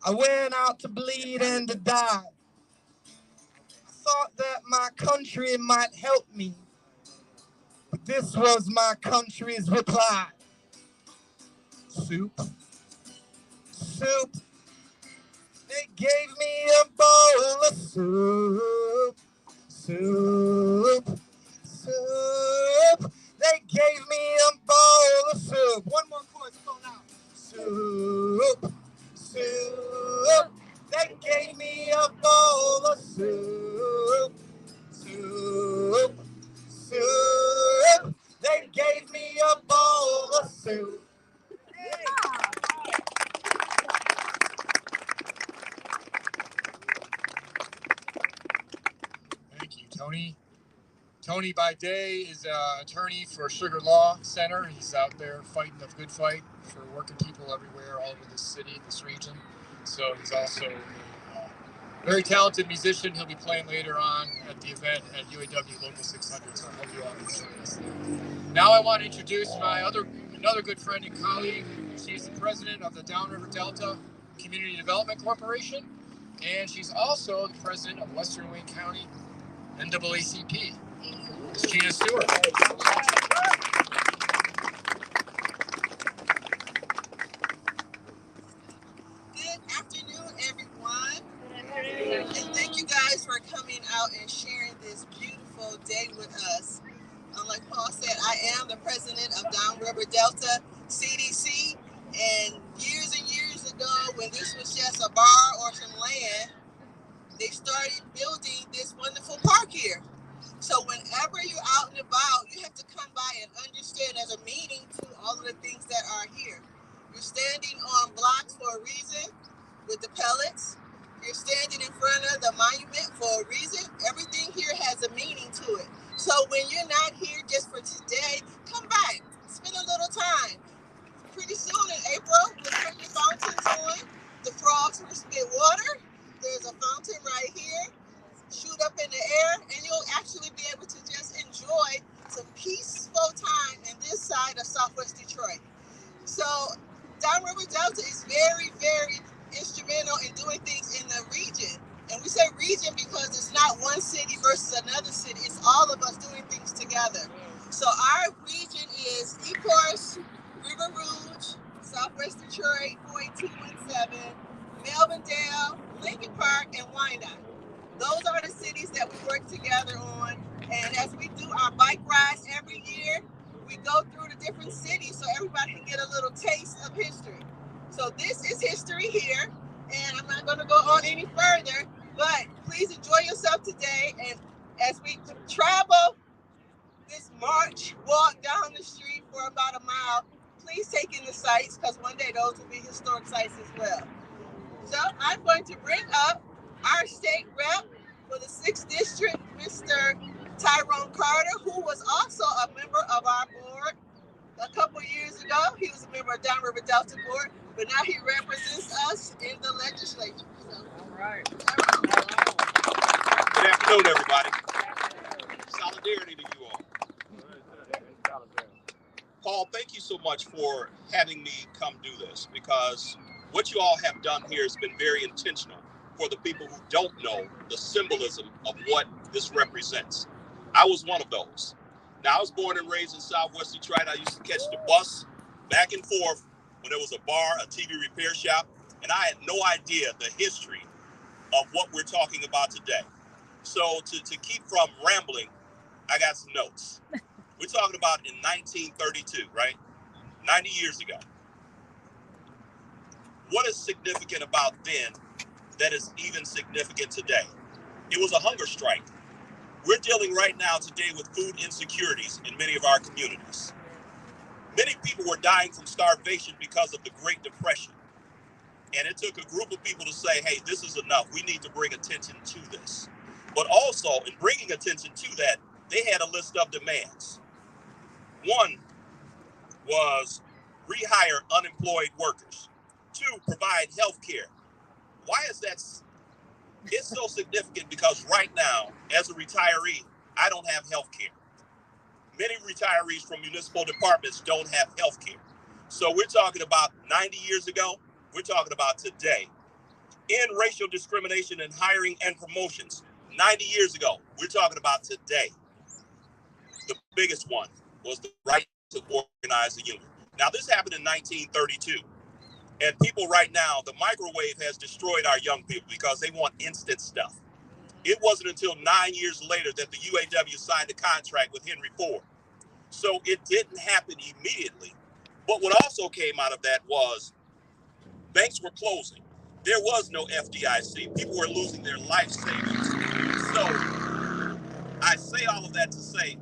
I went out to bleed and to die. I thought that my country might help me, but this was my country's reply. Soup, soup. They gave me a bowl of soup, soup, soup. They gave me a bowl of soup. One more chorus, come on now. Soup, soup. They gave me a bowl of soup, soup, soup. They gave me a bowl of soup. Thank you, Tony. Tony by day is an attorney for Sugar Law Center. He's out there fighting the good fight for working people everywhere, all over this city, this region. So he's also a very talented musician. He'll be playing later on at the event at UAW Local 600. So I hope you all can join us there. Now I want to introduce my another good friend and colleague. She's the president of the Downriver Delta Community Development Corporation, and she's also the president of Western Wayne County NAACP. It's Gina Stewart. Good afternoon, everyone. And thank you guys for coming out and sharing this beautiful day with us. Like Paul said, I am the president of Downriver Delta CDC. And years ago, when this was just a bar or some land, they started building this wonderful park here. So whenever you're out and about, you have to come by and understand there's a meaning to all of the things that are here. You're standing on blocks for a reason with the pellets. You're standing in front of the monument for a reason. Everything here has a meaning to it. So when you're not here just for today, come back, spend a little time. Pretty soon in April, we'll put the fountains on. The frogs will spit water. There's a fountain right here. Shoot up in the air, and you'll actually be able to just enjoy some peaceful time in this side of Southwest Detroit. So Downriver Delta is very, very instrumental in doing things in the region. And we say region because it's not one city versus another city. It's all of us doing things together. So our region is Ecorse, River Rouge, Southwest Detroit, 48217, Melvindale, Lincoln Park, and Wyandotte. Those are the cities that we work together on. And as we do our bike rides every year, we go through the different cities so everybody can get a little taste of history. So this is history here, and I'm not going to go on any further, but please enjoy yourself today. And as we travel this march, walk down the street for about a mile, please take in the sights, because one day those will be historic sites as well. So I'm going to bring up our state rep for the 6th District, Mr. Tyrone Carter, who was also a member of our board a couple years ago. He was a member of Downriver Delta Board, but now he represents us in the legislature. So, all right. Good afternoon, everybody. Solidarity to you all. Paul, thank you so much for having me come do this, because what you all have done here has been very intentional for the people who don't know the symbolism of what this represents. I was one of those. Now, I was born and raised in Southwest Detroit. I used to catch the bus back and forth when there was a bar, a TV repair shop, and I had no idea the history of what we're talking about today. So to keep from rambling, I got some notes. We're talking about in 1932, right? 90 years ago. What is significant about then that is even significant today? It was a hunger strike. We're dealing right now today with food insecurities in many of our communities. Many people were dying from starvation because of the Great Depression. And it took a group of people to say, hey, this is enough. We need to bring attention to this. But also, in bringing attention to that, they had a list of demands. One was rehire unemployed workers. 2, provide health care. Why is that? It's so significant because right now, as a retiree, I don't have health care. Many retirees from municipal departments don't have health care. So we're talking about 90 years ago. We're talking about today. End racial discrimination in hiring and promotions. 90 years ago, we're talking about today. The biggest one was the right to organize a union. Now, this happened in 1932. And people right now, the microwave has destroyed our young people because they want instant stuff. It wasn't until 9 years later that the UAW signed a contract with Henry Ford. So it didn't happen immediately. But what also came out of that was banks were closing. There was no FDIC. People were losing their life savings. So I say all of that to say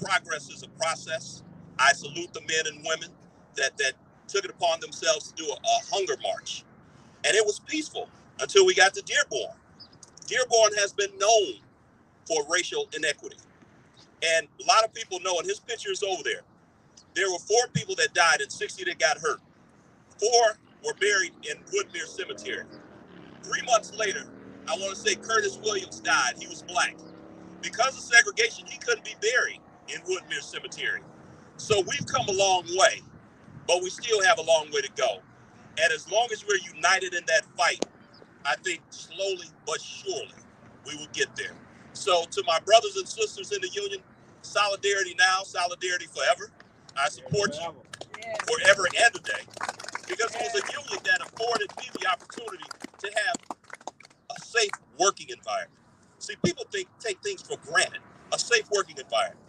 progress is a process. I salute the men and women that took it upon themselves to do a hunger march. And it was peaceful until we got to Dearborn. Dearborn has been known for racial inequity. And a lot of people know, and his picture is over there. There were 4 people that died and 60 that got hurt. 4 were buried in Woodmere Cemetery. 3 months later, I want to say Curtis Williams died. He was black. Because of segregation, he couldn't be buried in Woodmere Cemetery. So we've come a long way, but we still have a long way to go. And as long as we're united in that fight, I think slowly but surely we will get there. So to my brothers and sisters in the union, solidarity now, solidarity forever. I support you forever and a day, because it was a union that afforded me the opportunity to have a safe working environment. See, people take things for granted. A safe working environment,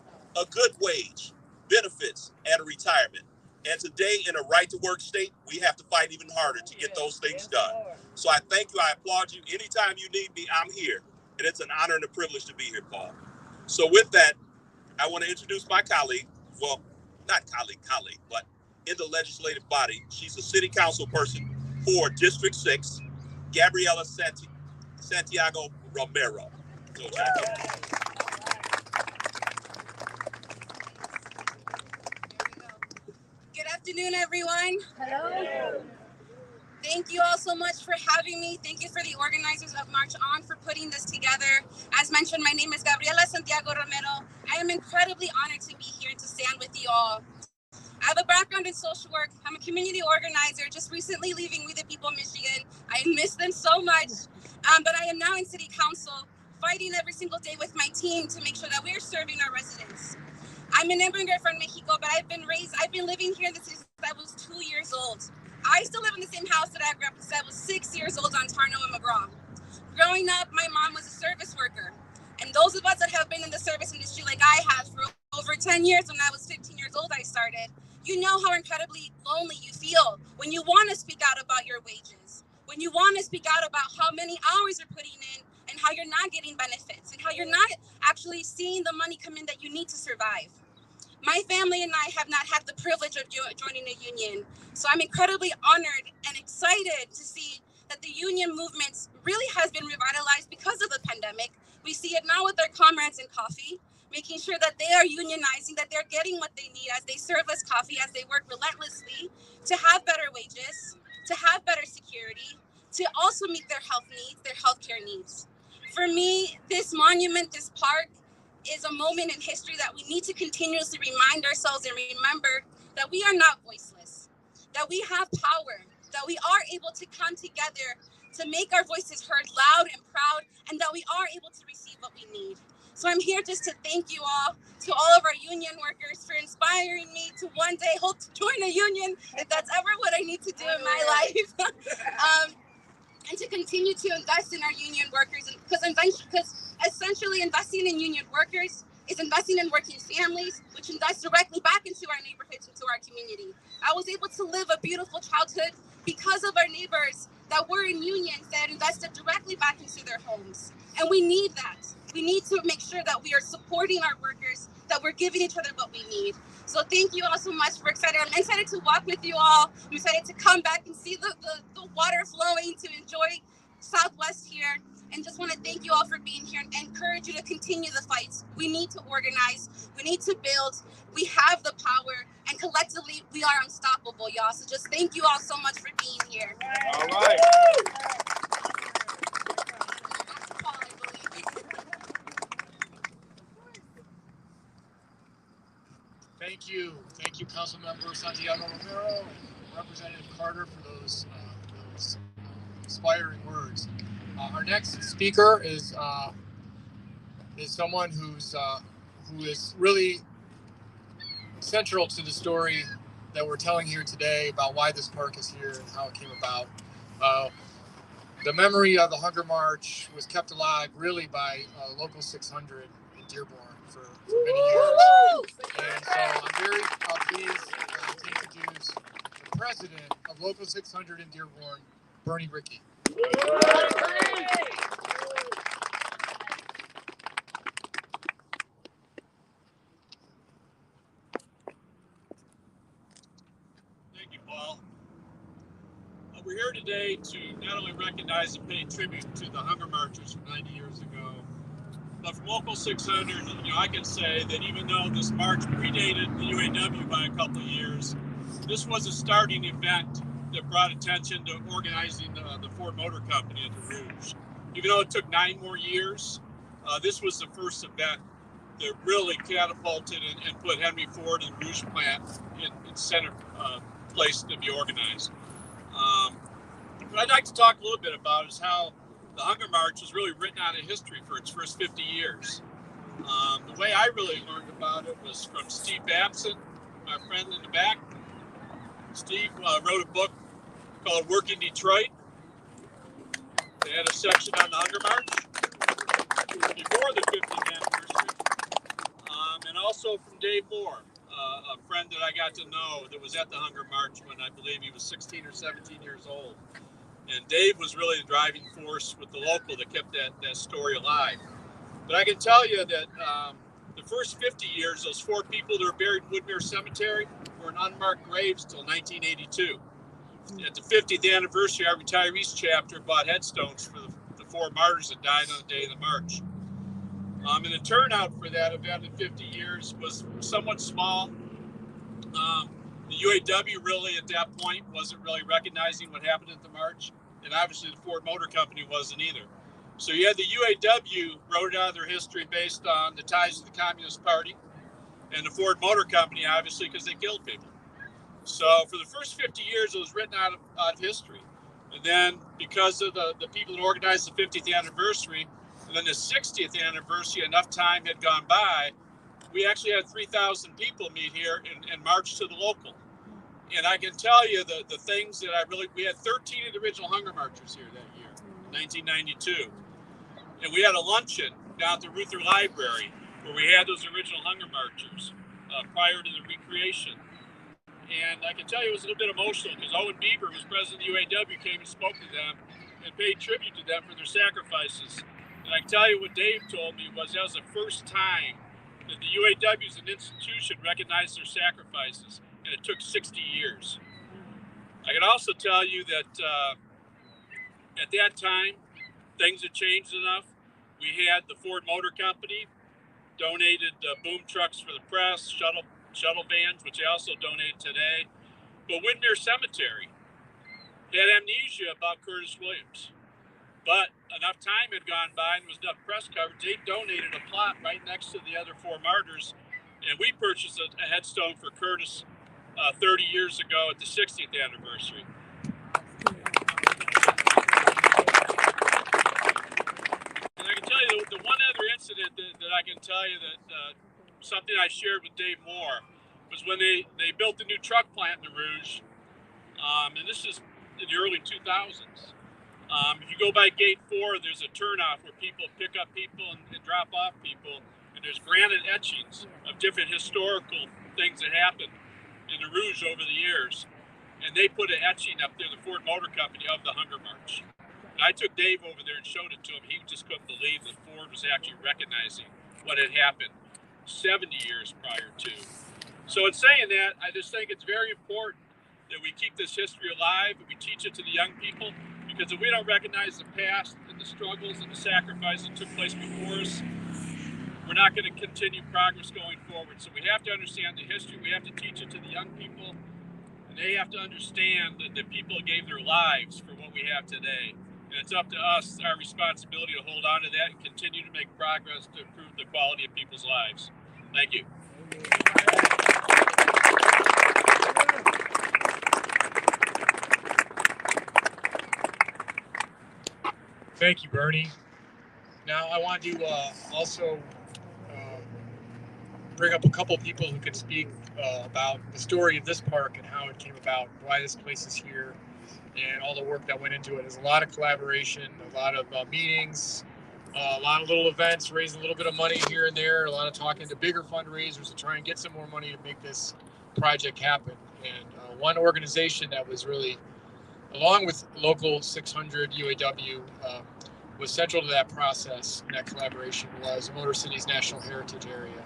a good wage, benefits, and a retirement. And today, in a right-to-work state, we have to fight even harder to get those things done. So I thank you. I applaud you. Anytime you need me, I'm here. And it's an honor and a privilege to be here, Paul. So with that, I want to introduce my colleague. Well, not colleague, but in the legislative body. She's a city council person for District 6, Gabriela Santiago Romero. So, good afternoon, everyone. Hello. Thank you all so much for having me. Thank you for the organizers of MarchON for putting this together. As mentioned, my name is Gabriela Santiago Romero. I am incredibly honored to be here to stand with you all. I have a background in social work. I'm a community organizer, just recently leaving We the People Michigan. I miss them so much, but I am now in city council, fighting every single day with my team to make sure that we're serving our residents. I'm an immigrant from Mexico, but I've been living here in the city since I was 2 years old. I still live in the same house that I grew up in since I was 6 years old on Tarno and McGraw. Growing up, my mom was a service worker. And those of us that have been in the service industry like I have for over 10 years, when I was 15 years old, I started, you know how incredibly lonely you feel when you want to speak out about your wages, when you want to speak out about how many hours you're putting in and how you're not getting benefits and how you're not actually seeing the money come in that you need to survive. My family and I have not had the privilege of joining a union, so I'm incredibly honored and excited to see that the union movement really has been revitalized because of the pandemic. We see it now with our comrades in coffee, making sure that they are unionizing, that they're getting what they need as they serve us coffee, as they work relentlessly to have better wages, to have better security, to also meet their health needs, their healthcare needs. For me, this monument, this park, is a moment in history that we need to continuously remind ourselves and remember that we are not voiceless, that we have power, that we are able to come together to make our voices heard loud and proud, and that we are able to receive what we need. So I'm here just to thank you all, to all of our union workers, for inspiring me to one day hope to join a union, if that's ever what I need to do in my life. And to continue to invest in our union workers, because essentially investing in union workers is investing in working families, which invest directly back into our neighborhoods, into our community. I was able to live a beautiful childhood because of our neighbors that were in unions that invested directly back into their homes. And we need that. We need to make sure that we are supporting our workers, that we're giving each other what we need. So thank you all so much. I'm excited to walk with you all. I'm excited to come back and see the water flowing, to enjoy Southwest here. And just want to thank you all for being here and encourage you to continue the fights. We need to organize. We need to build. We have the power. And collectively, we are unstoppable, y'all. So just thank you all so much for being here. All right. Thank you, Councilmember Santiago Romero and Representative Carter for those inspiring words. Our next speaker is someone who is really central to the story that we're telling here today about why this park is here and how it came about. The memory of the Hunger March was kept alive really by Local 600 in Dearborn for many years. And so I'm very pleased to introduce the president of Local 600 in Dearborn, Bernie Rickey. Thank you, Paul. We're here today to not only recognize and pay tribute to the Hunger Marchers from 90 years ago, but from Local 600, I can say that even though this march predated the UAW by a couple of years, this was a starting event that brought attention to organizing the Ford Motor Company at the Rouge. Even though it took 9 more years, this was the first event that really catapulted and put Henry Ford and the Rouge plant in center place to be organized. What I'd like to talk a little bit about is how the Hunger March was really written out of history for its first 50 years. The way I really learned about it was from Steve Babson, my friend in the back. Steve wrote a book called Working Detroit. They had a section on the Hunger March before the 50th anniversary. And also from Dave Moore, a friend that I got to know that was at the Hunger March when I believe he was 16 or 17 years old. And Dave was really the driving force with the local that kept that story alive. But I can tell you that the first 50 years, those 4 people that were buried in Woodmere Cemetery were in unmarked graves till 1982. At the 50th anniversary, our retirees chapter bought headstones for the 4 martyrs that died on the day of the march. And the turnout for that event in 50 years was somewhat small. The UAW really at that point wasn't really recognizing what happened at the march, and obviously the Ford Motor Company wasn't either. So you had the UAW wrote out of their history based on the ties to the Communist Party, and the Ford Motor Company obviously because they killed people. So for the first 50 years it was written out of history. And then because of the people that organized the 50th anniversary, and then the 60th anniversary, enough time had gone by, we actually had 3,000 people meet here and march to the local. And I can tell you the things that we had 13 of the original Hunger Marchers here that year, 1992. And we had a luncheon down at the Ruther Library where we had those original Hunger Marchers prior to the recreation. And I can tell you it was a little bit emotional because Owen Bieber, who was president of the UAW, came and spoke to them and paid tribute to them for their sacrifices. And I can tell you what Dave told me was that was the first time that the UAW as an institution recognized their sacrifices, and it took 60 years. I can also tell you that at that time, things had changed enough. We had the Ford Motor Company donated boom trucks for the press, shuttle vans, which they also donated today. But Woodmere Cemetery had amnesia about Curtis Williams. But enough time had gone by and there was enough press coverage. They donated a plot right next to the other 4 martyrs, and we purchased a headstone for Curtis 30 years ago at the 60th anniversary. And I can tell you the one other incident that I can tell you that something I shared with Dave Moore was when they built the new truck plant in the Rouge, and this is in the early 2000s. If you go by gate 4, there's a turnoff where people pick up people and drop off people, and there's granite etchings of different historical things that happened in the Rouge over the years. And they put an etching up there, the Ford Motor Company, of the Hunger March. And I took Dave over there and showed it to him. He just couldn't believe that Ford was actually recognizing what had happened 70 years prior to. So in saying that, I just think it's very important that we keep this history alive and we teach it to the young people. Because if we don't recognize the past and the struggles and the sacrifice that took place before us, we're not going to continue progress going forward. So we have to understand the history. We have to teach it to the young people. And they have to understand that the people gave their lives for what we have today. And it's up to us, our responsibility to hold on to that and continue to make progress to improve the quality of people's lives. Thank you. Thank you, Bernie. Now, I want to also bring up a couple people who can speak about the story of this park and how it came about, why this place is here, and all the work that went into it. There's a lot of collaboration, a lot of meetings, a lot of little events, raising a little bit of money here and there, a lot of talking to bigger fundraisers to try and get some more money to make this project happen. And one organization that was really, along with local 600 UAW, was central to that process and that collaboration was Motor Cities National Heritage Area.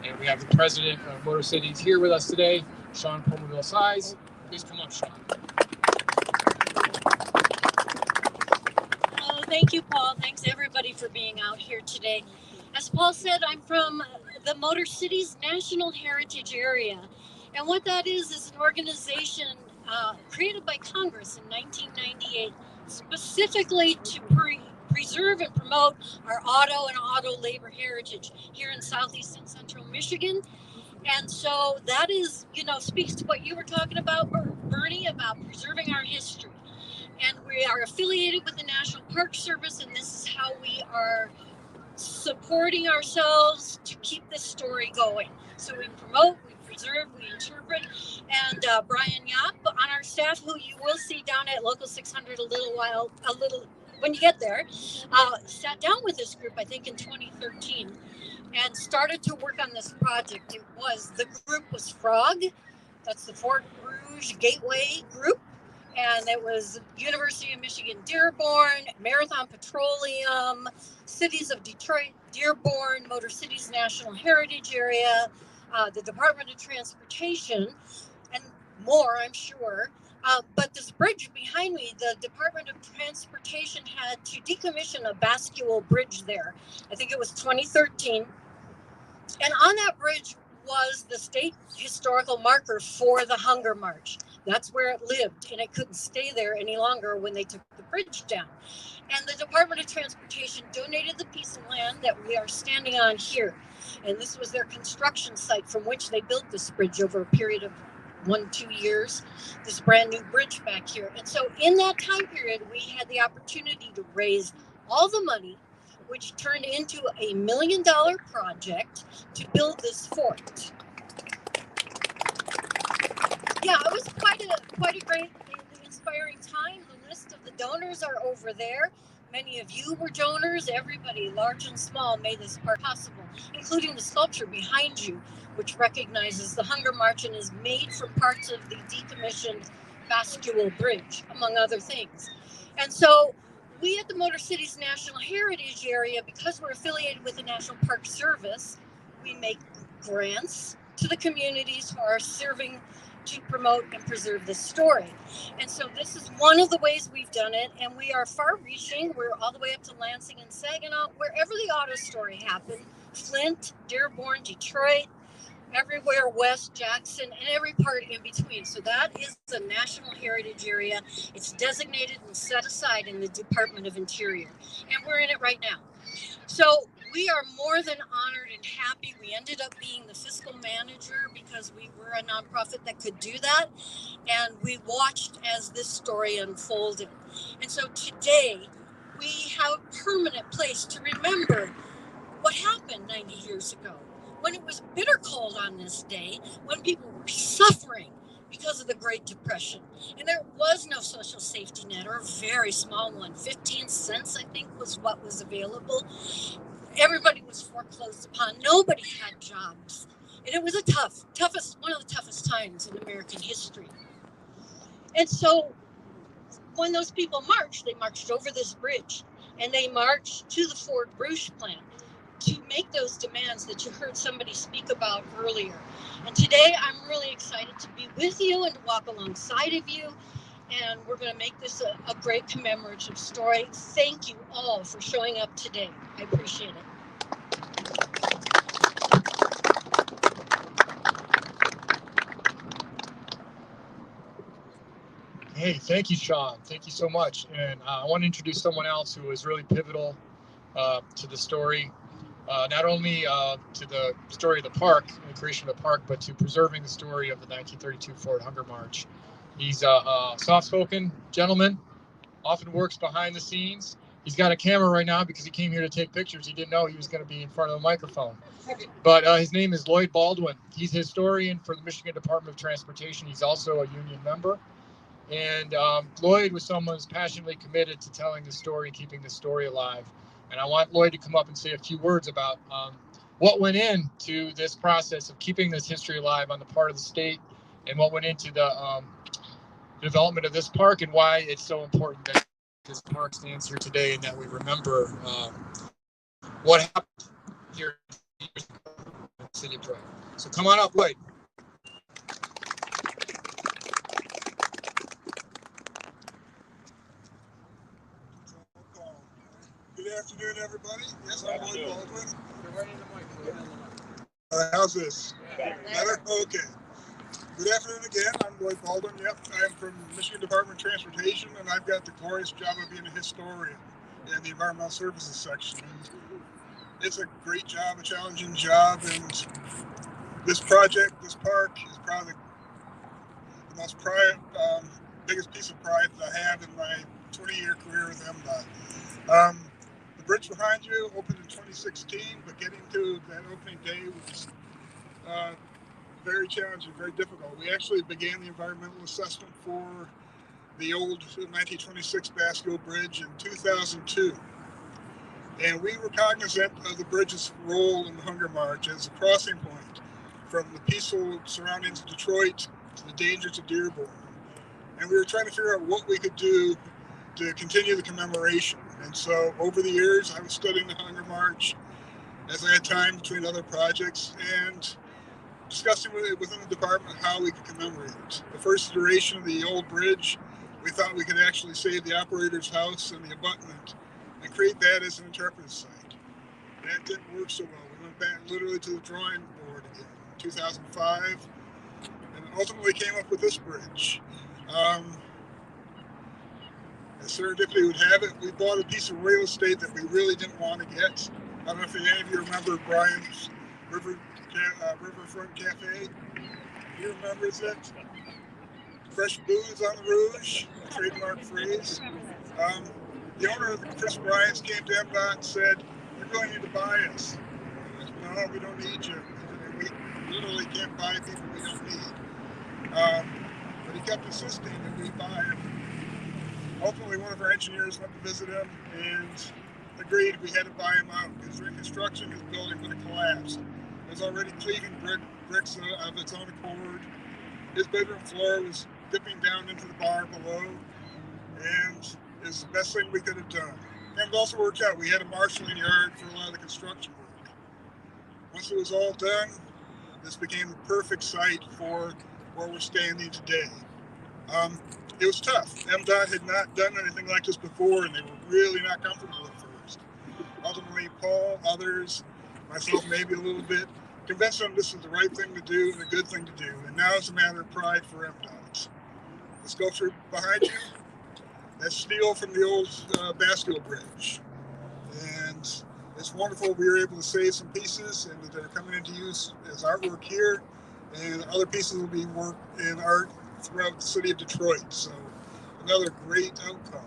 And we have the president of Motor Cities here with us today, Sean Pomaville-Size. Please come up, Sean. Oh, thank you, Paul. Thanks, everybody, for being out here today. As Paul said, I'm from the Motor Cities National Heritage Area. And what that is an organization created by Congress in 1998, specifically to preserve and promote our auto and auto labor heritage here in southeast and central Michigan. And so that is, speaks to what you were talking about, Bernie, about preserving our history. And we are affiliated with the National Park Service, and this is how we are supporting ourselves to keep this story going. So we promote, we preserve, we interpret, and Brian Yap on our staff, who you will see down at Local 600 when you get there, sat down with this group, I think in 2013, and started to work on this project. The group was FROG, that's the Fort Rouge Gateway group, and it was University of Michigan Dearborn, Marathon Petroleum, Cities of Detroit, Dearborn, Motor Cities National Heritage Area, the Department of Transportation, and more, I'm sure. But this bridge behind me, the Department of Transportation had to decommission a bascule bridge there. I think it was 2013. And on that bridge was the state historical marker for the Hunger March. That's where it lived, and it couldn't stay there any longer when they took the bridge down. And the Department of Transportation donated the piece of land that we are standing on here. And this was their construction site from which they built this bridge over a period of 1-2 years, this brand new bridge back here. And so in that time period, we had the opportunity to raise all the money, which turned into a $1 million project to build this fort. Yeah, it was quite a great, inspiring time. The list of the donors are over there. Many of you were donors. Everybody, large and small, made this part possible, including the sculpture behind you, which recognizes the Hunger March and is made from parts of the decommissioned bascule bridge, among other things. And so we at the Motor Cities National Heritage Area, because we're affiliated with the National Park Service, we make grants to the communities who are serving to promote and preserve this story. And so this is one of the ways we've done it, and we are far-reaching. We're all the way up to Lansing and Saginaw, wherever the auto story happened, Flint, Dearborn, Detroit, everywhere west, Jackson, and every part in between. So that is the National Heritage Area. It's designated and set aside in the Department of Interior, and we're in it right now. So we are more than honored and happy. We ended up being the fiscal manager because we were a nonprofit that could do that, and we watched as this story unfolded. And so today we have a permanent place to remember what happened 90 years ago, when it was bitter cold on this day, when people were suffering because of the Great Depression. And there was no social safety net, or a very small one. 15 cents, I think, was what was available. Everybody was foreclosed upon. Nobody had jobs. And it was one of the toughest times in American history. And so when those people marched, they marched over this bridge, and they marched to the Fort Rouge plant to make those demands that you heard somebody speak about earlier. And today I'm really excited to be with you and to walk alongside of you. And we're going to make this a great commemorative story. Thank you all for showing up today. I appreciate it. Hey, thank you, Sean. Thank you so much. And I want to introduce someone else who was really pivotal to the story. Not only to the story of the park, the creation of the park, but to preserving the story of the 1932 Fort Hunger March. He's a soft-spoken gentleman, often works behind the scenes, He's got a camera right now because he came here to take pictures. He didn't know he was going to be in front of a microphone. But his name is Lloyd Baldwin. He's a historian for the Michigan Department of Transportation. He's also a union member. And Lloyd was someone who's passionately committed to telling the story and keeping the story alive. And I want Lloyd to come up and say a few words about what went into this process of keeping this history alive on the part of the state, and what went into the development of this park, and why it's so important that this park stands here today and that we remember what happened here in the city of Detroit. So come on up, Lloyd. Good afternoon, everybody. Yes, I'm Lloyd Baldwin. How's this? Better? Okay. Good afternoon again. I'm Lloyd Baldwin. Yep, I'm from Michigan Department of Transportation, and I've got the glorious job of being a historian in the Environmental Services section. And it's a great job, a challenging job, and this project, this park, is probably the most biggest piece of pride that I have in my 20-year career with MDOT. The bridge behind you opened in 2016, but getting to that opening day was very challenging, very difficult. We actually began the environmental assessment for the old 1926 Basque Bridge in 2002. And we were cognizant of the bridge's role in the Hunger March as a crossing point from the peaceful surroundings of Detroit to the dangers of Dearborn. And we were trying to figure out what we could do to continue the commemoration. And so over the years, I was studying the Hunger March as I had time between other projects, and discussing within the department how we could commemorate it. The first iteration of the old bridge, we thought we could actually save the operator's house and the abutment and create that as an interpretive site. That didn't work so well. We went back literally to the drawing board again in 2005 and ultimately came up with this bridge. As serendipity would have it, we bought a piece of real estate that we really didn't want to get. I don't know if any of you remember Brian's Riverfront Cafe. He remembers it. Fresh booze on the Rouge, a trademark phrase. The owner of Chris Bryant's came to MDOT and said, "You really need to buy us." No, we don't need you. We literally can't buy people we don't need. But he kept insisting that we buy him. Ultimately, one of our engineers went to visit him and agreed we had to buy him out because during construction, his building would have collapsed. It was already cleaving bricks of its own accord. His bedroom floor was dipping down into the bar below, and it was the best thing we could have done. And it also worked out. We had a marshalling yard for a lot of the construction work. Once it was all done, this became the perfect site for where we're standing today. It was tough. MDOT had not done anything like this before, and they were really not comfortable at first. Ultimately, Paul, others, myself maybe a little bit, convinced them this is the right thing to do and a good thing to do. And now it's a matter of pride for MDOT. The sculpture behind you, that's steel from the old Basque Bridge. And it's wonderful we were able to save some pieces and that they're coming into use as artwork here. And other pieces will be worked in art throughout the city of Detroit. So another great outcome.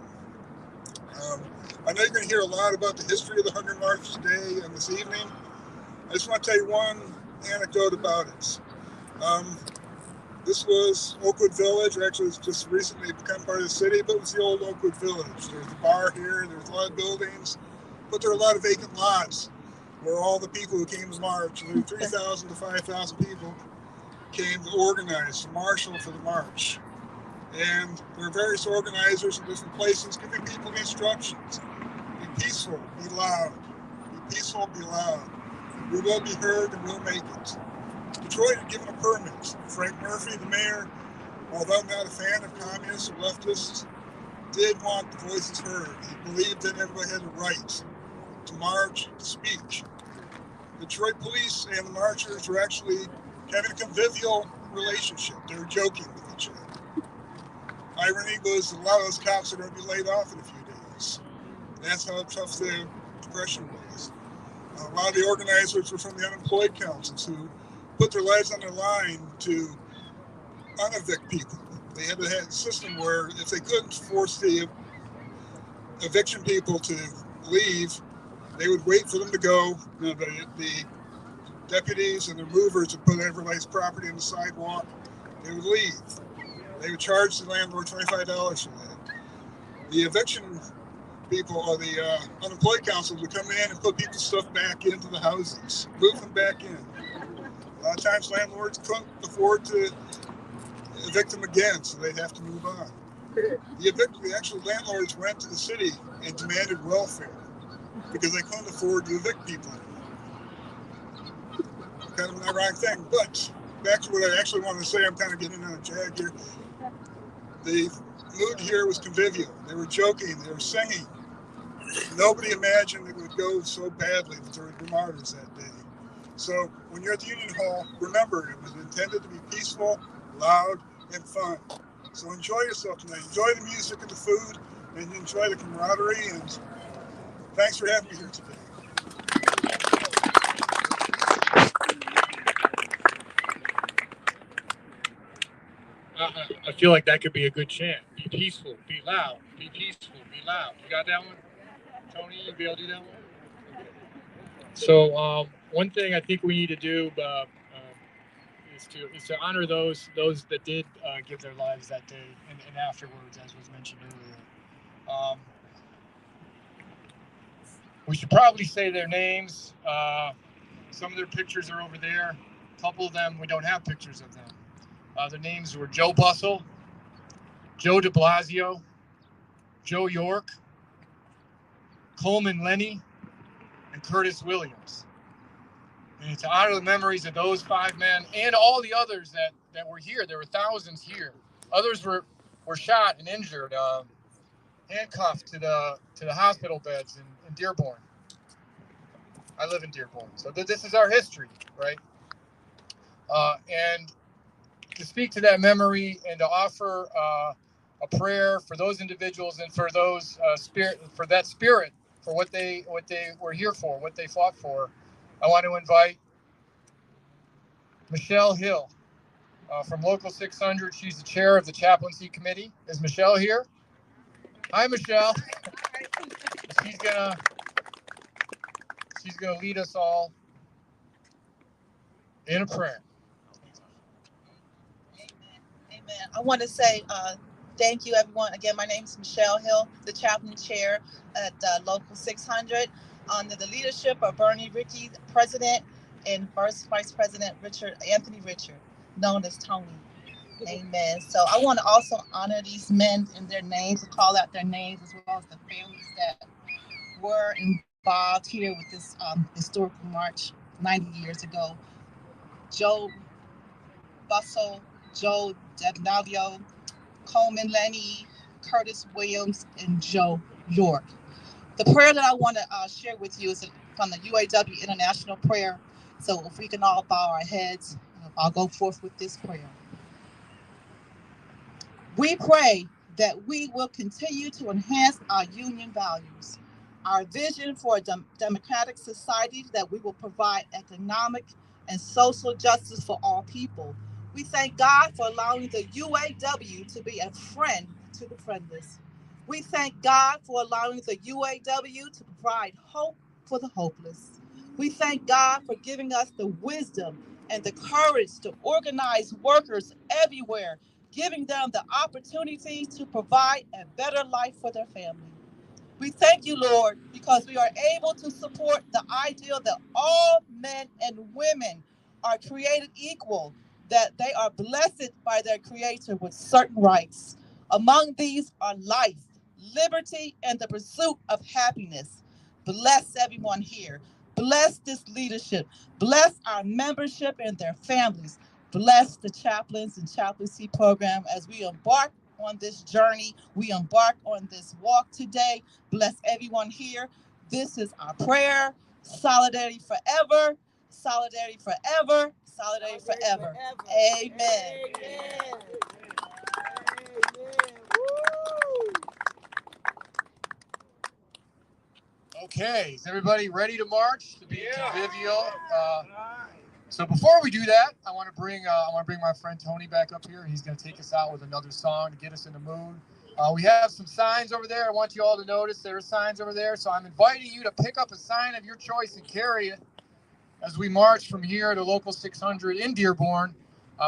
I know you're going to hear a lot about the history of the Hunger March today and this evening. I just want to tell you one anecdote about it. This was Oakwood Village, or actually it's just recently become part of the city, but it was the old Oakwood Village. There's the bar here, there's a lot of buildings, but there are a lot of vacant lots where all the people who came to march, and there were 3,000 to 5,000 people, came to organize, to marshal for the march. And there are various organizers in different places giving people instructions. Be peaceful, be loud. Be peaceful, be loud. We will be heard and we'll make it. Detroit had given a permit. Frank Murphy, the mayor, although not a fan of communists or leftists, did want the voices heard. He believed that everybody had a right to march, to speak. The Detroit police and the marchers were actually having a convivial relationship. They were joking with each other. Irony was a lot of those cops are going to be laid off in a few days. That's how tough the depression was. A lot of the organizers were from the unemployed councils who put their lives on the line to unevict people. They had to have a system where if they couldn't force the eviction people to leave, they would wait for them to go. You know, the deputies and the movers would put everybody's property on the sidewalk. They would leave. They would charge the landlord $25 for that. The eviction people or the unemployed council would come in and put people's stuff back into the houses, move them back in. A lot of times landlords couldn't afford to evict them again, so they'd have to move on. The actual landlords went to the city and demanded welfare because they couldn't afford to evict people. Kind of an ironic thing, but back to what I actually wanted to say, I'm kind of getting on a jag here. The mood here was convivial. They were joking, they were singing. Nobody imagined it would go so badly that there would be martyrs that day. So when you're at the Union Hall, remember it was intended to be peaceful, loud, and fun. So enjoy yourself tonight. Enjoy the music and the food, and enjoy the camaraderie. And thanks for having me here today. I feel like that could be a good chant. Be peaceful, be loud. Be peaceful, be loud. You got that one? Tony, you be able to do that one? Okay. So one thing I think we need to do is to honor those that did give their lives that day and afterwards, as was mentioned earlier. We should probably say their names. Some of their pictures are over there. A couple of them, we don't have pictures of them. The names were Joe Bussell, Joe de Blasio, Joe York, Coleman Lenny, and Curtis Williams. And to honor the memories of those 5 men and all the others that were here. There were thousands here. Others were shot and injured, handcuffed to the hospital beds in Dearborn. I live in Dearborn, so this is our history, right? And to speak to that memory and to offer a prayer for those individuals and for those for what they were here for, what they fought for, I want to invite Michelle Hill from Local 600. She's the chair of the chaplaincy committee. Is Michelle here? Hi, Michelle. She's gonna lead us all in a prayer. Amen. I want to say thank you, everyone. Again, my name is Michelle Hill, the chaplain chair at Local 600, under the leadership of Bernie Rickey, president, and First Vice President Anthony Richard, known as Tony. Amen. So I want to also honor these men and their names, call out their names, as well as the families that were involved here with this historical march 90 years ago. Joe Bussell, Joe Debnavio, Coleman Lenny, Curtis Williams, and Joe York. The prayer that I want to share with you is from the UAW International Prayer. So if we can all bow our heads, I'll go forth with this prayer. We pray that we will continue to enhance our union values, our vision for a democratic society, that we will provide economic and social justice for all people. We thank God for allowing the UAW to be a friend to the friendless. We thank God for allowing the UAW to provide hope for the hopeless. We thank God for giving us the wisdom and the courage to organize workers everywhere, giving them the opportunity to provide a better life for their family. We thank you, Lord, because we are able to support the ideal that all men and women are created equal, that they are blessed by their Creator with certain rights. Among these are life, liberty, and the pursuit of happiness. Bless everyone here. Bless this leadership. Bless our membership and their families. Bless the chaplains and chaplaincy program as we embark on this journey. We embark on this walk today. Bless everyone here. This is our prayer. Solidarity forever. Solidarity forever. Solidarity forever. Amen. Amen. Okay, is everybody ready to march? To be convivial. So before we do that, I want to bring my friend Tony back up here. He's going to take us out with another song to get us in the mood. We have some signs over there. I want you all to notice there are signs over there. So I'm inviting you to pick up a sign of your choice and carry it as we march from here to Local 600 in Dearborn.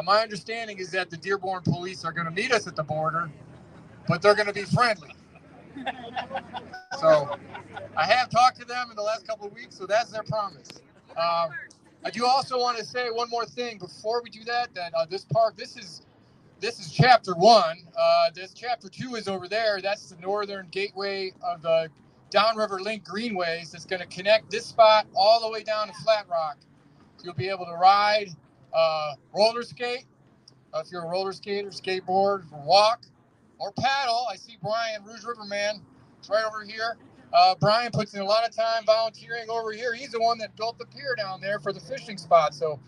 My understanding is that the Dearborn police are going to meet us at the border, but they're going to be friendly. So I have talked to them in the last couple of weeks, so that's their promise. I do also want to say one more thing before we do that. That this park, this is chapter 1. This chapter 2 is over there. That's the northern gateway of the Downriver Link Greenways. That's going to connect this spot all the way down to Flat Rock. You'll be able to ride, roller skate, if you're a roller skater, skateboard, walk, or paddle. I see Brian, Rouge River Man. It's right over here. Brian puts in a lot of time volunteering over here. He's the one that built the pier down there for the fishing spot. So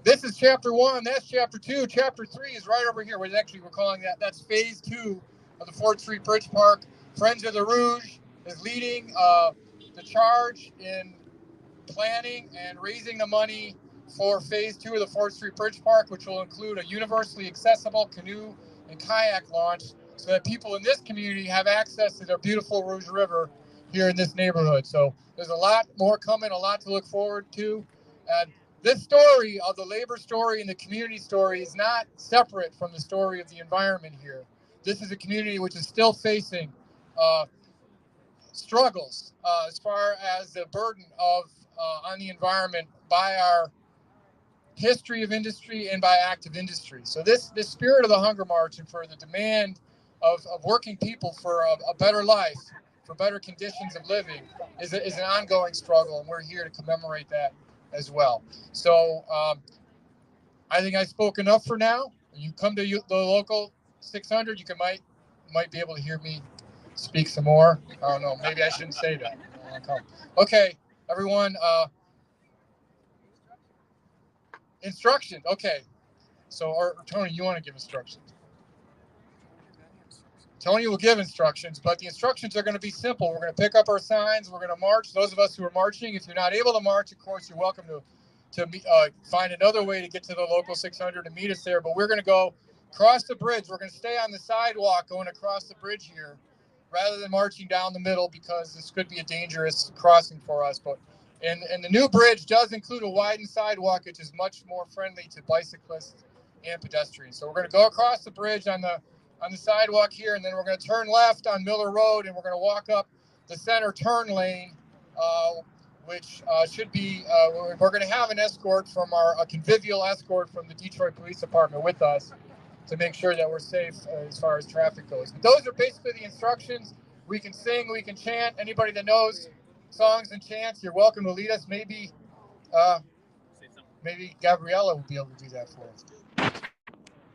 this is chapter 1. That's chapter 2. Chapter 3 is right over here. We're calling that's phase 2 of the 4th Street Bridge Park. Friends of the Rouge is leading the charge in planning and raising the money for phase 2 of the 4th Street Bridge Park, which will include a universally accessible canoe and kayak launch so that people in this community have access to their beautiful Rouge River here in this neighborhood. So there's a lot more coming, a lot to look forward to. And this story of the labor story and the community story is not separate from the story of the environment here. This is a community which is still facing struggles as far as the burden of on the environment by our history of industry and by active industry. So this spirit of the Hunger March and for the demand of working people for a better life, for better conditions of living is an ongoing struggle, and we're here to commemorate that as well. So I think I spoke enough for now. You come to the local 600, you might be able to hear me speak some more. I don't know. Maybe I shouldn't say that. Okay, everyone. Instructions. Okay. So, or Tony, you want to give instructions? Tony will give instructions, but the instructions are going to be simple. We're going to pick up our signs. We're going to march. Those of us who are marching, if you're not able to march, of course, you're welcome to find another way to get to the local 600 and meet us there. But we're going to go across the bridge. We're going to stay on the sidewalk going across the bridge here rather than marching down the middle because this could be a dangerous crossing for us. But and the new bridge does include a widened sidewalk, which is much more friendly to bicyclists and pedestrians. So we're going to go across the bridge on the sidewalk here, and then we're going to turn left on Miller Road, and we're going to walk up the center turn lane, which should be, we're going to have an escort from a convivial escort from the Detroit Police Department with us to make sure that we're safe as far as traffic goes. But those are basically the instructions. We can sing, we can chant. Anybody that knows songs and chants, you're welcome to lead us. Maybe Gabriella will be able to do that for us.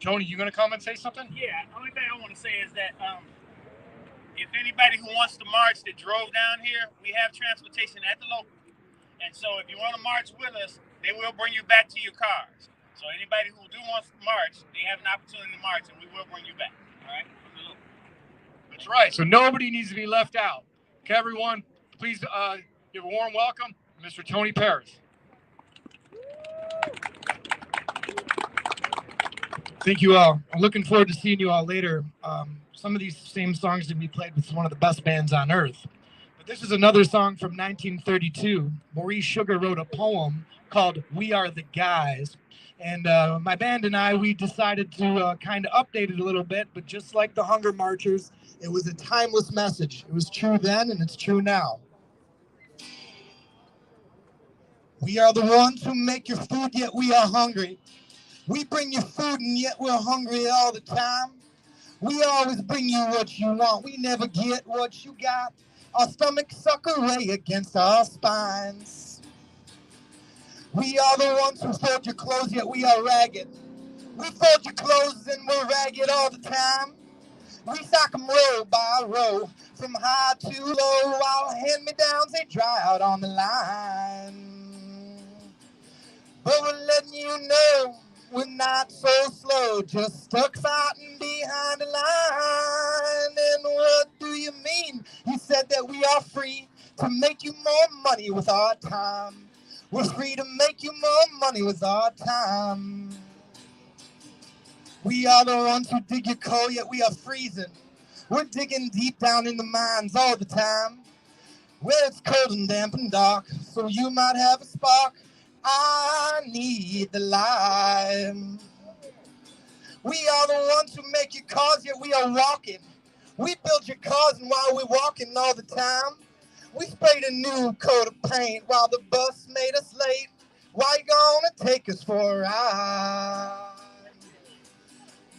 Tony, you going to come and say something? Yeah, the only thing I want to say is that if anybody who wants to march that drove down here, we have transportation at the local. And so if you want to march with us, they will bring you back to your cars. So anybody who wants to march, they have an opportunity to march, and we will bring you back. All right? That's right. So nobody needs to be left out. Okay, everyone, please give a warm welcome to Mr. Tony Parrish. Thank you all. I'm looking forward to seeing you all later. Some of these same songs that we played with one of the best bands on earth. But this is another song from 1932. Maurice Sugar wrote a poem called We Are the Guys. And my band and I, we decided to kind of update it a little bit. But just like the Hunger Marchers, it was a timeless message. It was true then and it's true now. We are the ones who make your food, yet we are hungry. We bring you food and yet we're hungry all the time. We always bring you what you want. We never get what you got. Our stomachs suck away against our spines. We are the ones who fold your clothes, yet we are ragged. We fold your clothes and we're ragged all the time. We sock them row by row, from high to low, while hand-me-downs, they dry out on the line. But we're letting you know we're not so slow, just stuck fighting behind the line. And what do you mean? You said that we are free to make you more money with our time. We're free to make you more money with our time. We are the ones who dig your coal, yet we are freezing. We're digging deep down in the mines all the time, where it's cold and damp and dark, so you might have a spark. I need the lime. We are the ones who make your cars, yet we are walking. We build your cars, and while we're walking all the time, we sprayed a new coat of paint while the bus made us late. Why you gonna take us for a ride?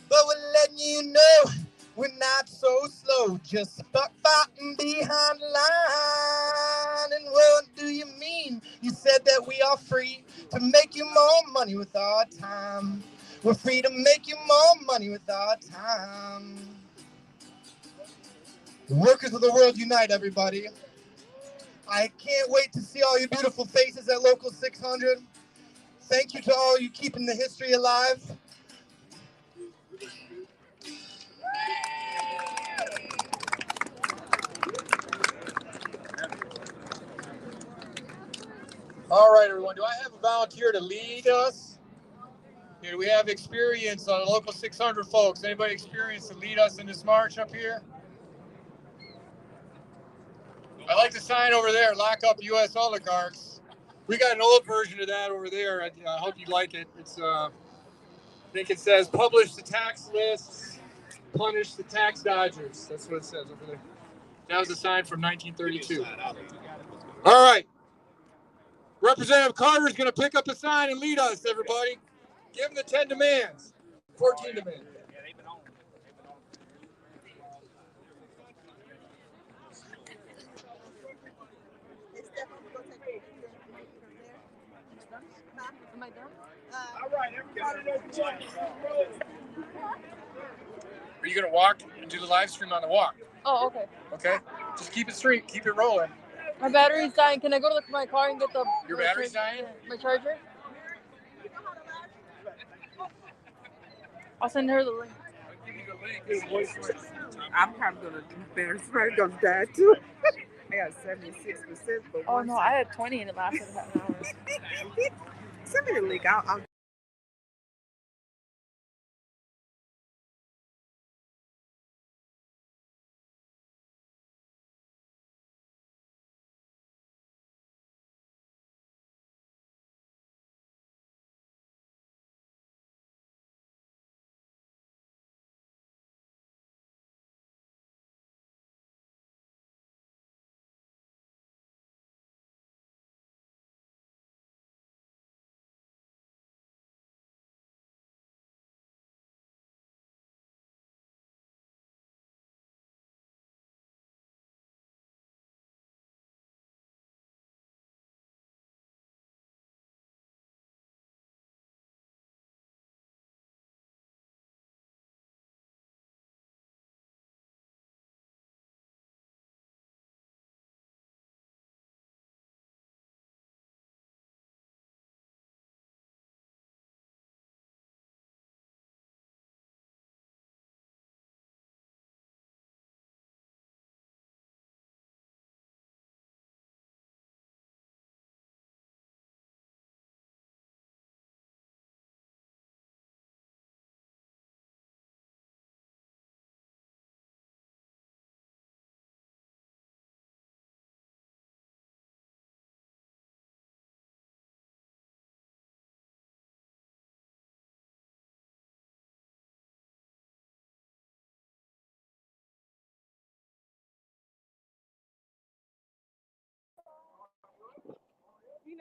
But we're letting you know we're not so slow. Just fighting behind the line. And what do you mean? You said that we are free to make you more money with our time. We're free to make you more money with our time. The workers of the world unite, everybody. I can't wait to see all your beautiful faces at Local 600. Thank you to all you keeping the history alive. All right, everyone. Do I have a volunteer to lead us? Do we have experience on Local 600 folks? Anybody experienced to lead us in this march up here? I like the sign over there, lock up U.S. oligarchs. We got an old version of that over there. I hope you like it. It's, I think it says, publish the tax lists, punish the tax dodgers. That's what it says over there. That was a sign from 1932. All right. Representative Carter is going to pick up the sign and lead us, everybody. Give him the 10 demands. 14 demands. Am I done? All right, everybody. Are you going to walk and do the live stream on the walk? Oh, okay. Okay. Just keep it straight. Keep it rolling. My battery's dying. Can I go to my car and get the... Your battery's dying? My charger? I'll send her the link. I'll give you the link. I'm probably gonna do better. It's probably gonna die too. I got 76%. But oh no, I had 20 and it lasted about an hour. Send me the link. I'll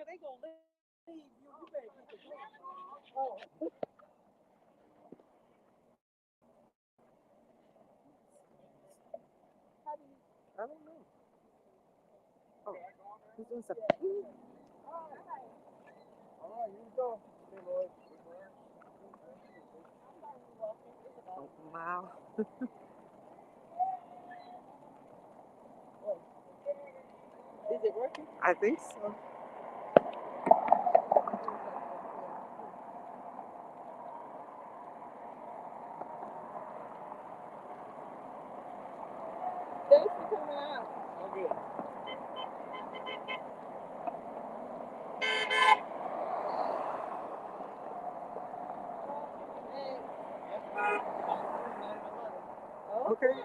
they gonna leave you. You better get the drink. Oh. I don't know. Oh, he's doing something. All right, here we go. Oh, wow. Is it working? I think so. Thanks for coming out. Okay. Okay.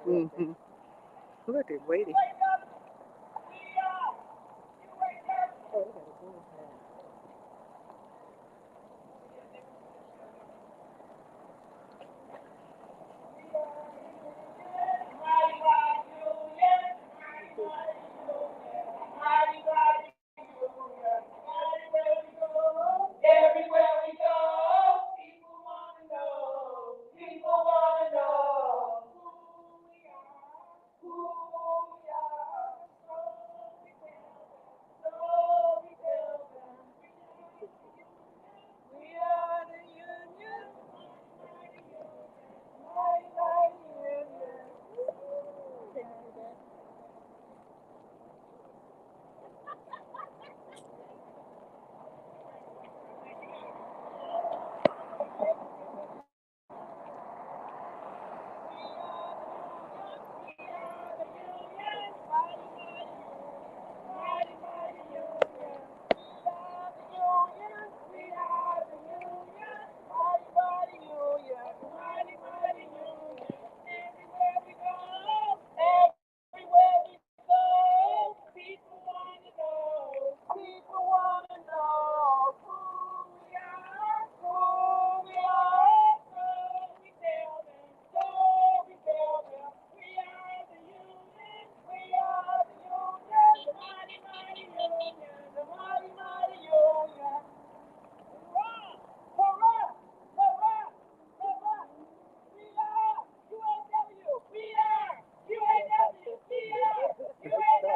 Mm-hmm. Look at waiting. Everywhere we go, people want to know. People want to know who we are, who we are. So we tell them, we are the union, mighty, mighty union.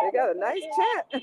They got a nice chat.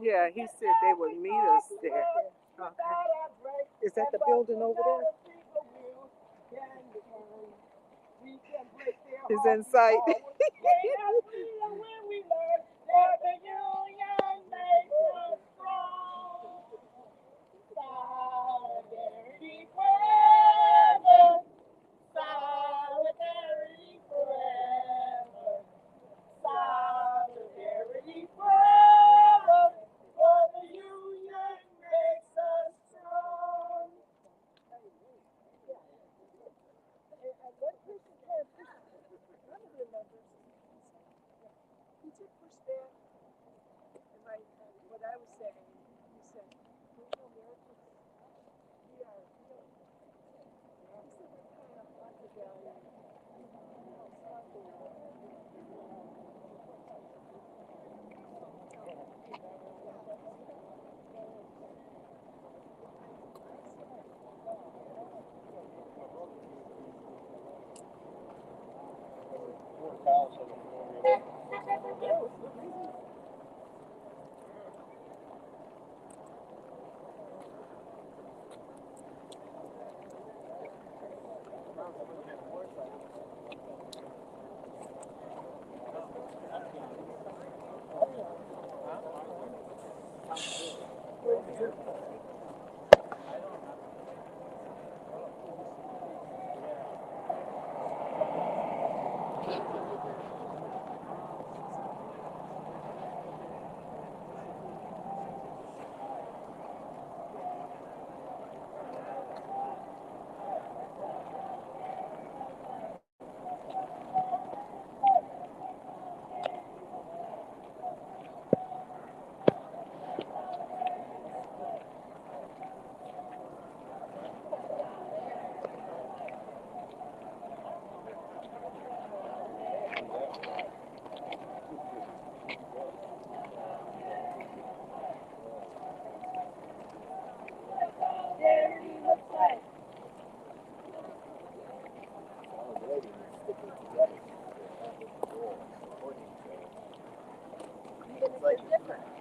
Yeah, he said they would meet us there. Okay. Is that the building over there? It's in sight.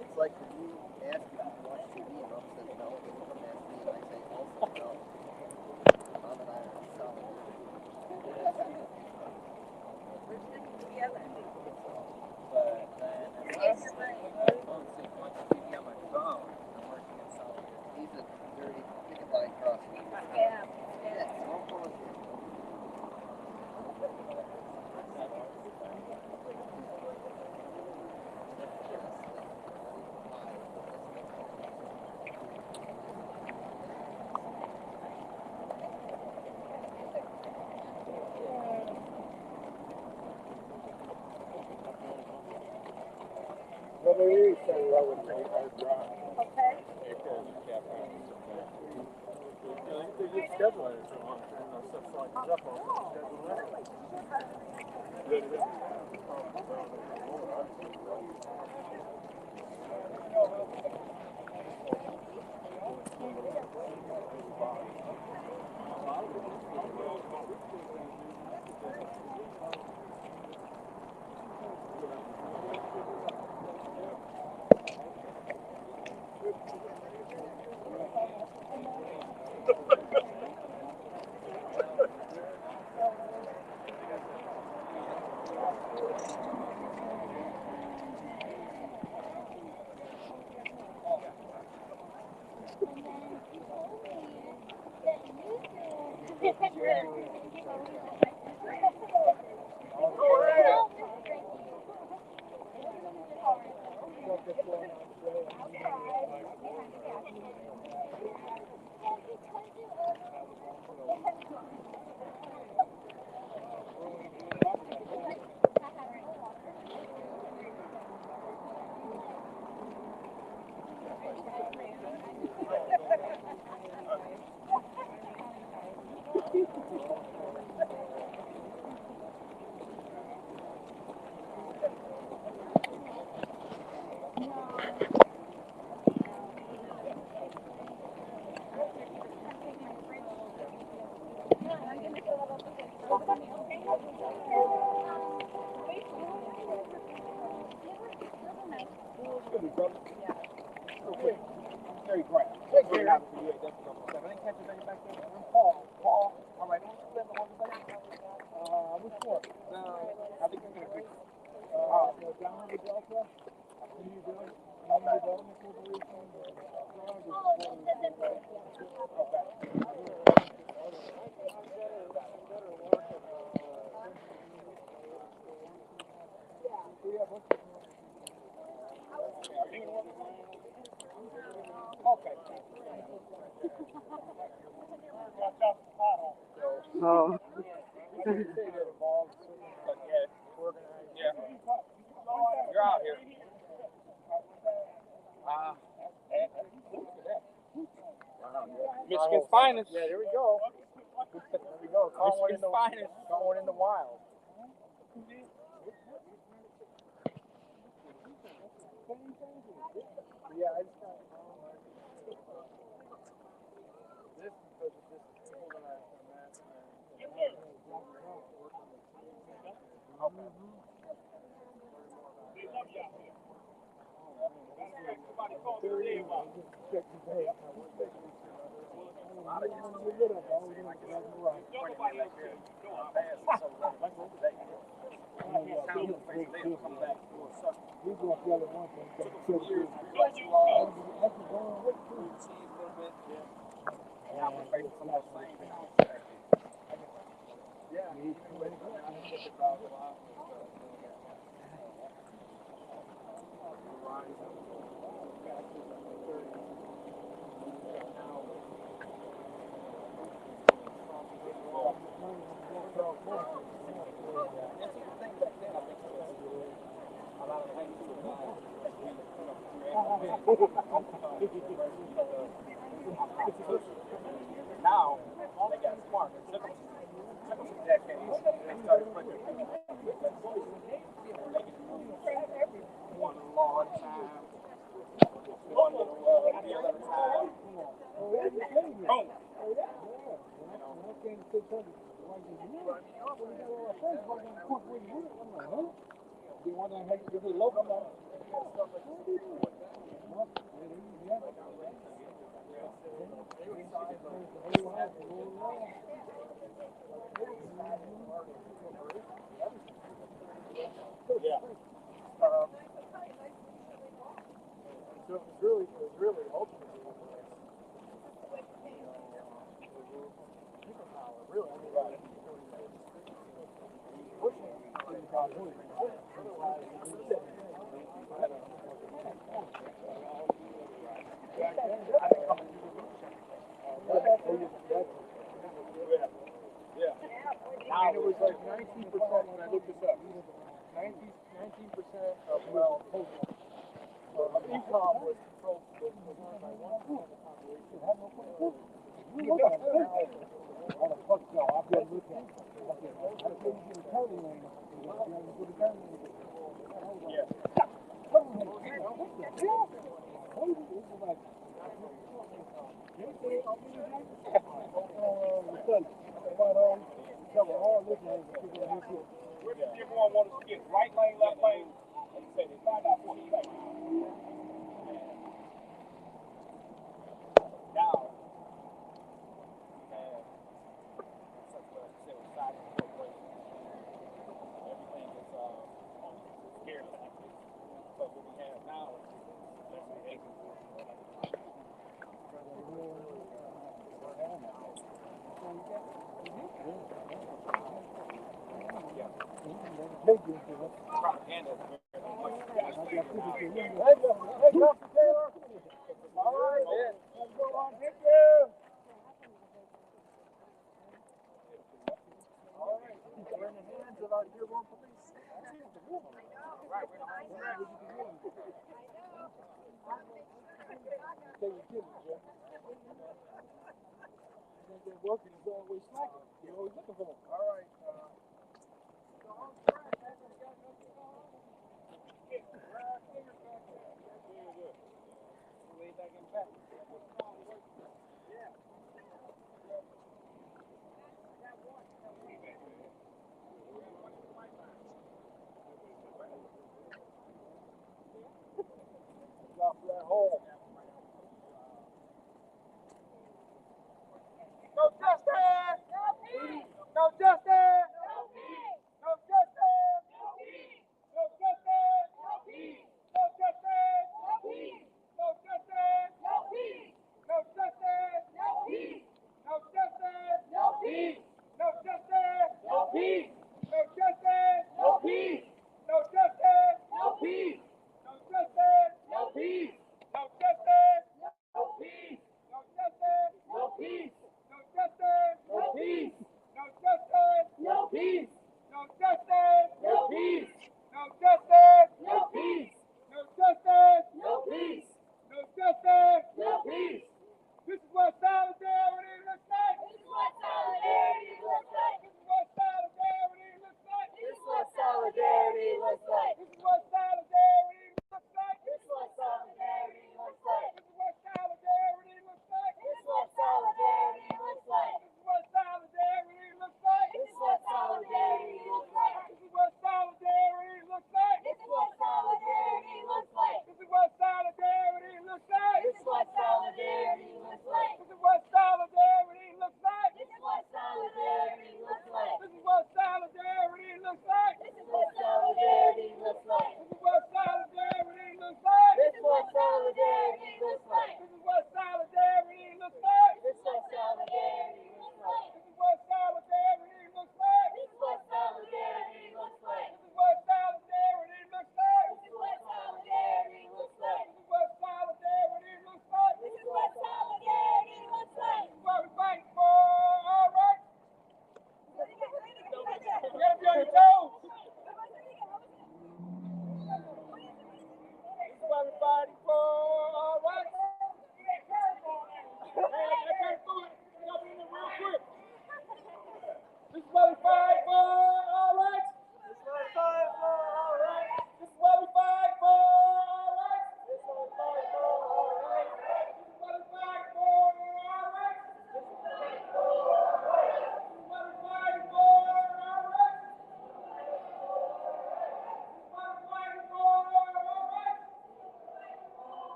It's like when you ask if you can watch TV and Mom says no, and you come ask me and I say also no. Mom and I are solid. We're sticking together. But then my phone says watching TV on my phone, I'm working in solid. He's a dirty picket line crossing. Yeah. Yeah. Small phone. Well, they really started out with pretty hard rock. Okay. Because you can't find something. They get scheduled it for a long time. They'll set flights up on schedule. Terry Grant. Hey, Gary. I didn't catch his name back there. Paul. All right. Which one? I think you're going to be. Down with Delta. New Development Corporation. Okay. Oh. Yeah. You're out here. Michigan's finest. Yeah, there we go. Michigan's finest. Going in the wild. Yeah, I just got this because of this organized mass. Now they got smart. It took them decades. They started putting one law at a time, one little deal at a time. Boom. Yeah. So it was really ultimately people power, really. Yeah. And it was like 19% when I looked this up. 19% of well, of income was controlled by 1% of the population. Everyone wanted to get right lane, left lane, and say they find out what you like. Now, we have such a side corporation. Everything is on scarce taxes. But what we have now is less than 8. Propaganda is very much. Hey, Dr. Taylor. All right. Let's go on. Thank you. All right. We're in the hands of our dear one police. Right. Take your kids, Jeff. They're working, is always slacking. You're always looking for them. All right. Way back in back. Drop that hole.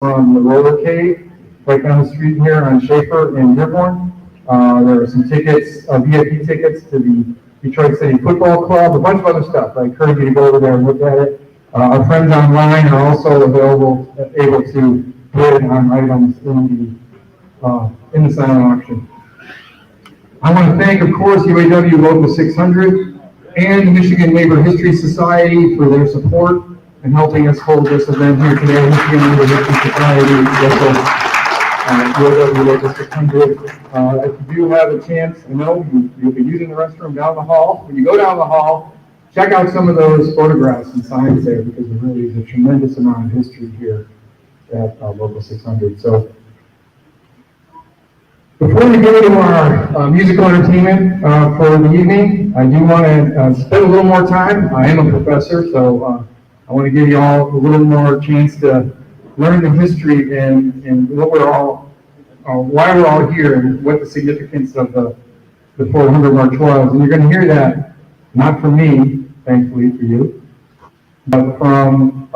from the roller cave right down the street here on Schaefer in Dearborn. There are some tickets, VIP tickets to the Detroit City Football Club, a bunch of other stuff. I encourage you to go over there and look at it. Our friends online are also able to bid on items in the silent auction. I want to thank, of course, UAW Local 600 and the Michigan Labor History Society for their support in helping us hold this event here today. Michigan Labor History Society, UAW Local 600. If you do have a chance, I know you'll be using the restroom down the hall. When you go down the hall, check out some of those photographs and signs there, because there really is a tremendous amount of history here at Local 600. So, before we get into our musical entertainment for the evening, I do want to spend a little more time. I am a professor, so I want to give you all a little more chance to learn the history and what we're all, why we're all here, and what the significance of the 400 March was. And you're going to hear that not from me, thankfully for you, but from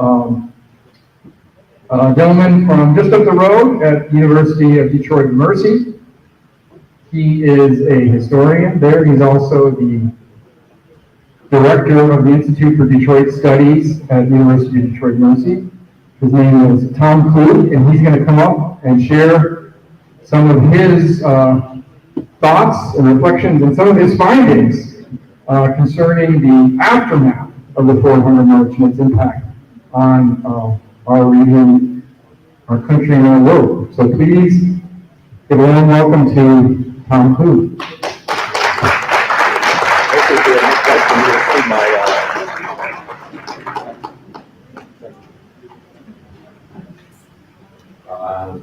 a gentleman from just up the road at the University of Detroit Mercy. He is a historian there. He's also the director of the Institute for Detroit Studies at the University of Detroit Mercy. His name is Tom Klug, and he's going to come up and share some of his thoughts and reflections and some of his findings concerning the aftermath of the 400 March and its impact on our region, our country, and our world. So please give a warm welcome to Tom Klug.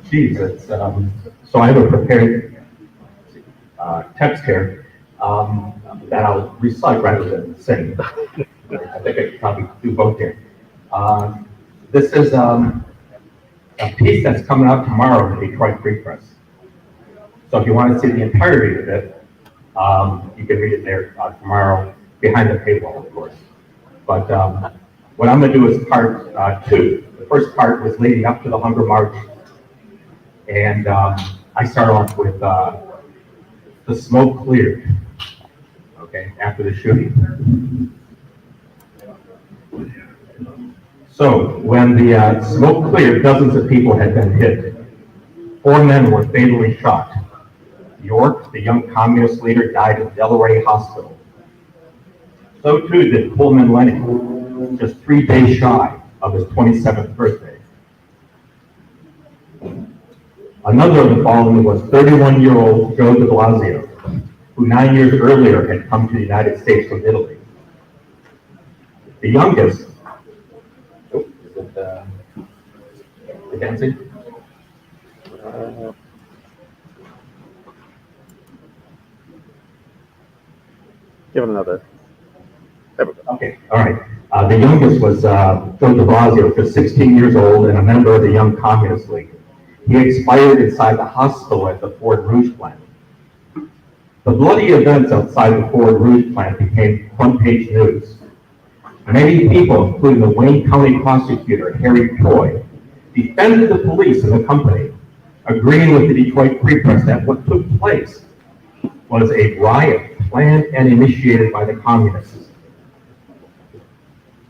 Geez, so I have a prepared text here that I'll recite rather than sing. I think I could probably do both here. This is a piece that's coming out tomorrow in the Detroit Free Press. So if you want to see the entirety of it, you can read it there tomorrow, behind the paywall, of course. But what I'm going to do is part two. The first part was leading up to the Hunger March. And I start off with the smoke cleared, okay, after the shooting. So when the smoke cleared, dozens of people had been hit. 4 men were fatally shot. York, the young communist leader, died at Delray Hospital. So too did Pullman Lenny, just 3 days shy of his 27th birthday. Another of the fallen was 31-year-old Joe de Blasio, who 9 years earlier had come to the United States from Italy. The youngest, is it the dancing? Give it another. Okay, all right. The youngest was Joe de Blasio, just 16 years old and a member of the Young Communist League. He expired inside the hospital at the Ford Rouge plant. The bloody events outside the Ford Rouge plant became front-page news. Many people, including the Wayne County prosecutor, Harry Troy, defended the police and the company, agreeing with the Detroit Free Press that what took place was a riot planned and initiated by the communists.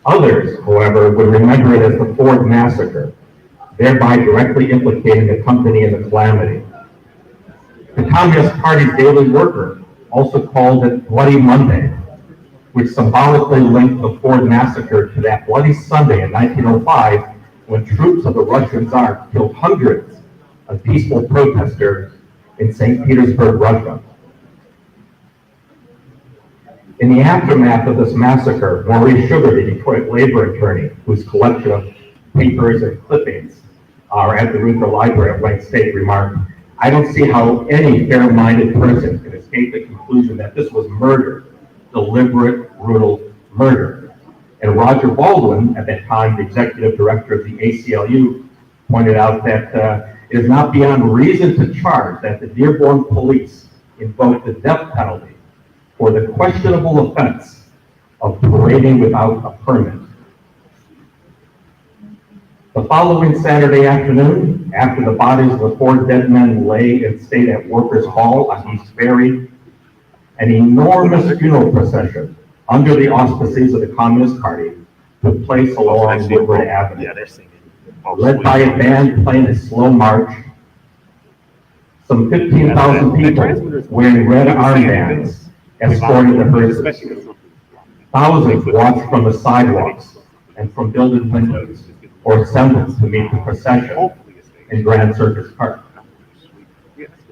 Others, however, would remember it as the Ford Massacre, thereby directly implicating the company in the calamity. The Communist Party's Daily Worker also called it Bloody Monday, which symbolically linked the Ford Massacre to that Bloody Sunday in 1905, when troops of the Russian Tsar killed hundreds of peaceful protesters in St. Petersburg, Russia. In the aftermath of this massacre, Maurice Sugar, the Detroit labor attorney, whose collection of papers and clippings are at the Ruther Library at Wayne State, remarked, "I don't see how any fair-minded person can escape the conclusion that this was murder, deliberate, brutal murder." And Roger Baldwin, at that time the executive director of the ACLU, pointed out that it is not beyond reason to charge that the Dearborn police invoked the death penalty for the questionable offense of parading without a permit. The following Saturday afternoon, after the bodies of the 4 dead men lay in state at Workers' Hall on East Ferry, an enormous funeral procession under the auspices of the Communist Party took place along Woodward Avenue. Yeah, they're singing. Led by a band playing a slow march, some 15,000 people wearing red armbands escorted the hearses. Thousands watched from the sidewalks and from building windows or assembled to meet the procession in Grand Circus Park.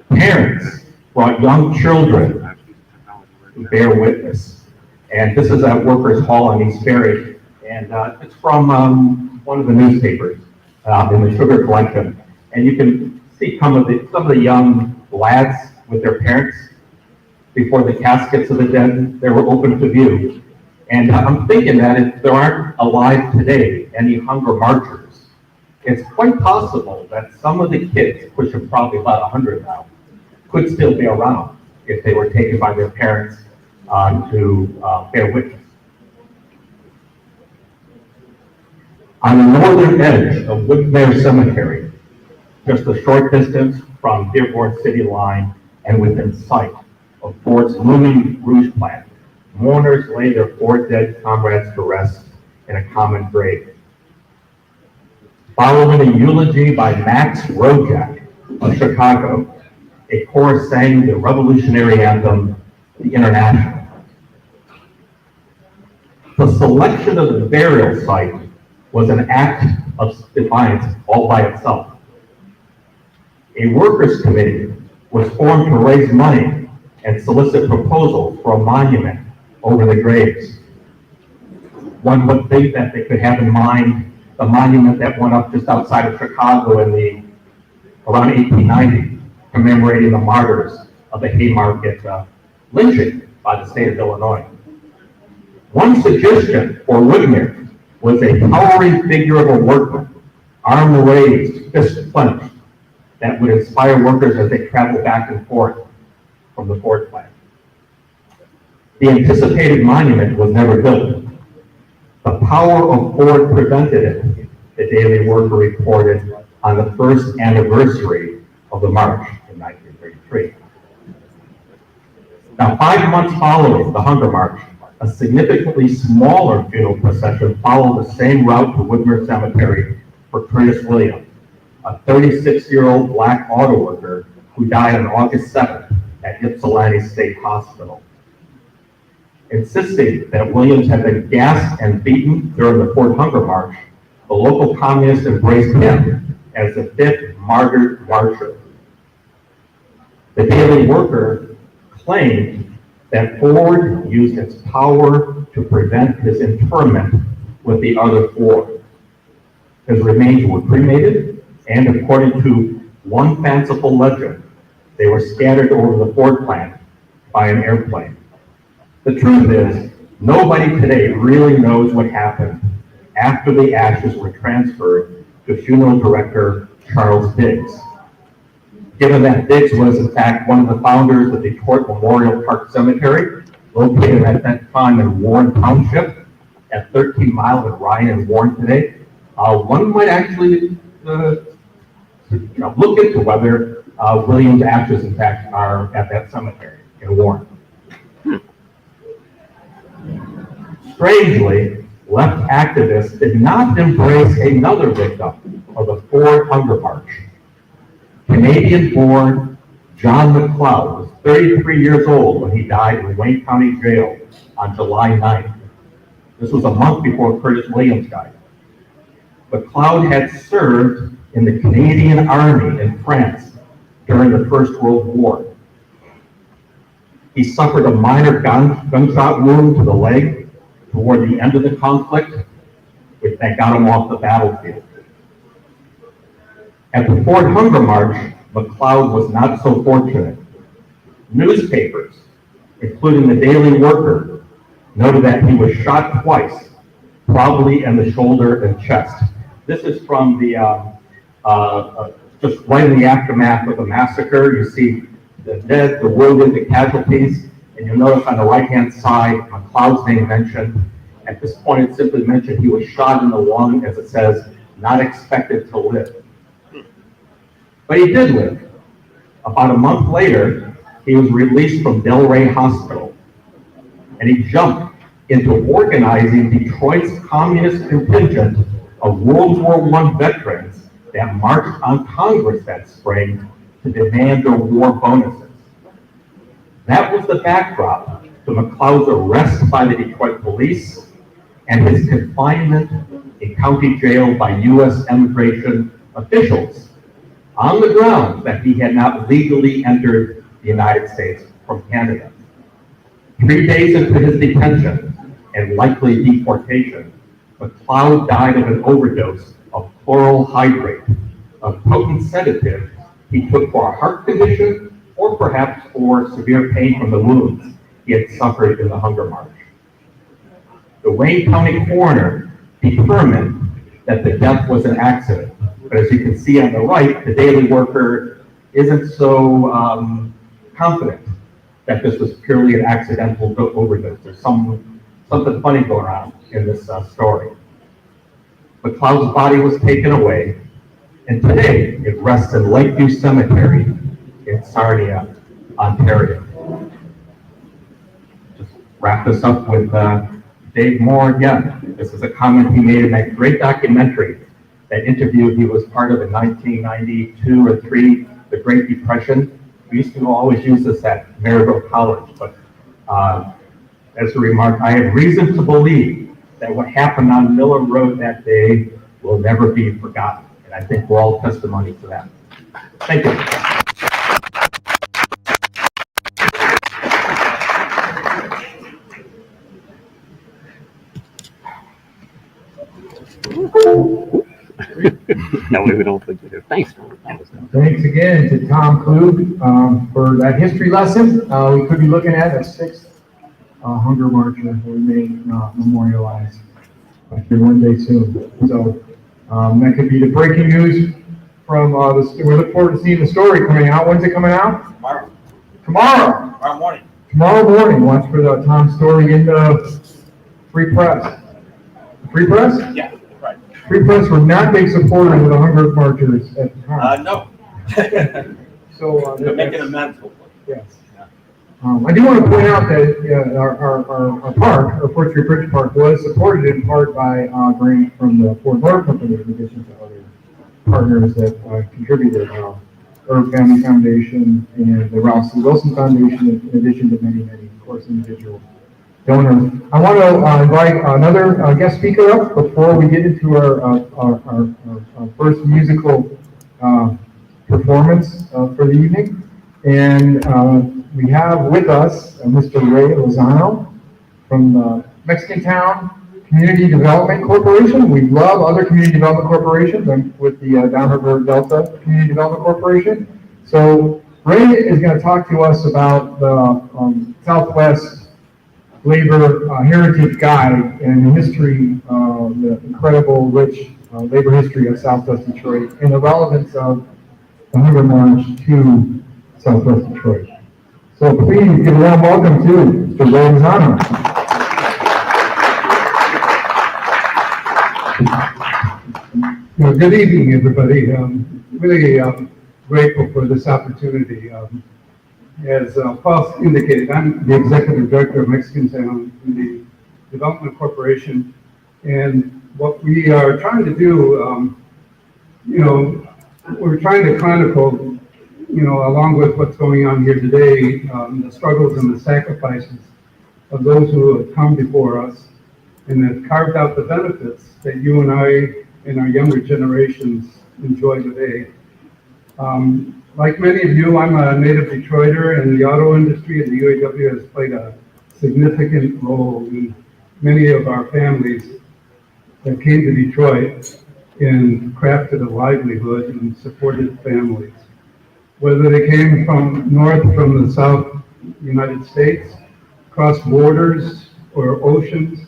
Parents brought young children to bear witness. And this is at Workers' Hall on East Ferry. And it's from one of the newspapers in the Sugar Collection. And you can see some of the young lads with their parents before the caskets of the dead, they were open to view. And I'm thinking that if there aren't alive today any hunger marchers, it's quite possible that some of the kids, which are probably about 100 now, could still be around if they were taken by their parents to bear witness. On the northern edge of Woodmere Cemetery, just a short distance from Dearborn City line and within sight of Ford's looming rouge plant, mourners lay their 4 dead comrades to rest in a common grave. Following a eulogy by Max Rojak of Chicago, a chorus sang the revolutionary anthem, The International. The selection of the burial site was an act of defiance all by itself. A workers' committee was formed to raise money and solicit proposals for a monument over the graves. One would think that they could have in mind the monument that went up just outside of Chicago around 1890, commemorating the martyrs of the Haymarket lynching by the state of Illinois. One suggestion for Woodmere was a towering figure of a workman, arm raised, fist clenched, that would inspire workers as they travel back and forth from the Ford plant. The anticipated monument was never built. The power of Ford prevented it, the Daily Worker reported on the first anniversary of the march in 1933. Now, 5 months following the Hunger March, a significantly smaller funeral procession followed the same route to Woodmere Cemetery for Curtis Williams, a 36-year-old black auto worker who died on August 7th at Ypsilanti State Hospital. Insisting that Williams had been gassed and beaten during the Ford Hunger March, the local communists embraced him as the 5th martyred marcher. The Daily Worker claimed that Ford used its power to prevent his interment with the other 4. His remains were cremated, and according to one fanciful legend, they were scattered over the Ford plant by an airplane. The truth is, nobody today really knows what happened after the ashes were transferred to funeral director Charles Diggs. Given that Diggs was in fact one of the founders of Detroit Memorial Park Cemetery, located at that time in Warren Township, at 13 miles of Ryan and Warren today, one might actually look into whether Williams' ashes in fact are at that cemetery in Warren. Strangely, left activists did not embrace another victim of the Ford Hunger March. Canadian-born John McLeod was 33 years old when he died in Wayne County Jail on July 9th. This was a month before Curtis Williams died. McLeod had served in the Canadian Army in France during the First World War. He suffered a minor gunshot wound to the leg toward the end of the conflict, that got him off the battlefield. At the Ford Hunger March, McLeod was not so fortunate. Newspapers, including the Daily Worker, noted that he was shot twice, probably in the shoulder and chest. This is from the, just right in the aftermath of the massacre. You see the dead, the wounded, the casualties, and you'll notice on the right-hand side, McLeod's name mentioned. At this point, it simply mentioned he was shot in the lung, as it says, not expected to live. But he did live. About a month later, he was released from Delray Hospital, and he jumped into organizing Detroit's communist contingent of World War I veterans that marched on Congress that spring to demand their war bonuses. That was the backdrop to McLeod's arrest by the Detroit police and his confinement in county jail by U.S. immigration officials on the grounds that he had not legally entered the United States from Canada. 3 days into his detention and likely deportation, McLeod died of an overdose of chloral hydrate, a potent sedative he took for a heart condition or perhaps for severe pain from the wounds he had suffered in the Hunger March. The Wayne County coroner determined that the death was an accident, but as you can see on the right, the Daily Worker isn't so confident that this was purely an accidental overdose. There's something funny going on in this story. McLeod's body was taken away, and today it rests in Lakeview Cemetery in Sarnia, Ontario. Just wrap this up with Dave Moore again. This is a comment he made in that great documentary, that interview he was part of in 1992 or 3, the Great Depression. We used to always use this at Maryville College, but as a remark, I have reason to believe that what happened on Miller Road that day will never be forgotten. And I think we're all testimony to that. Thank you. No, we don't think we do. Thanks, Tom. Thanks again to Tom Klug for that history lesson. We could be looking at a 6th Hunger March that we may memorialize here one day soon. So that could be the breaking news from we look forward to seeing the story coming out. When's it coming out? Tomorrow. Tomorrow. Tomorrow morning. Tomorrow morning. Watch for the Tom story in the Free Press. Free Press? Yeah, right. Free Press were not big supporters of the Hunger Marchers at the time. No. So They're making amends. yes. I do want to point out that our park, our 4th Street Bridge Park, was supported in part by grant from the Ford Motor Company, in addition to other partners that contributed, Herb Family Foundation and the Ralph C. Wilson Foundation, in addition to many, of course, individual donors. I want to invite another guest speaker up before we get into our first musical performance for the evening. And we have with us Mr. Ray Lozano from the Mexican Town Community Development Corporation. We love other community development corporations. I'm with the Downriver Delta Community Development Corporation. So Ray is going to talk to us about the Southwest Labor Heritage Guide and the history, the incredible, rich labor history of Southwest Detroit and the relevance of the Hunger March to Southwest Detroit. So please give a warm welcome to Mr. Ray Lozano. Good evening, everybody. Really grateful for this opportunity. As Paul indicated, I'm the Executive Director of Mexican Town in the Development Corporation. And what we are trying to do, we're trying to chronicle, along with what's going on here today, the struggles and the sacrifices of those who have come before us and have carved out the benefits that you and I and our younger generations enjoy today. Like many of you, I'm a native Detroiter, and the auto industry and the UAW has played a significant role in many of our families that came to Detroit and crafted a livelihood and supported families. Whether they came from the South United States, across borders or oceans,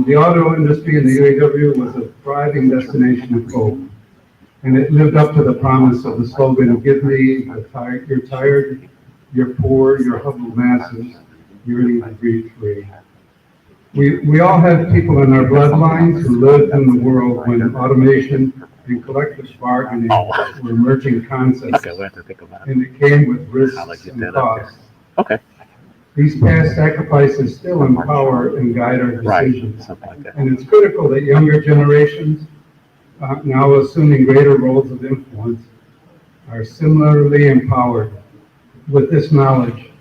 the auto industry and the UAW was a thriving destination of hope. And it lived up to the promise of the slogan, give me, you're tired, you're poor, you're humble masses, you're ready to breathe free. We all have people in our bloodlines who lived in the world when automation and collective bargaining were emerging concepts, Okay, we'll have to think about it. and it came with risks I'll get and that up there. costs. Okay. These past sacrifices still empower and guide our Right, decisions. something like that. And it's critical that younger generations, now assuming greater roles of influence, are similarly empowered with this knowledge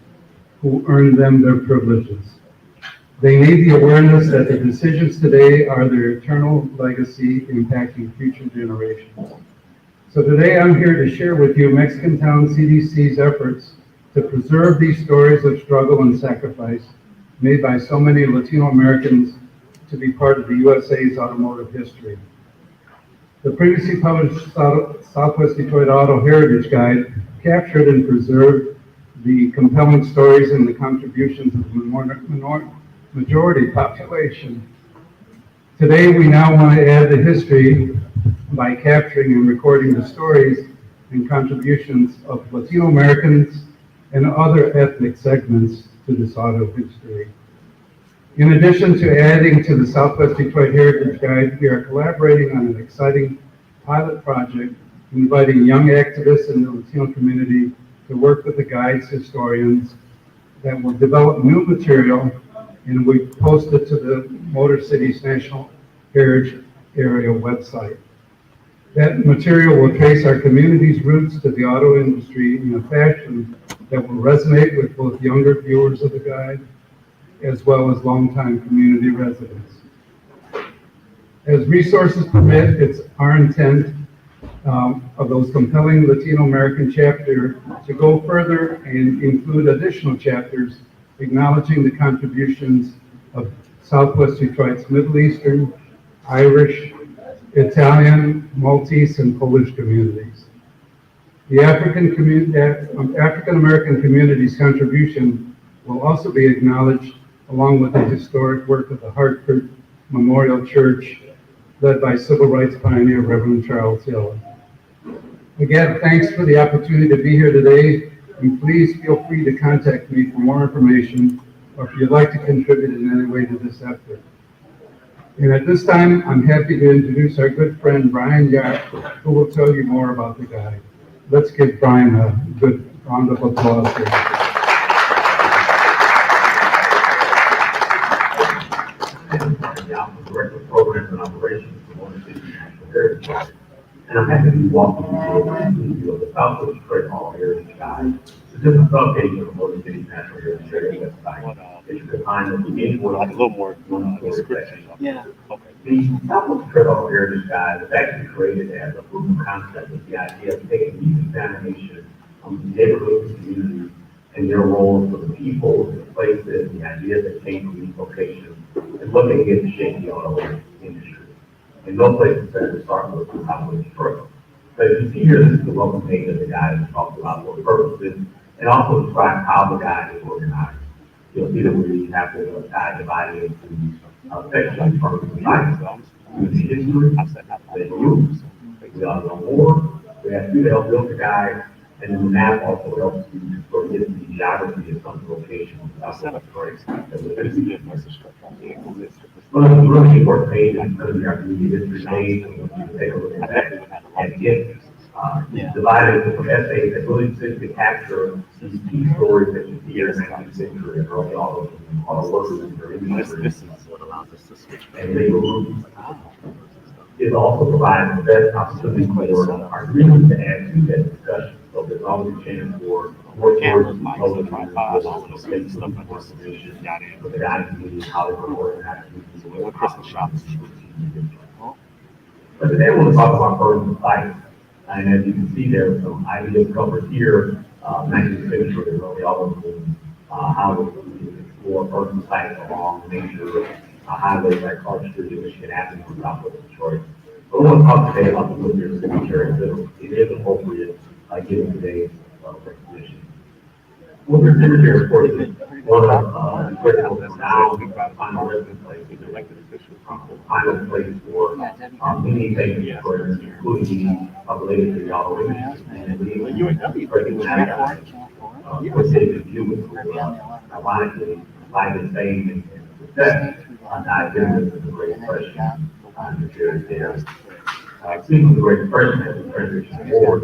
who earned them their privileges. They need the awareness that the decisions today are their eternal legacy impacting future generations. So today I'm here to share with you Mexican Town CDC's efforts to preserve these stories of struggle and sacrifice made by so many Latino Americans to be part of the USA's automotive history. The previously published Southwest Detroit Auto Heritage Guide captured and preserved the compelling stories and the contributions of the majority population. Today, we now want to add the history by capturing and recording the stories and contributions of Latino Americans and other ethnic segments to this auto history. In addition to adding to the Southwest Detroit Heritage Guide, we are collaborating on an exciting pilot project inviting young activists in the Latino community to work with the guide's historians that will develop new material, and we post it to the Motor Cities National Heritage Area website. That material will trace our community's roots to the auto industry in a fashion that will resonate with both younger viewers of the guide as well as longtime community residents. As resources permit, it's our intent of those compelling Latino American chapter to go further and include additional chapters acknowledging the contributions of Southwest Detroit's Middle Eastern, Irish, Italian, Maltese, and Polish communities. The African American community's contribution will also be acknowledged along with the historic work of the Hartford Memorial Church, led by civil rights pioneer Reverend Charles Hill. Again, thanks for the opportunity to be here today, and please feel free to contact me for more information or if you'd like to contribute in any way to this effort. And at this time, I'm happy to introduce our good friend Brian Yart, who will tell you more about the guide. Let's give Brian a good round of applause here. I'm the Director of Programs and Operations for Motor City National Heritage. And I'm happy to be walking you through the Southwest Detroit Auto Heritage Guide. It's just a subpage of the Motor City National Heritage website that you can find at the beginning of a little more description. Yeah. Okay. The Southwest Detroit Auto Heritage Guide was actually created as a proof of concept with the idea of taking these examinations of the neighborhoods, communities, and their roles for the people, the places, the ideas that came from these locations, and what they did to shape the auto industry. And no place is better to start with than Southwest Detroit. So as you see here, this is the welcome page of the guide that talks about what purposes and also describes how the guide is organized. You'll see that we have the guide divided into sections from the science, the history, the news, we also know more. We have you to help build the guide, and then the map also helps you to sort of get the geography of some locations. One of the really important pages is going to be our community history page, and you can take a look at that and get divided into some essays that really sit to capture these key stories that you see here in the 19th century and early all the workers in their industry. And legal groups. It also provides the best opportunity for our community to add to that discussion. So there's always a chance for more towards the public to make some information for the guidance community, how they report and how to Christmas shops. But today we'll talk about urban sites. And as you can see, there are some ideas covered here, 19th century, really all of them, how to explore urban sites along major highways like Clark Street and Michigan Avenue in Southwest Detroit. But we want to talk today about the Woodbury Cemetery, so it is appropriate given today's recognition. Woodbury Cemetery, of course, is one of the critical now final resting places, final place for many famous Detroiters, including related to the auto industry. And we recognize what David Hewitt, ironically, by the fame and success, not given the Great Depression, the period there. Speaking of the Great Depression, as we transition forward,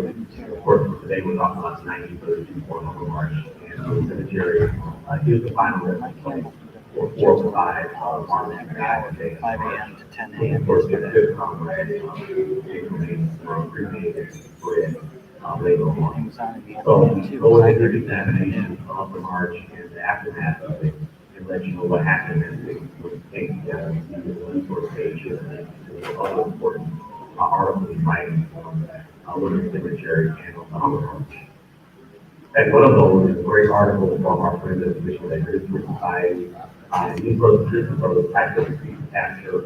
of course, today we're talking about the 1932 Fort Hunger March, and the cemetery is the final resting place for 4 or 5 armed and 5 a.m. to 10 a.m. Of course, the fifth comrade, remains cremated later on. So, go ahead and examination of the march and the aftermath of it, and let you know what happened as it was taken together, the resource pages, and other important articles and writings on Women's Cemetery and on the Hunger March. And one of those is a great article from our friends at the Michigan History Society. And these are the types of things to capture.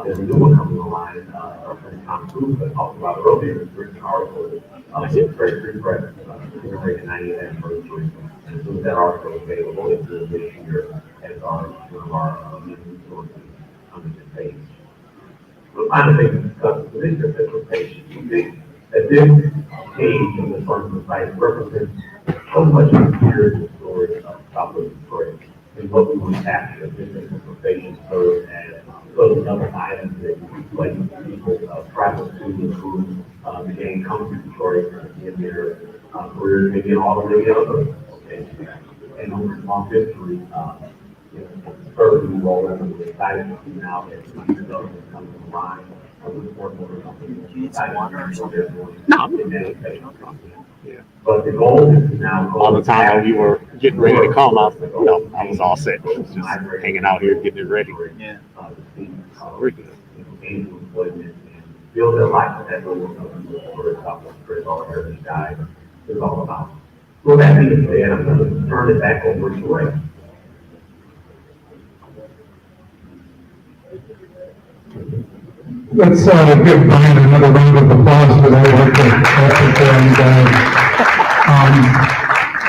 There's a new one coming online, our friend Tom Cruise that talked about earlier. It's written an article with Great Free Press, celebrating the 90th anniversary. And as soon as that article is available, it's this year as one of our new resources on this page. The final thing to discuss is the interpretation. At this page of the front of the site represents so much of the spiritual story of Southwest Detroit and what we want to capture. This interpretation serves as those other items that place people travel to and who began coming to Detroit in their careers, maybe in all of the other locations. And over long history, certainly roll over the excited to see now that the government comes to mind. Yeah. But the goal is to now all the time when you were getting ready to come, I was all set. Just hanging out here, getting it ready. Yeah. Build their life that for all heritage guide is all about. With that being said, I'm going to turn it back over to Ray. Let's give Brian another round of applause for that work.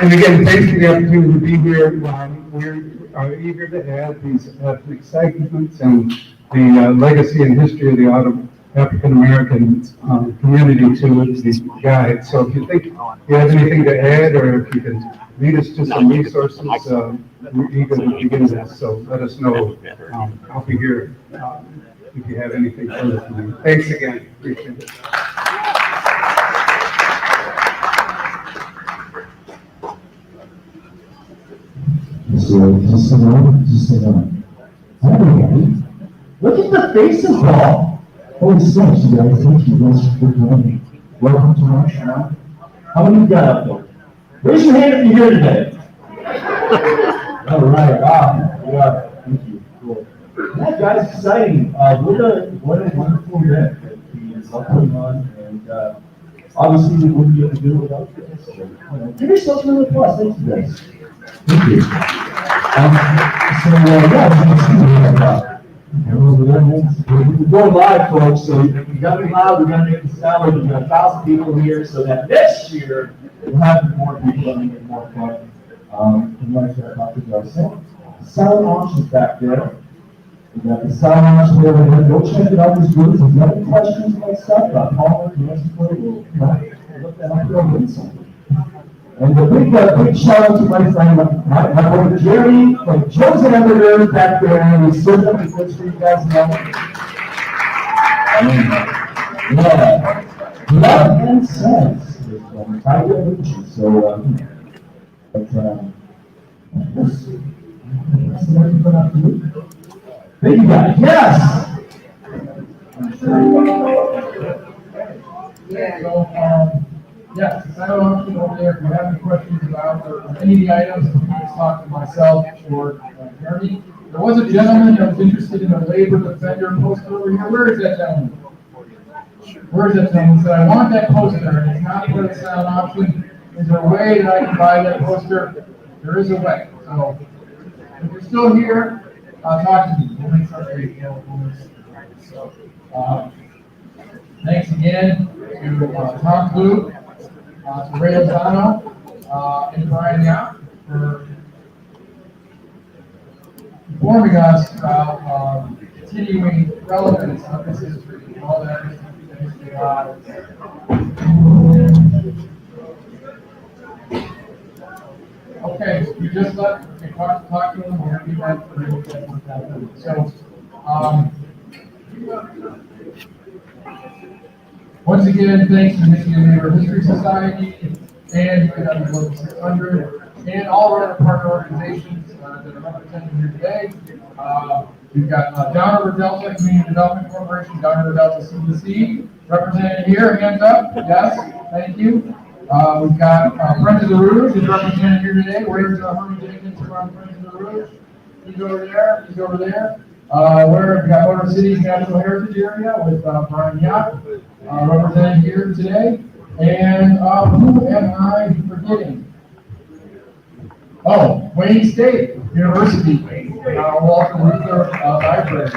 And again, thanks for the opportunity to be here. We're eager to add these excitements and the legacy and history of the African American community to these guides. So if you think you have anything to add, or if you can lead us to some resources, we're eager to begin this. So let us know. I'll be here. If you have anything further for me. Thanks again. Appreciate it. Just a moment. Hi, everybody. Look at the faces, Paul. Holy smokes, you guys. Thank you guys for joining me. Welcome to MarchON. How many you got up there? Raise your hand if you're here today. All right. Wow. Yeah. Thank you. Cool. Yeah, guys, exciting. What a wonderful event that is putting on, and obviously we wouldn't be able to do it without you guys. So, give yourselves a little applause. Thank you, guys. Thank you. We're going live, folks, so we got to be loud, we got to make the sound. We've got 1,000 people here, so that next year we'll have more people and make it more fun. And like I talked about, sound options back there. We got the sound option there. Go check it out. This booth. If you have any questions about stuff, about Paul, we'll look that up there. And a big shout out to my friend, my brother Jerry, from Joe's Hamburger back there, and he's serving up the goods for you guys now. Yeah, love and sense is Tiger Gucci. So, thank you guys. Yes. Yeah. So, yes, I don't know over there if you have any questions about any of the items. You can just talk to myself or Jeremy. There was a gentleman that was interested in a labor defender poster over here. Where is that gentleman? Where is that gentleman? He said, I want that poster, and it's not for the sound option. Is there a way that I can buy that poster? There is a way. So if you're still here, talk to me. We'll make sure that you know. So, thanks again to Tom Blue, to Ray Lozano, and Brian Yap for informing us about continuing relevance of this history and all that history got. Okay. you just talk to them, we're gonna get that. So, once again, thanks to Michigan Neighborhood History Society and UNW Local 600 and all of our partner organizations that are represented here today. We've got Downriver Delta Community Development Corporation, Downriver Delta CDC, represented here, hands up, yes, thank you. We've got Friends of the Rouge, who's represented here today. Where's Herman Jenkins from Friends of the Rouge? He's over there, he's over there. We've got Motor City's Natural Heritage Area with Brian Yacht, represented here today. And who am I forgetting? Oh, Wayne State University, Walter Luther Library.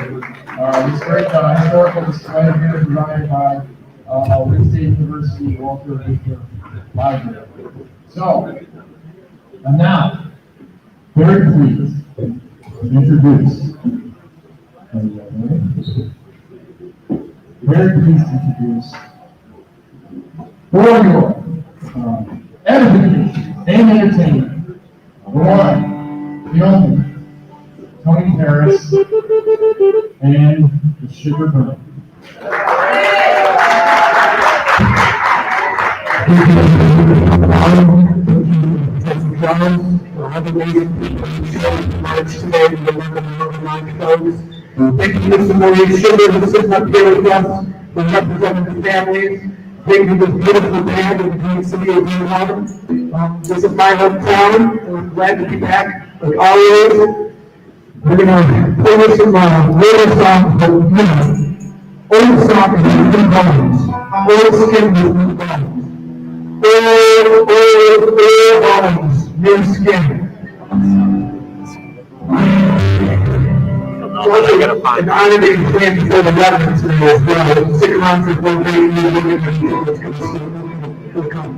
This great historical display here provided by Wayne State University Walter Luther Library. So, and now, very pleased to introduce. Very pleased to introduce for your edification and entertainment. One, the only, Tony Harris, and the Sugar Burn. Thank you, Mr. Maurice Sugar, for sitting up here with us, for representing the families. Thank you to this beautiful band in the great city of New Haven. This is my hometown, and I'm glad to be back, like always. We're gonna play some later songs, but old songs with new bones, old skin with new bones, old bones, new skin. An honor to be playing before the veterans today as well. Stick around for one day, we'll come.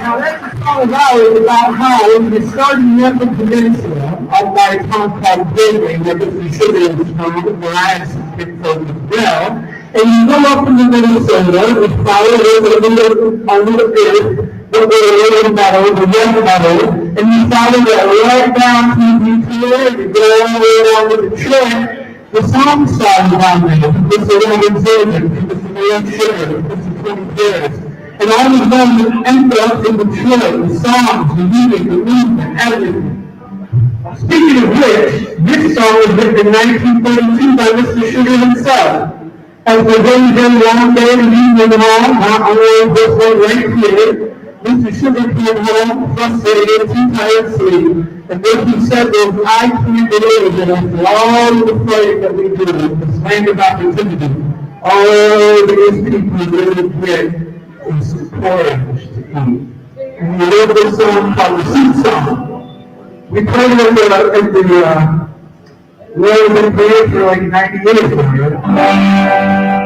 Now that's a song about how it started in the Upper Peninsula, up by a town called Gateway, where the Pacific from, where I have some pictures as well. And you go up into Minnesota, and follow a little bit, the little meadow, the red meadow, and you follow that right down to Detroit, and you go all the way down to Detroit. The song started down there, it's a Roman Zerman, it's a man Sheriff, it's a 20 years. And all of them end up in Detroit, the songs, the music, the movement, everything. Speaking of which, this song was written in 1932 by Mr. Sugar himself. As the very, very long day in Union Hall, not only this one right here, Mr. Sugar came home frustrated, too tired to sleep. And what he said was, I can't believe that after all the fighting that we do, this land of opportunity, all these people really get is courage to come. And we wrote this song called the Seed Song. We played it at the Royal been playing for like 90 years now, right?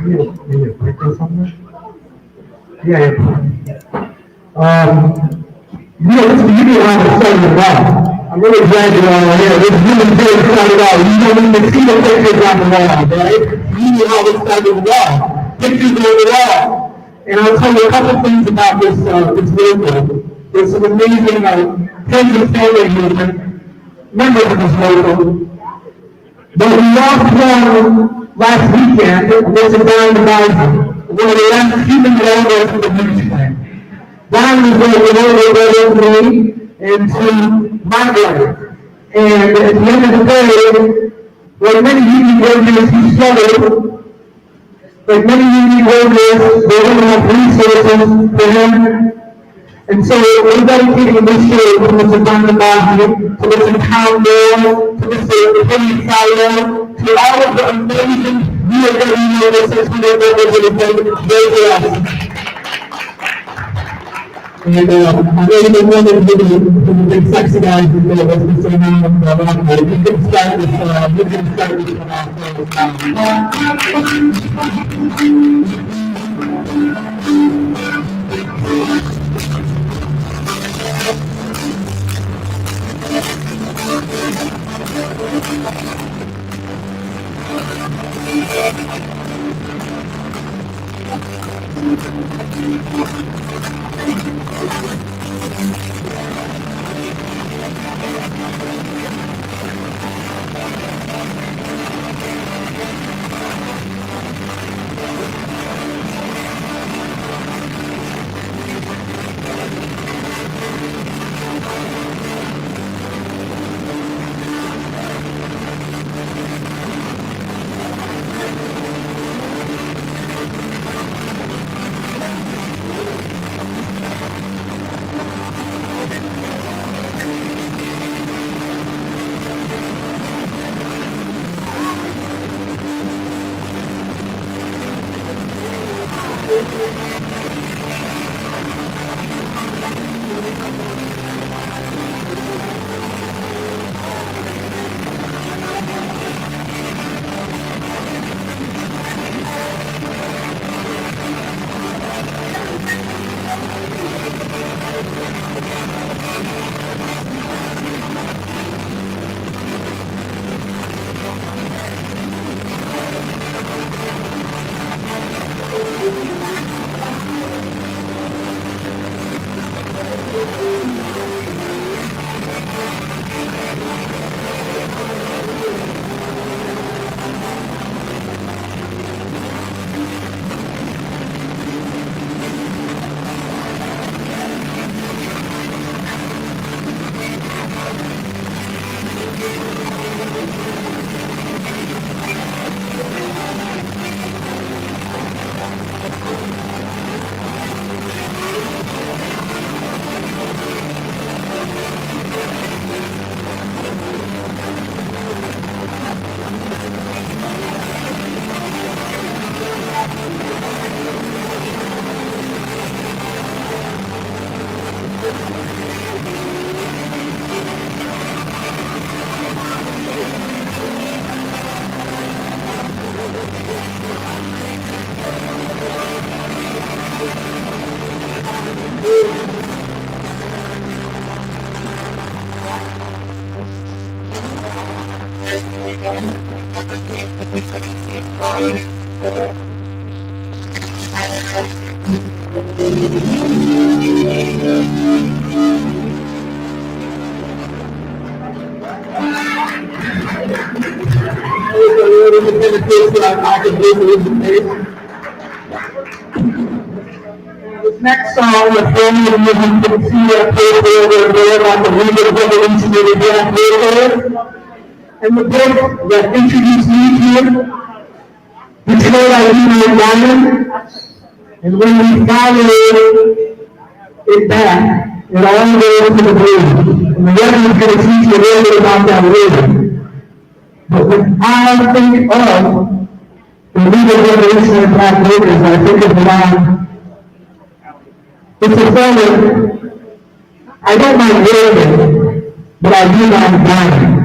Maybe a break or something? Yeah, yeah. This is really how it started out. I'm really glad you're all here. This really did start out. You don't even see the pictures on the wall, right? You know how it started the wall. Pictures on the wall. And I'll tell you a couple things about this local. There's some amazing friends and family movement, members of this local. But we lost one last weekend, this is Brian Bison, one of the last human donors of the beach plan. Don was going to go to me and to my life. And at the end of the day, like many union workers, he struggled. Like many union workers, they didn't have resources for him. And so we're dedicating this year to Mr. Brandon Bosby, to Mr. Tom Moore, to Mr. Kenny Fowler, to all of the amazing UAW unionists who are members of the Big And I really been wanting to give you the big sexy guys who know what's been going on in the rock. You can start This next song, the family of you can see up over there on the Legal Revolutionary Black Railroad. And the book that introduced me here, Detroit I Diamond. And when we follow it back, it all goes to the bridge. And the record is going to teach you a little bit about that later. But when I think of the legal revolutionary black workers, I think of the line, it's a song I don't mind wearing, but I do mind dying.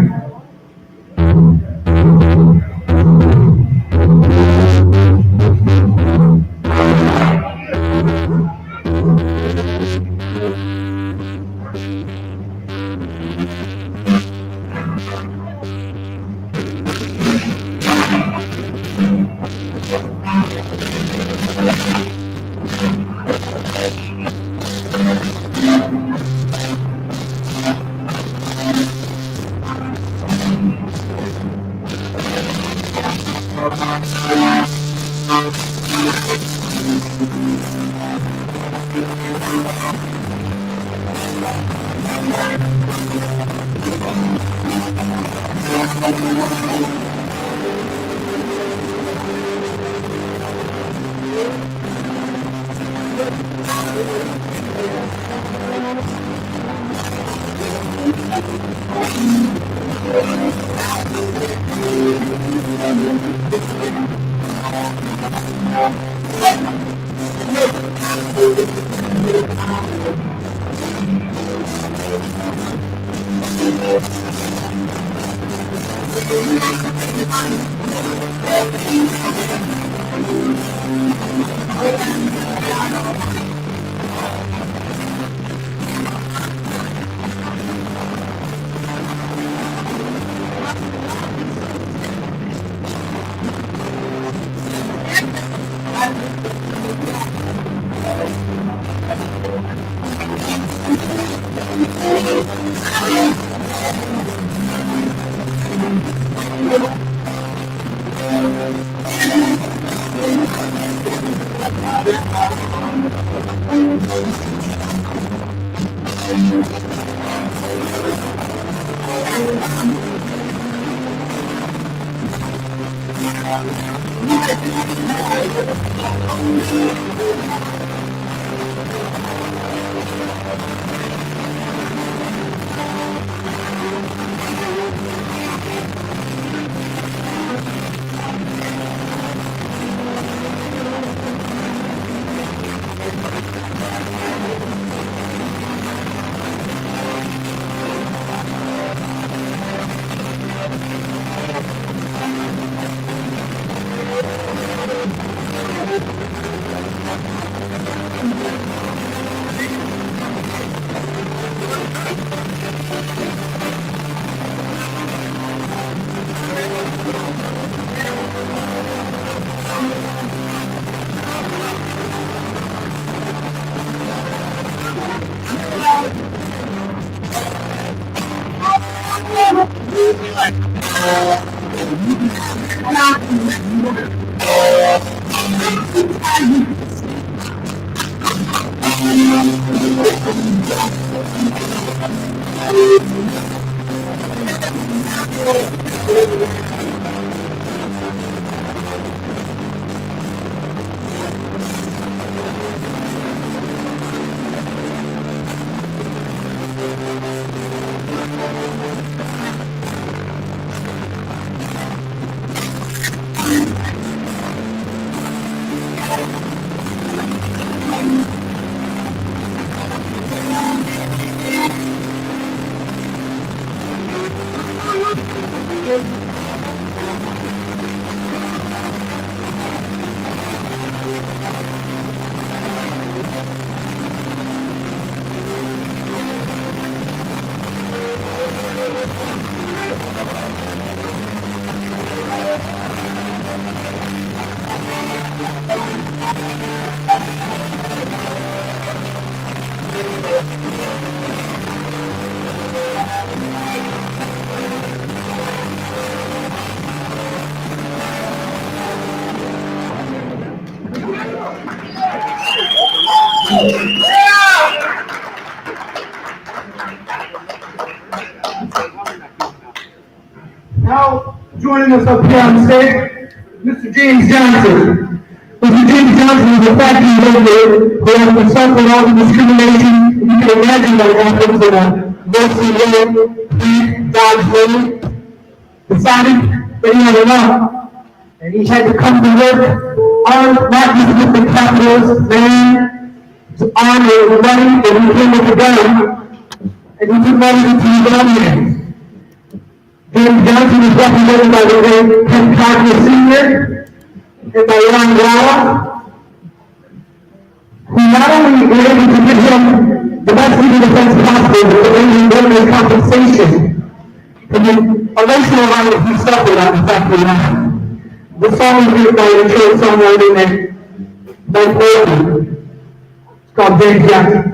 Now, joining us up here on stage, Mr. James Johnson. Mr. James Johnson is a factory worker who has been suffering all the discrimination you can imagine that happens in a mostly low, pre-Dodge Road. Decided that he had enough, and he had to come to work, armed not just with the capitalist man, armed with money, but he came with a gun, and he took money into his own hands. James Johnson is represented by the great Ken Cochran Sr. and by Ron Rao, who not only were able to give him the best legal defense possible, but they gave him his compensation for the emotional violence he suffered on the factory line. The song is written by a trade songwriter named Mike Bolton. It's called James Johnson.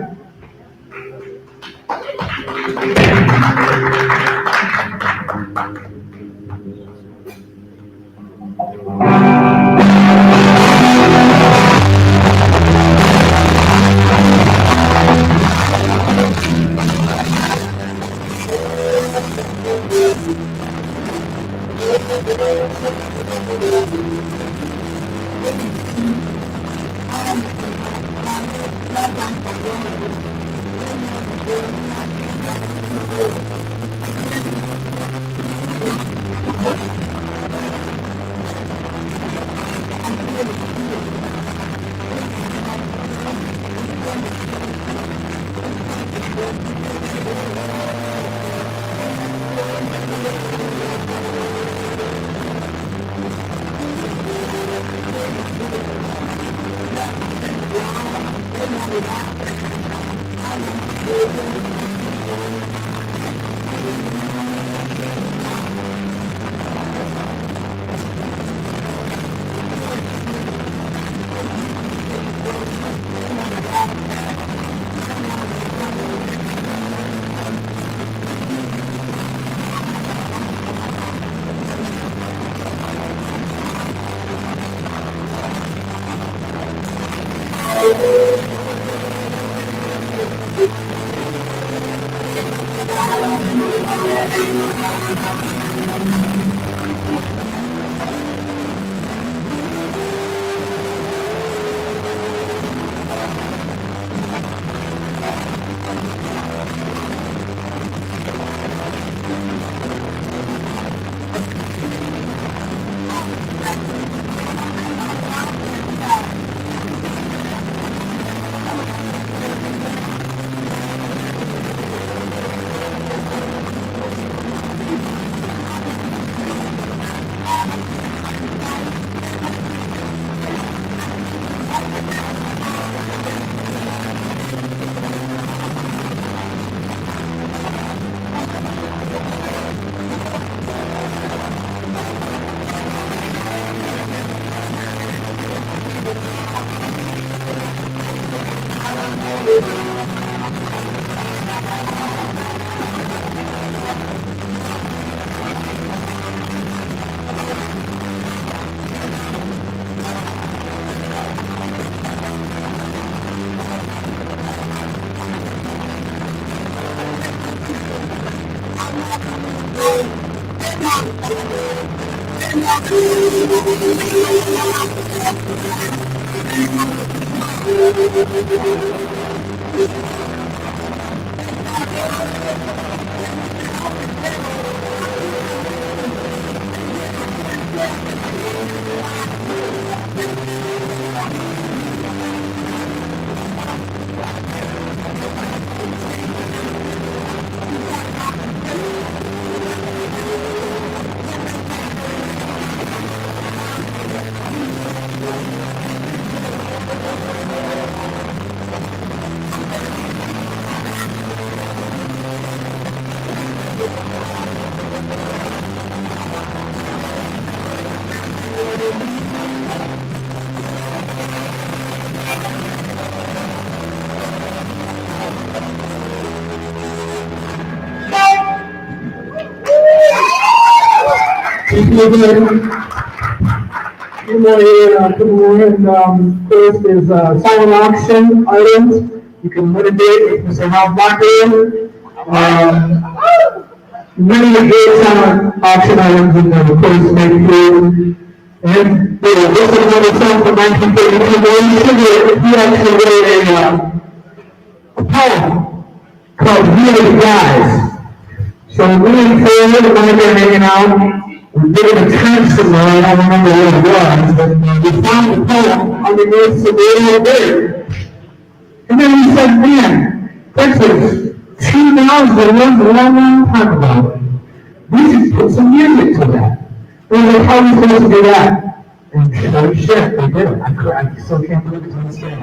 Good morning. First is silent auction items. You can litigate with Mr. Ralph Martin. Many of the silent auction items in the request made through. And this is another song from 1932. He actually wrote a poem called "We Are the Guys." So we and Taylor and I were hanging out. We did a tent somewhere, I don't remember what it was, but we found the poem underneath the radio there. And then we said, man, that's a 2000 was a long time ago. We should put some music to that. And we're like, how are we supposed to do that? And oh shit, they did it. I still can't believe it's on the stage.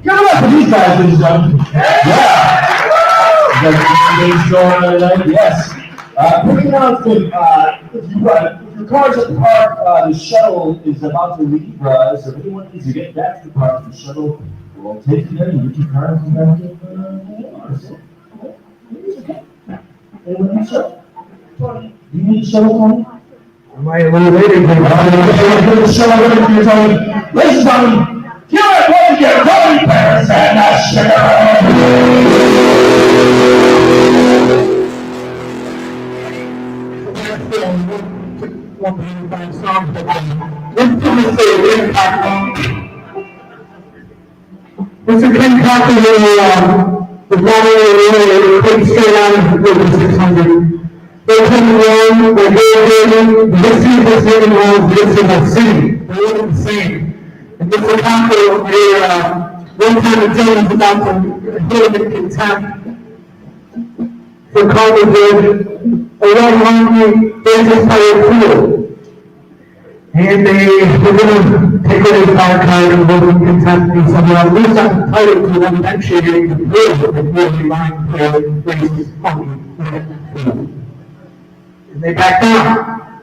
Give it up for these guys, ladies and gentlemen. Yeah. You guys going tonight? Yes. Quick announcement, if your car's at the park, the shuttle is about to leave, so if anyone needs to get back to the park, the shuttle will take you there, you get your car and come back in. Anyone need a shuttle? Do you need a shuttle, Tony? I might a little later. Ladies and gentlemen, give it one to your Tony Paris and the This is Ken Cocker, the moderator, Queen State Island, 600. They come along, they're here, this is the city hall, this is the city. They look the same. And Mr. Cocker, one time a day was about to hit him in contempt for calling good, a young hungry, business player pool. And we're going to take away the power card and vote in contempt and somewhere else. We're not entitled to them negotiating the bill that really line for raises money. And they back down.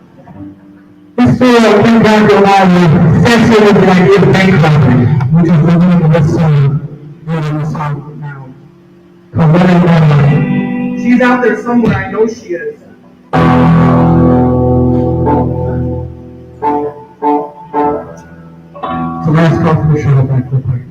This bill came down to allow the essentially with the idea of bank robbery, which is the name of this song now. She's out there somewhere, I know she is. So last call for the shuttle back real quick.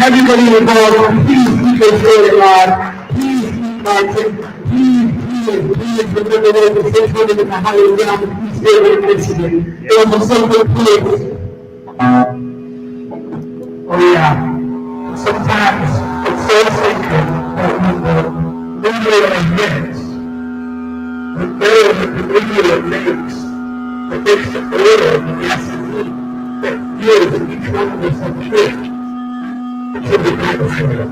Everybody involved, please keep it going on. Please keep marching. Please remember that the 600 in the higher ground, please stay with Michigan. It was a simple place. Oh yeah. Sometimes it's so sacred that when the leader admits, the prayer that the leader makes the prayer of the S&E that gives each one of us a gift. To the battlefield.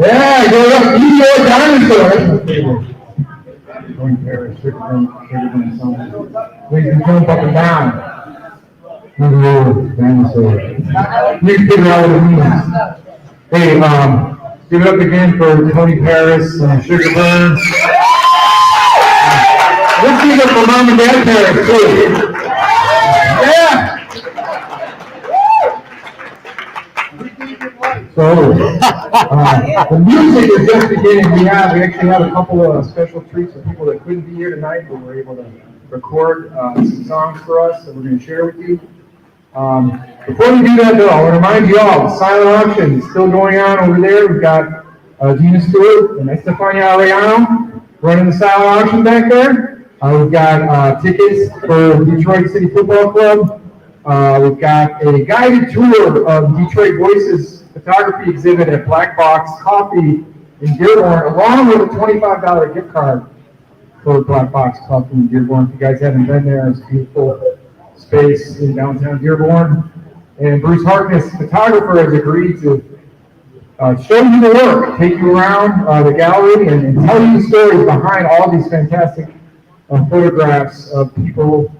Yeah, go up, eat your dinosaur. Going Paris, sugar song. Please jump up and down. Ooh, dinosaur. You can figure out what it means. Hey, give it up again for Tony Paris and Sugar Burn. Let's give it up for Mom and Dad Paris, too. Yeah! So, the music is just beginning. We actually have a couple of special treats for people that couldn't be here tonight, but were able to record some songs for us that we're going to share with you. Before we do that, though, I want to remind you all, the silent auction is still going on over there. We've got Gina Stewart and Estefania Arellano running the silent auction back there. We've got tickets for Detroit City Football Club. We've got a guided tour of Detroit Voices photography exhibit at Black Box Coffee in Dearborn, along with a $25 gift card for Black Box Coffee in Dearborn. If you guys haven't been there, it's a beautiful space in downtown Dearborn. And Bruce Harkness, photographer, has agreed to show you the work, take you around the gallery, and tell you the stories behind all these fantastic photographs of people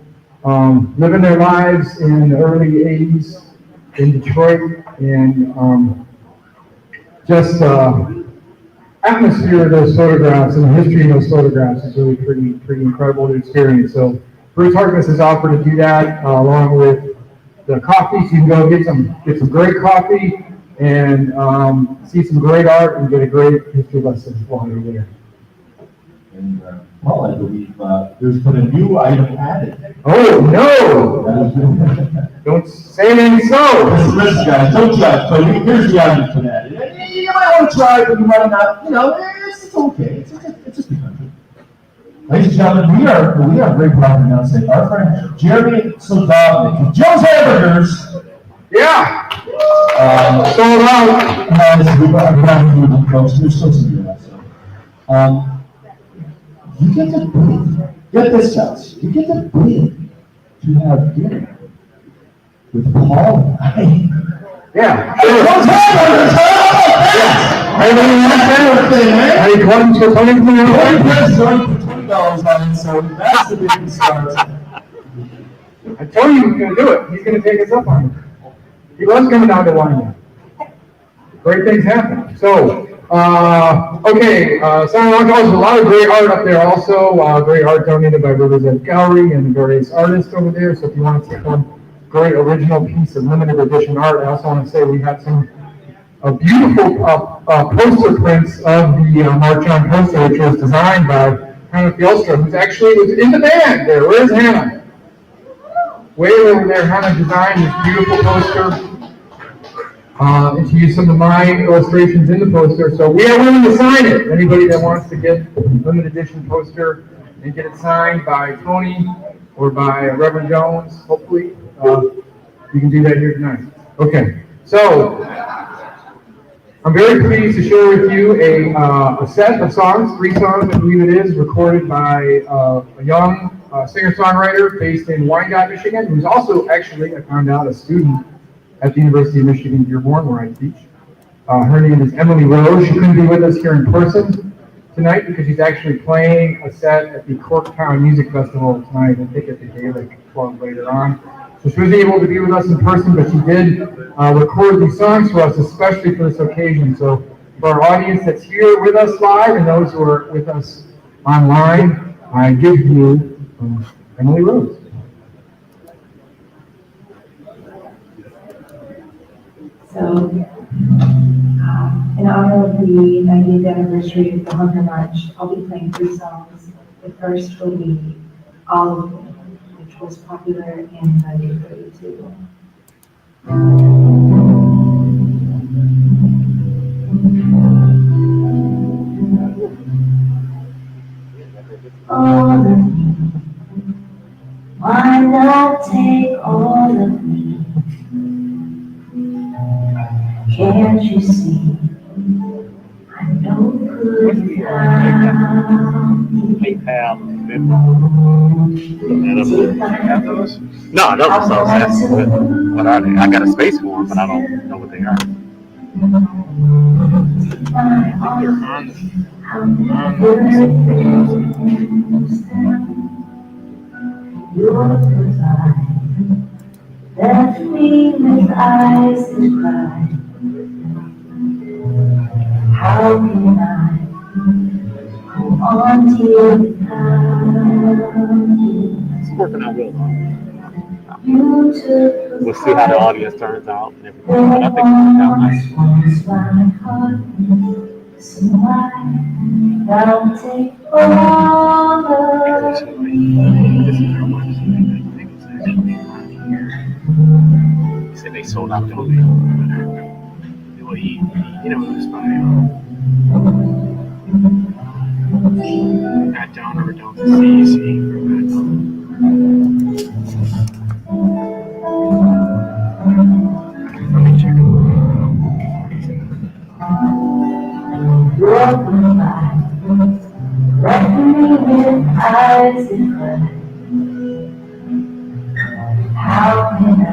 living their lives in the early 80s in Detroit, and just atmosphere of those photographs and the history of those photographs is really pretty incredible to experience. So Bruce Harkness has offered to do that along with the coffee, so you can go get some great coffee and see some great art and get a great history lesson while you're there. And Paul, I believe there's been a new item added. Oh no! Don't say anything so. Listen, guys, don't judge. But here's the item for that. You might want to try it, but you might not. It's okay. It's just the country. Ladies and gentlemen, we are very proud to announce that our friend Jeremy Soldovnik of Joe's Hamburgers. Yeah. Sold out. We're not moving, folks. We're still doing that. So, you get to booth Get this, guys. You get to bid to have dinner with Paul. Yeah. What's happening? Any questions for Tony? $20 on it, so that's the big start. I told you he was going to do it. He's going to take us up on it. He was coming down to London. Great things happen. So, okay, San Juan, there's a lot of great art up there also. Great art donated by Rivers Edge Gallery and various artists over there. So if you want to take one great original piece of limited edition art, I also want to say we have some beautiful poster prints of the MarchON poster, which was designed by Hannah Fjellstrom, who's actually was in the band there. Where's Hannah? Way over there, Hannah designed this beautiful poster. And she used some of my illustrations in the poster. So we are willing to sign it. Anybody that wants to get a limited edition poster and get it signed by Tony or by Reverend Jones, hopefully, you can do that here tonight. Okay, so I'm very pleased to share with you a set of songs, 3 songs I believe it is, recorded by a young singer-songwriter based in Wyandotte, Michigan, who's also actually, I found out, a student at the University of Michigan, Dearborn, where I teach. Her name is Emily Rose. She couldn't be with us here in person tonight because she's actually playing a set at the Corktown Music Festival tonight, I think at the Gaelic Club later on. So she wasn't able to be with us in person, but she did record these songs for us, especially for this occasion. So for our audience that's here with us live and those who are with us online, I give you Emily Rose. So, in honor of the 90th anniversary of the Hunger March, I'll be playing 3 songs. The first will be All of Me, which was popular in 1932. All of me, why not take all of me? Can't you see? I know good Have those? No, those are so sad. What are they? I got a space for them, but I don't know what they are. Left me with eyes that cry. How can I hold on to you now? It's working out well. You took We'll see how the audience turns out and everything, but I think it's working out nice. So why don't take all of me? This is how much they said they sold out the movie. Well, you know, it was by Matt Donner or Don't CEC for Matt Donner. Let me check it. Left me with eyes that cry. How can I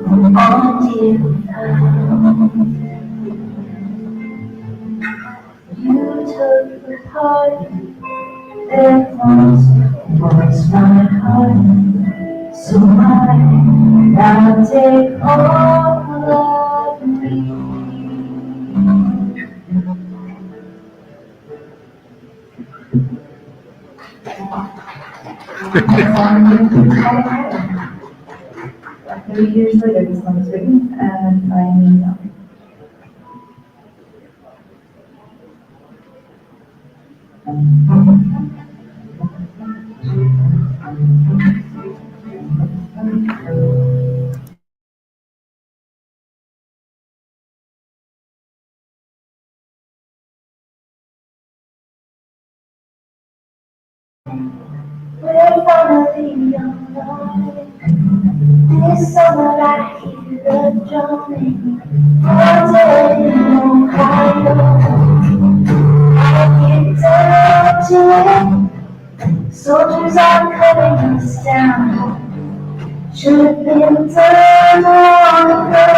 hold on to you now? You took the part that once was my heart. So why now take all of me? About 30 years later, this song was written, and I am now. We're finally alive. This summer I hear the drumming. I'll tell you Ohio. I get down to it. Soldiers are cutting us down. Should have been done long ago.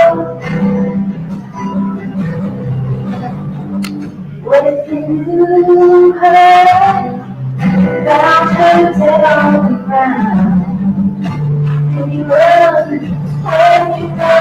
What if you knew her, found her dead on the ground? Did you run? Where'd you go?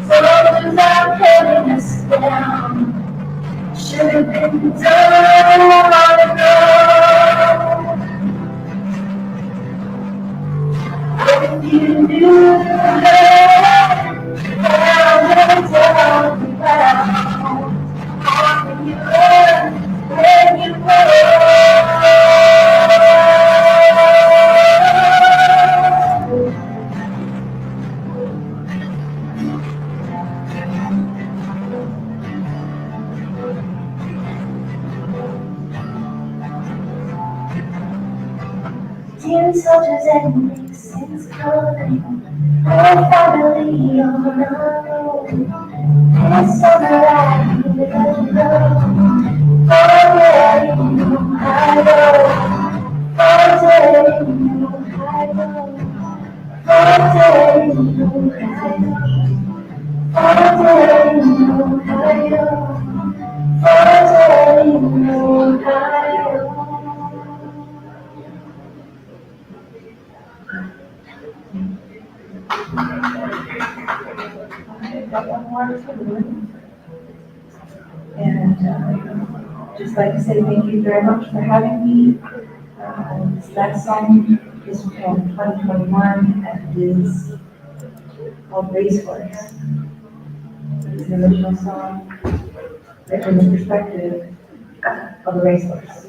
Soldiers are cutting us down. Should have been done long ago. If you knew her, found her dead on the ground. How can you run when you dear soldiers and Nixon's calling, oh family on our own. It's alright, you never know. Forgetting you, I know. Forgetting you, I know. Forgetting you, I know. Forgetting you, I know. Forgetting you, I know. I've got one more to do. And just like to say thank you very much for having me. This last song is from 2021 and it is called Racehorse. It's an original song written from the perspective of a racehorse.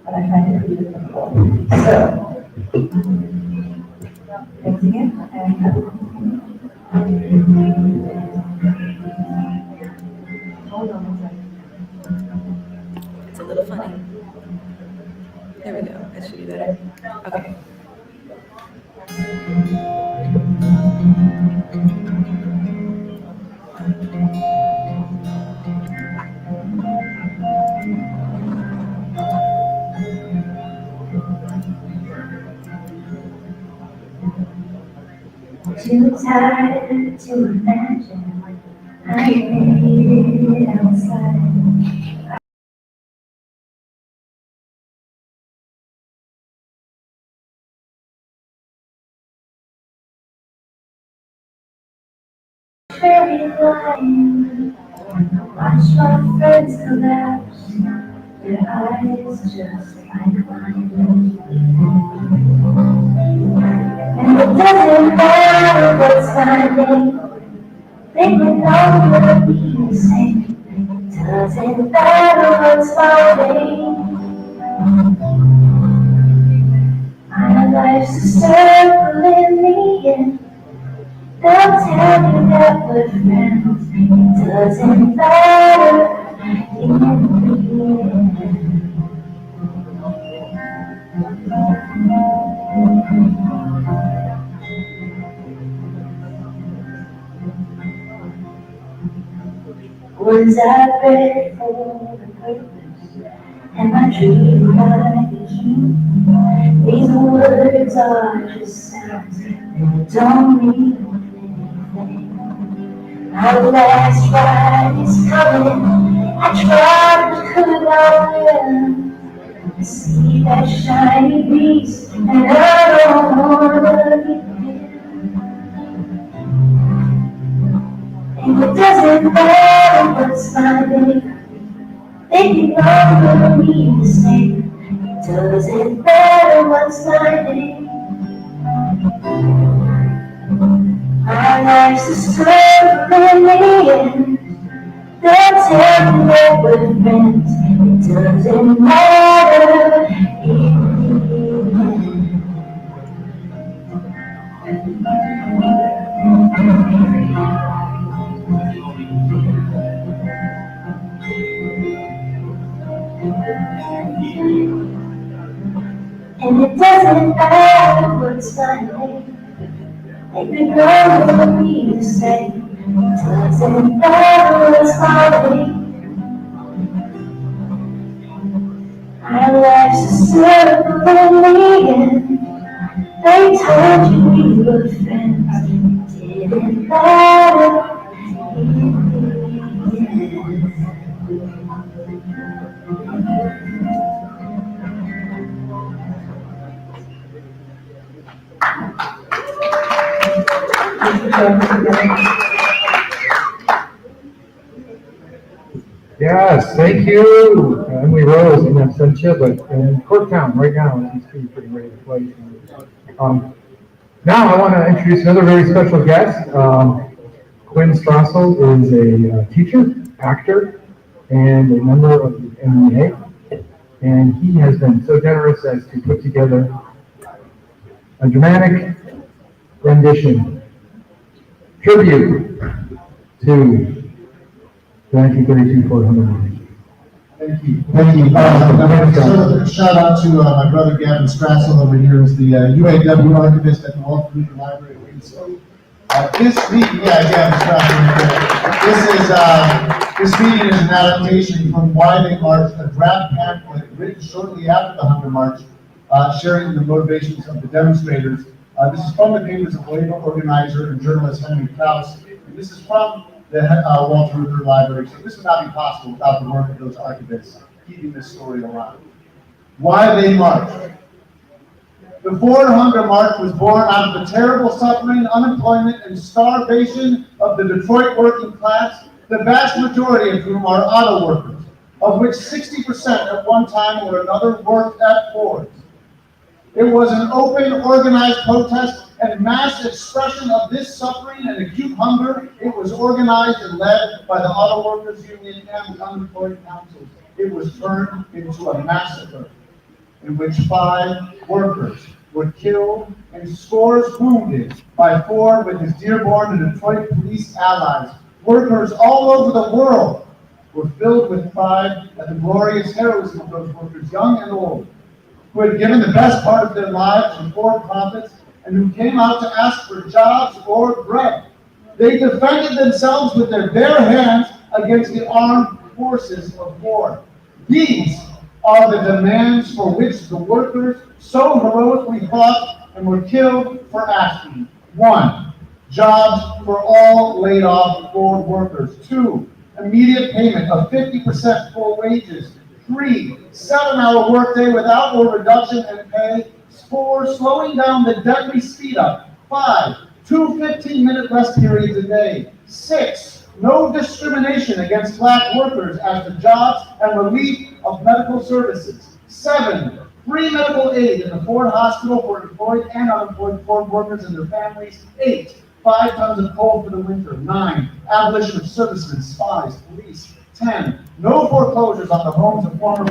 And I find it beautiful. So, thanks again and have a hold on one second. It's a little funny. There we go. That should be better. Okay. Too tired to imagine I made it outside. Very blind, watch my friends collapse. Their eyes just like mine. And it doesn't matter what's my name. They will all be the same. Doesn't matter what's my name. My life's a circle in the end. They'll tell you that we're friends. It doesn't matter in the end. Was I ready for the purpose? Am I treated like a king? These words are just sounds, they don't mean anything. My last ride is coming. I tried, but could not win. I see that shiny beast, and I don't wanna be pinned. And it doesn't matter what's my name. They can all be the same. It doesn't matter what's my name. My life's a circle in the end. dancing with friends, it doesn't matter in the end. And it doesn't matter what's Sunday, like the girl will be the same. It doesn't matter what's Monday, our life's a circle and they told you we were friends, it didn't matter in the end. Yes, thank you, Emily Rose in absentia, but in Corktown right now, he's pretty ready to play. Now I want to introduce another very special guest. Quinn Strassel is a teacher, actor, and a member of the MEA, and he has been so generous as to put together a dramatic rendition, tribute to the 1932 Fort Hunter March. Thank you. Thank you. Shout out to my brother Gavin Strassel over here as the UAW archivist at the Walter Reed Library of Winslow. This meeting is an adaptation from Why They Marched, a draft pamphlet written shortly after the Hunger March, sharing the motivations of the demonstrators. This is from the papers of labor organizer and journalist Henry Krause. And this is from the Walter Reed Library. So this would not be possible without the work of those archivists keeping this story alive. Why They Marched. The Fort Hunger March was born out of the terrible suffering, unemployment, and starvation of the Detroit working class, the vast majority of whom are auto workers, of which 60% at one time or another worked at Ford's. It was an open, organized protest and mass expression of this suffering and acute hunger. It was organized and led by the Auto Workers Union and the Unemployed Councils. It was turned into a massacre in which 5 workers were killed and scores wounded by Ford with his Dearborn and Detroit police allies. Workers all over the world were filled with pride at the glorious heroism of those workers, young and old, who had given the best part of their lives for for-profits and who came out to ask for jobs or bread. They defended themselves with their bare hands against the armed forces of war. These are the demands for which the workers so heroically fought and were killed for asking. 1, jobs for all laid off Ford workers. 2, immediate payment of 50% full wages. 3, 7-hour workday without more reduction in pay. 4, slowing down the deadly speed up. 5, 2 15-minute rest periods a day. 6, no discrimination against black workers as to jobs and relief of medical services. 7, free medical aid in the Ford Hospital for employed and unemployed Ford workers and their families. 8, 5 tons of coal for the winter. 9, abolition of servicemen, spies, police. 10, no foreclosures on the homes of former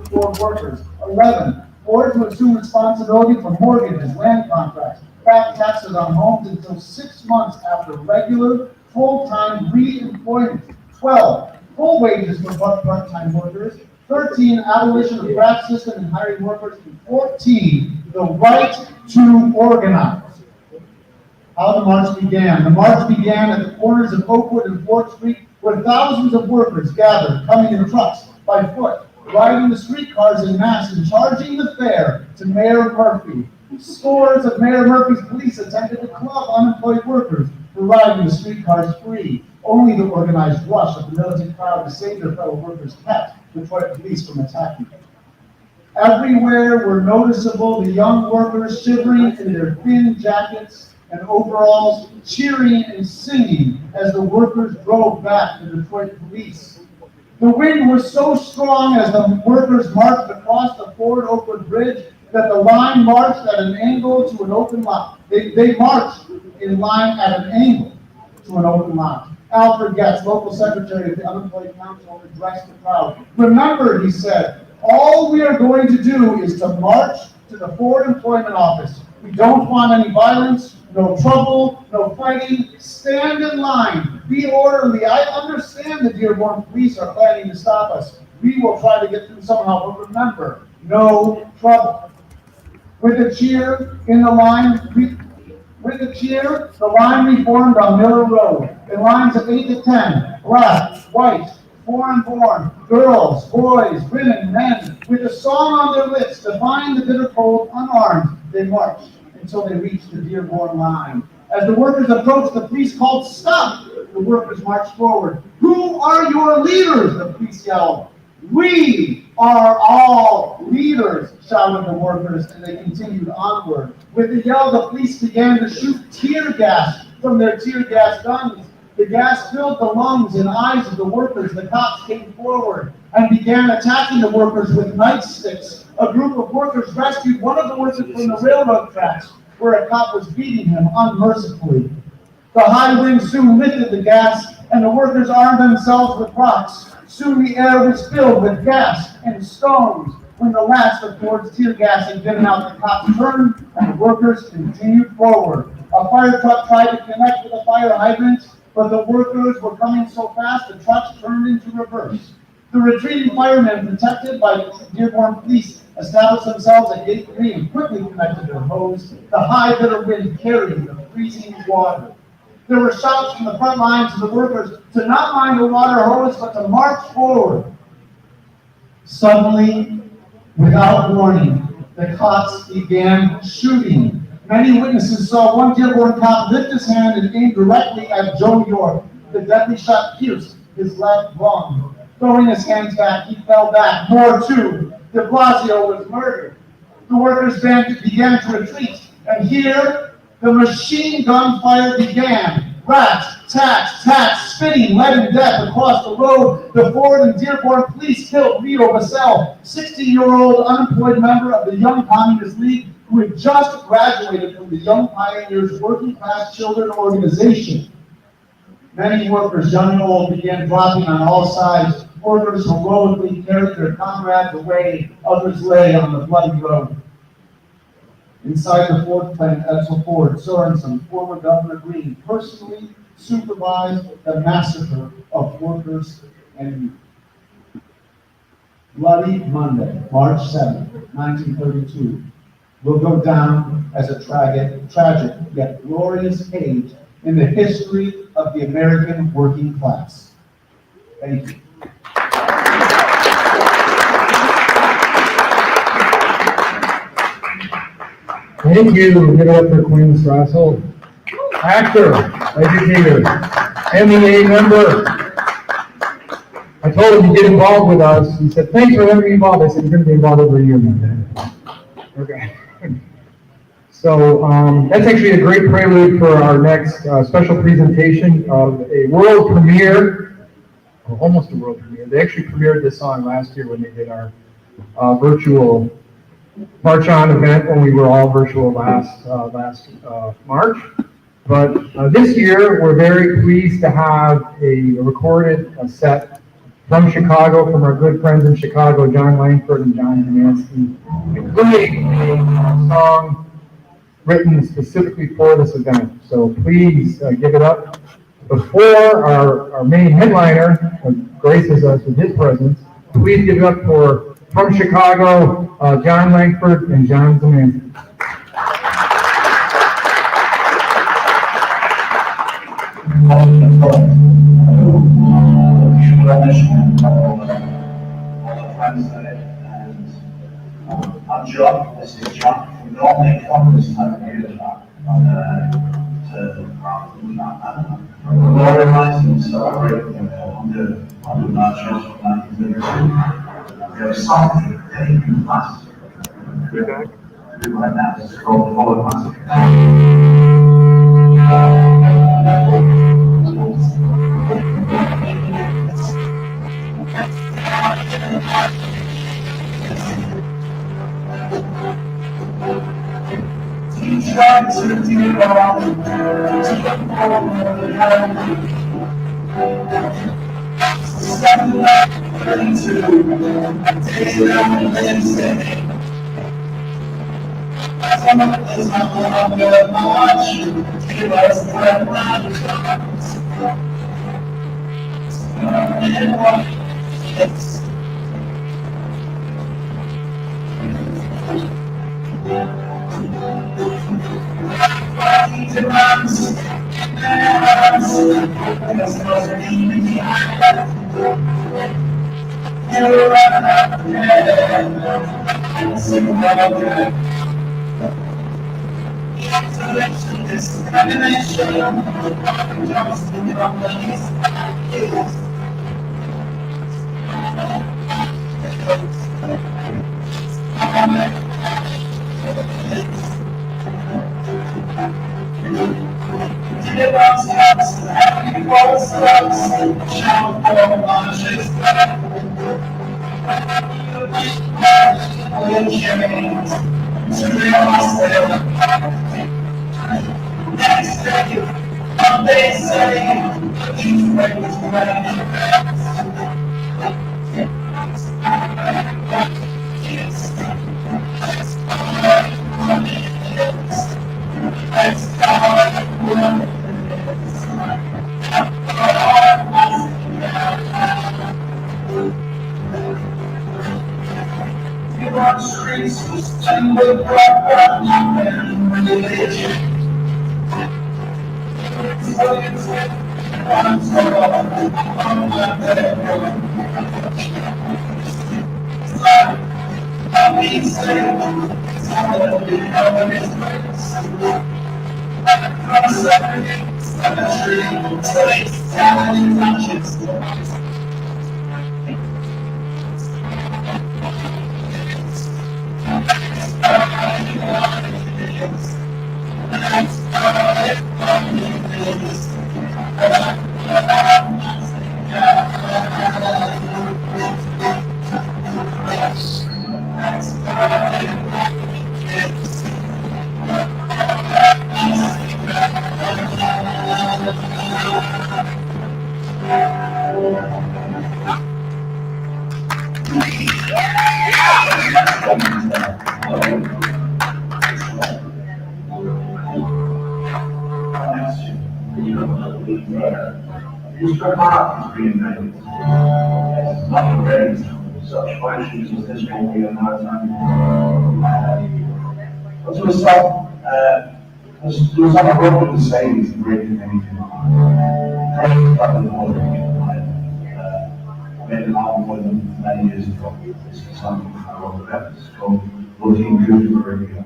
Ford workers. 11, Ford to assume responsibility for mortgages, land contracts, back taxes on homes until 6 months after regular full-time re-employment. 12, full wages for part-time workers. 13, abolition of draft system and hiring workers. And 14, the right to organize. How the march began. The march began at the corners of Oakwood and 4th Street, where thousands of workers gathered, coming in trucks, by foot, riding the streetcars in mass and charging the fare to Mayor Murphy. Scores of Mayor Murphy's police attempted to club unemployed workers for riding the streetcars free. Only the organized rush of the militant crowd to save their fellow workers kept Detroit police from attacking them. Everywhere were noticeable the young workers shivering in their thin jackets and overalls, cheering and singing as the workers drove back the Detroit police. The wind was so strong as the workers marched across the Ford Oakwood Bridge that the line marched at an angle to an open lot. They marched in line at an angle to an open lot. Alfred Getz, local secretary of the Unemployed Council, addressed the crowd. Remember, he said, all we are going to do is to march to the Ford Employment Office. We don't want any violence, no trouble, no fighting. Stand in line, be orderly. I understand the Dearborn police are planning to stop us. We will try to get through somehow, but remember, no trouble. With a cheer in the line, with the cheer, the line reformed on Miller Road. In lines of 8 to 10, black, white, foreign-born, girls, boys, women, men, with a song on their lips, defying the bitter cold, unarmed, they marched until they reached the Dearborn line. As the workers approached, the police called, "Stop!" The workers marched forward. "Who are your leaders?" the police yelled. "We are all leaders," shouted the workers, and they continued onward. With the yell, the police began to shoot tear gas from their tear gas guns. The gas filled the lungs and eyes of the workers. The cops came forward and began attacking the workers with nightsticks. A group of workers rescued one of the workers from the railroad tracks where a cop was beating him unmercifully. The high wind soon lifted the gas, and the workers armed themselves with rocks. Soon the air was filled with gas and stones. When the last of Ford's tear gas had given out, the cops turned and the workers continued forward. A fire truck tried to connect with a fire hydrant, but the workers were coming so fast the trucks turned into reverse. The retreating firemen, protected by the Dearborn police, established themselves at Gate 3 and quickly connected their hose. The high bitter wind carried the freezing water. There were shouts from the front lines to the workers to not mind the water hose, but to march forward. Suddenly, without warning, the cops began shooting. Many witnesses saw one Dearborn cop lift his hand and aim directly at Joe York. The deadly shot pierced his left lung. Throwing his hands back, he fell back. More too. De Blasio was murdered. The workers began to retreat, and here the machine gun fire began. Rats, tats, tats, spitting lead and death across the road. The Ford and Dearborn police killed Leo Vassell, 60-year-old unemployed member of the Young Communist League who had just graduated from the Young Pioneers Working Class Children Organization. Many workers, young and old, began dropping on all sides. Workers heroically carried their comrades away. Others lay on the bloody road. Inside the Ford plant, Edsel Ford Sorensen, former Governor Green, personally supervised the massacre of workers and youth. Bloody Monday, March 7, 1932, will go down as a tragic yet glorious page in the history of the American working class. Thank you. Thank you. Give it up for Queen Strassel. Actor, educator, MEA member. I told him to get involved with us. He said, "Thanks for letting me involved." I said, "You're going to be involved over a year, man." Okay. So that's actually a great prelude for our next special presentation of a world premiere, or almost a world premiere. They actually premiered this song last year when they did our virtual MarchON event when we were all virtual last March. But this year, we're very pleased to have a recorded set from Chicago, from our good friends in Chicago, John Langford and John Hanansky, including a song written specifically for this event. So please give it up. Before our main headliner graces us with his presence, please give it up for, from Chicago, John Langford and John Hanansky. I'm John, this is John. We normally come this time of year to memorialize and celebrate the marches of 1932. We have something taking place right now. It's called the Follow Massacre. Try to do all to Use for copies being made. Not ready. Such functions as this will be another time. As a result, there was other work with the savings and breaking anything. I made an album with them many years ago. This is something I wrote about. It's called Looking Good for Radio.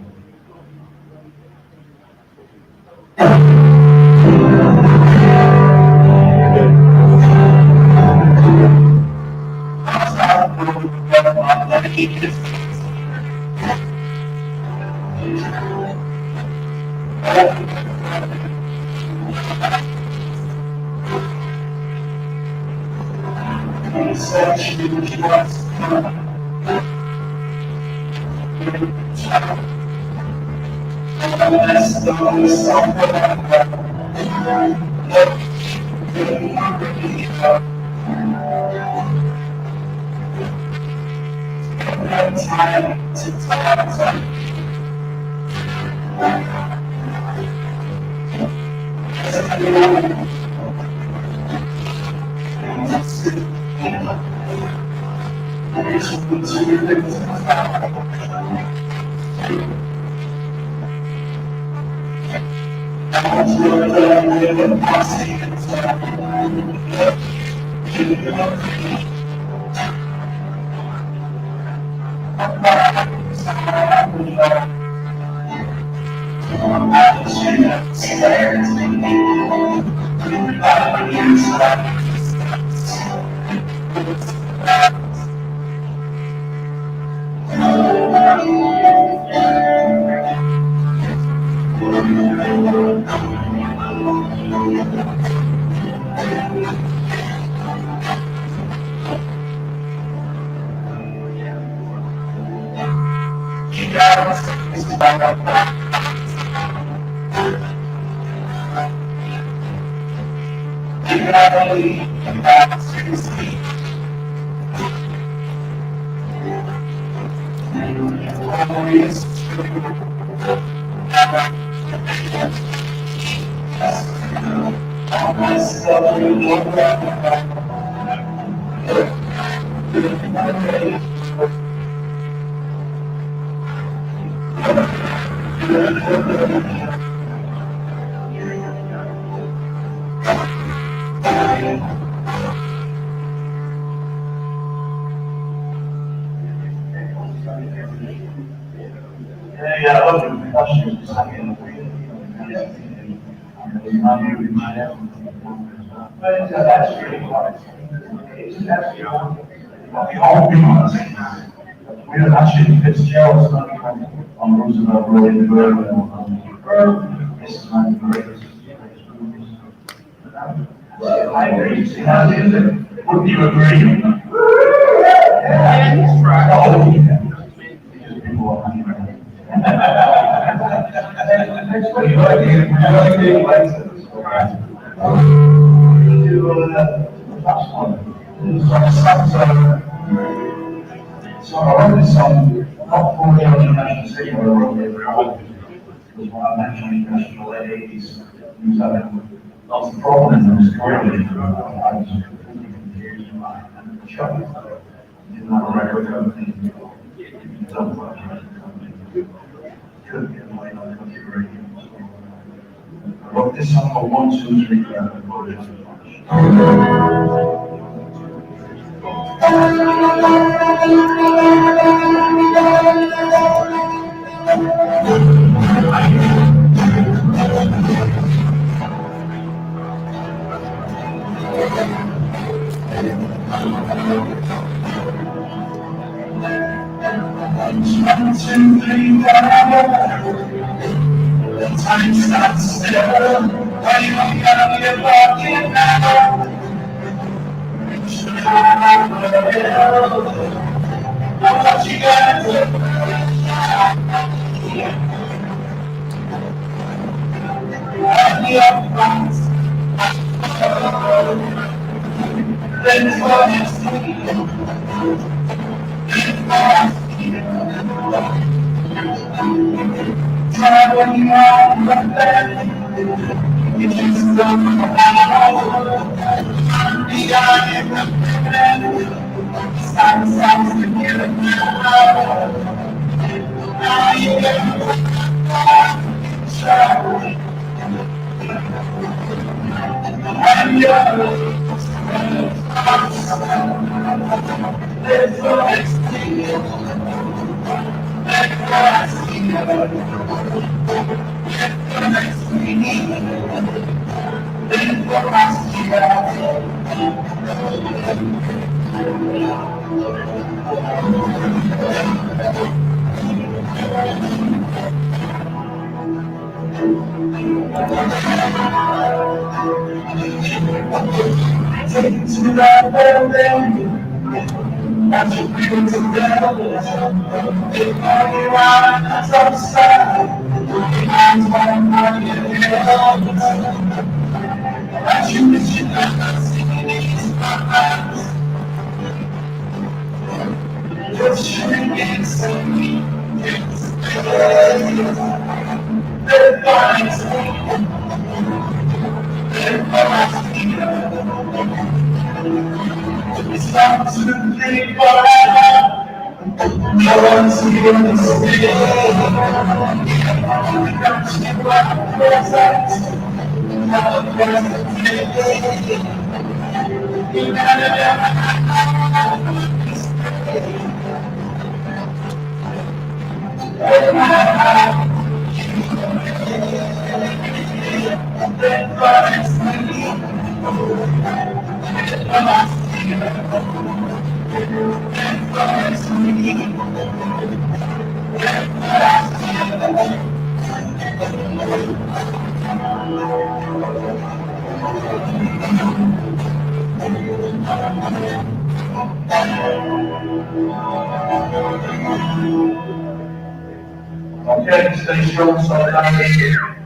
Yeah, other questions? That's really hard. We all be on the same time. We're actually Fitzgerald's coming on Roosevelt Road in Berlin. This is my great. I agree. See, how is it? Wouldn't you agree? Yeah, he's right. Oh, yeah. So I wrote this song, not for the international city, but I wrote it was one of the national international late 80s. He was having lots of problems in his career. I was confused by the show. Didn't have a record company. Don't work for a record company. Couldn't get away on the country radio. I wrote this song for 1, 2, 3, 1, 2, 3, 4. Time stops still. Why you gotta get walking now? What you gotta do? Let's go and see. Try when you are the best. If you stop beyond your stop to get it now. Now you get try. And you're let's go and see. Let's go and see. Let's go and see. Take it to that building, watch it bring it together. All you want is outside, hands on money and hell. Watch you with your nuts, singing these eyes. Just shrinking, singing, it's they're fine. It's not to think forever. No one's here to stay. Don't you want presents? Have a present today. You gotta Okay, stay strong, so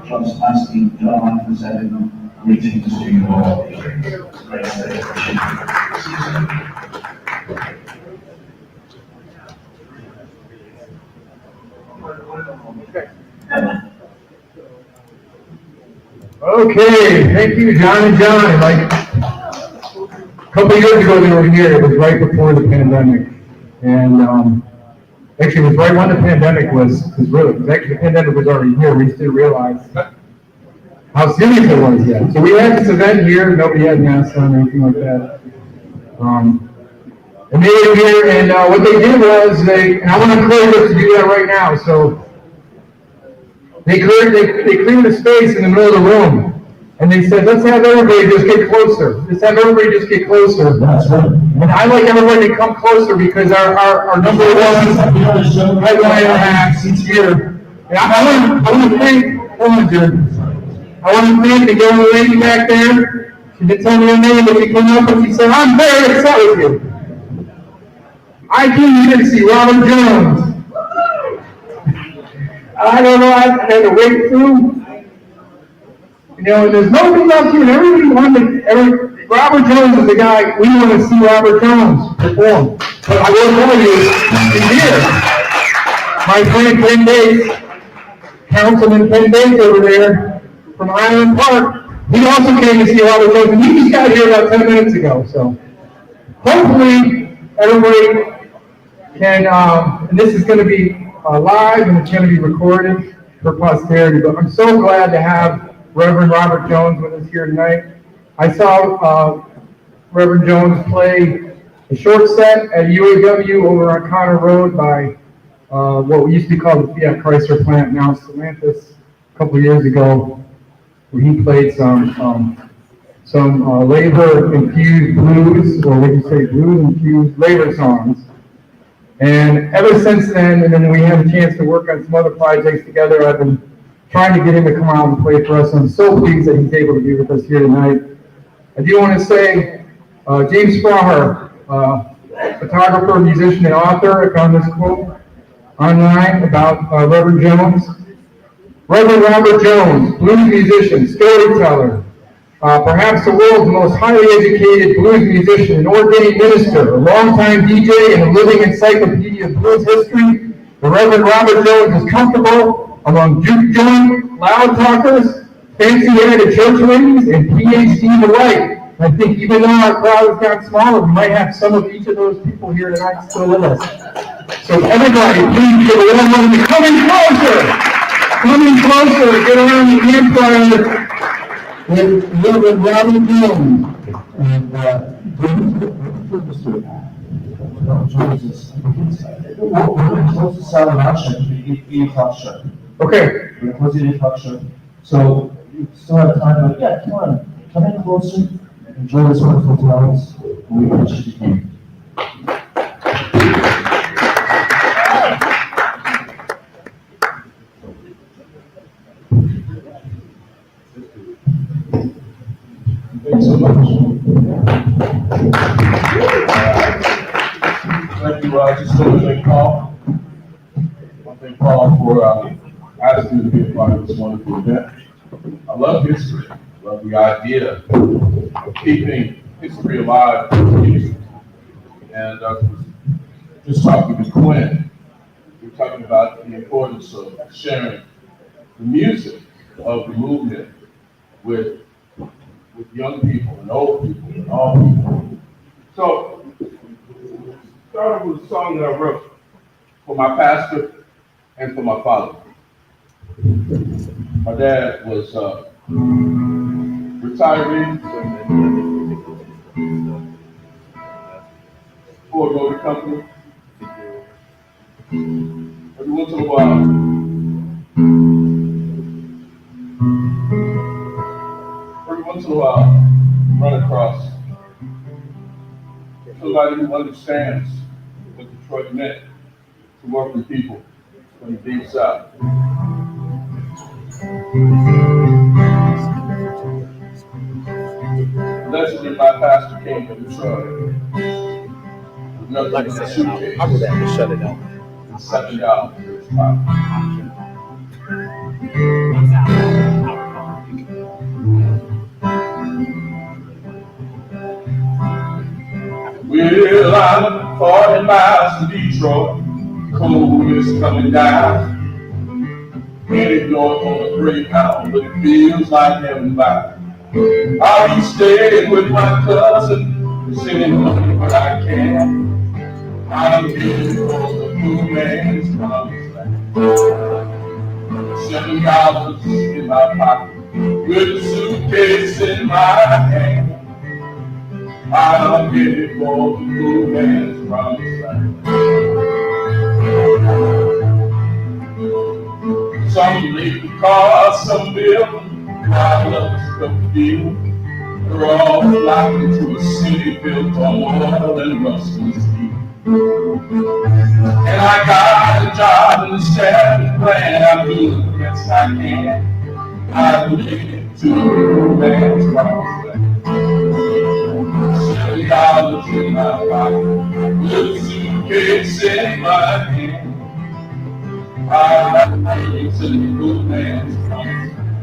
just asking John for 7. Greetings to you all. Great day. Okay, thank you, John and John. Like a couple of years ago, they were here. It was right before the pandemic, and actually, it was right when the pandemic was really. Actually, the pandemic was already here. We just didn't realize how serious it was yet. So we had this event here. Nobody had masks on or anything like that. And they were here, and what they did was and I want to encourage us to do that right now. So they cleared the space in the middle of the room. And they said, let's have everybody just get closer. Let's have everybody just get closer. That's right. And I like everybody to come closer because our number one headliner is here. And I want to thank, hold on, Jim. I want to thank the young lady back there. She didn't tell me her name, but she came up and she said, I'm very upset with you. I came here to see Robert Jones. I don't know, I had to wait through. You know, and there's nobody else here, and Robert Jones is the guy, we want to see Robert Jones perform. But I will tell you, he's here. My friend Ken Bates, Councilman Ken Bates over there from Island Park, he also came to see Robert Jones, and he just got here about 10 minutes ago. So hopefully everybody can, and this is going to be live and it's going to be recorded for posterity, but I'm so glad to have Reverend Robert Jones with us here tonight. I saw Reverend Jones play a short set at UAW over on Connor Road by what we used to call the Fiat Chrysler plant, now Stellantis, a couple of years ago, where he played some labor-infused blues, or what do you say, blues-infused labor songs. And ever since then, and then we had a chance to work on some other projects together, I've been trying to get him to come out and play for us. I'm so pleased that he's able to be with us here tonight. I do want to say, James Spraher, photographer, musician, and author, I found this quote online about Reverend Jones. Reverend Robert Jones, blues musician, storyteller, perhaps the world's most highly educated blues musician, an ordained minister, a longtime DJ, and a living encyclopedia of blues history. The Reverend Robert Jones is comfortable among juke joint, loud talkers, fancy-headed church ladies, and PhD alike. I think even though our crowd has got smaller, we might have some of each of those people here tonight still with us. So everybody, please give a little room to come in closer. Come in closer, get around the campfire with Reverend Robert Jones. Okay. We're closing the talk show. So you still have time, but yeah, come in closer, enjoy this wonderful talents, and we appreciate you coming. Thanks so much. Thank you, just want to thank Paul. I want to thank Paul for asking me to be a part of this wonderful event. I love history. I love the idea of keeping history alive in music. And just talking to Quinn, we're talking about the importance of sharing the music of the movement with young people and old people and all people. So, started with a song that I wrote for my pastor and for my father. My dad was retiree for a motor company. Every once in a while, you run across somebody who understands what Detroit meant to working people from the deep south. Allegedly, my pastor came to Detroit with nothing but a suitcase. I would have to shut it down. And $7 in his pocket. Well, I'm 40 miles from Detroit. Cold is coming down. Headed north on a Greyhound, but it feels like heaven by. I'll be staying with my cousin, sending money when I can. I'm headed for the blue man's promised land. $7 in my pocket, with a suitcase in my hand. I'm headed for the blue man's promised land. Some leave the car, some building, while others go field. We're all flocking to a city built on oil and rust and steel. And I got a job in the staffing plant. I'm doing the best I can. I made it to the blue man's promised land. $7 in my pocket, with a suitcase in my hand. I made it to the blue man's promised land.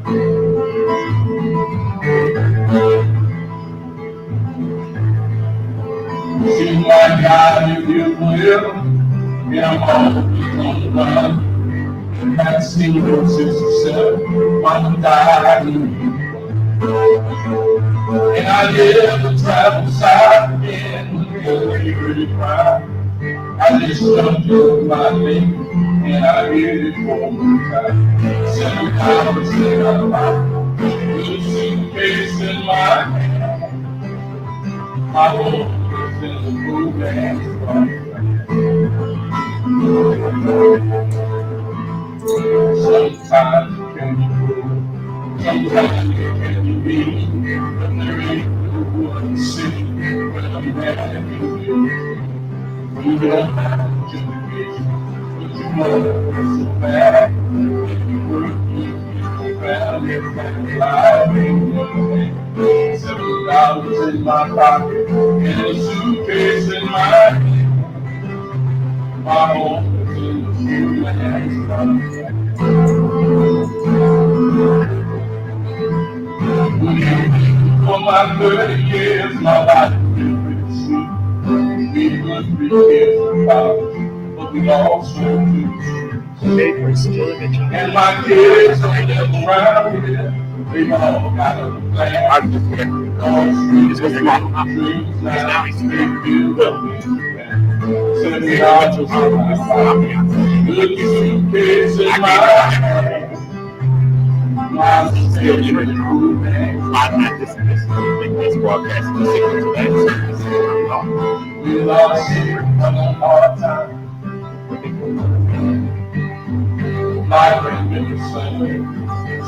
Seems like God is here forever, and I'm always on the run. I've seen her since '67, Mama died in and I never traveled south again when they really cried. I just jumped in my name and I hit it for the time. $7 in my pocket, with a suitcase in my hand. My home is in the blue man's promised land. Sometimes it can be cruel, sometimes it can be mean, but there ain't no one city where I'm happy with you. You don't have to get you, but you know it's so bad. If you work, you get around every life in your hand. $7 in my pocket, and a suitcase in my hand. My home is in the blue man's promised land. For my 30 years, my life has been pretty sweet. We were 3 kids in college, but we all swam to the streets. And my kids are living around here. They've all got a plan. This was the dreams now. They build up in Japan. $7 in my pocket, with a suitcase in my hand. I'm still in the blue man's this broadcast is we lost it on a hard time. Life ain't been the same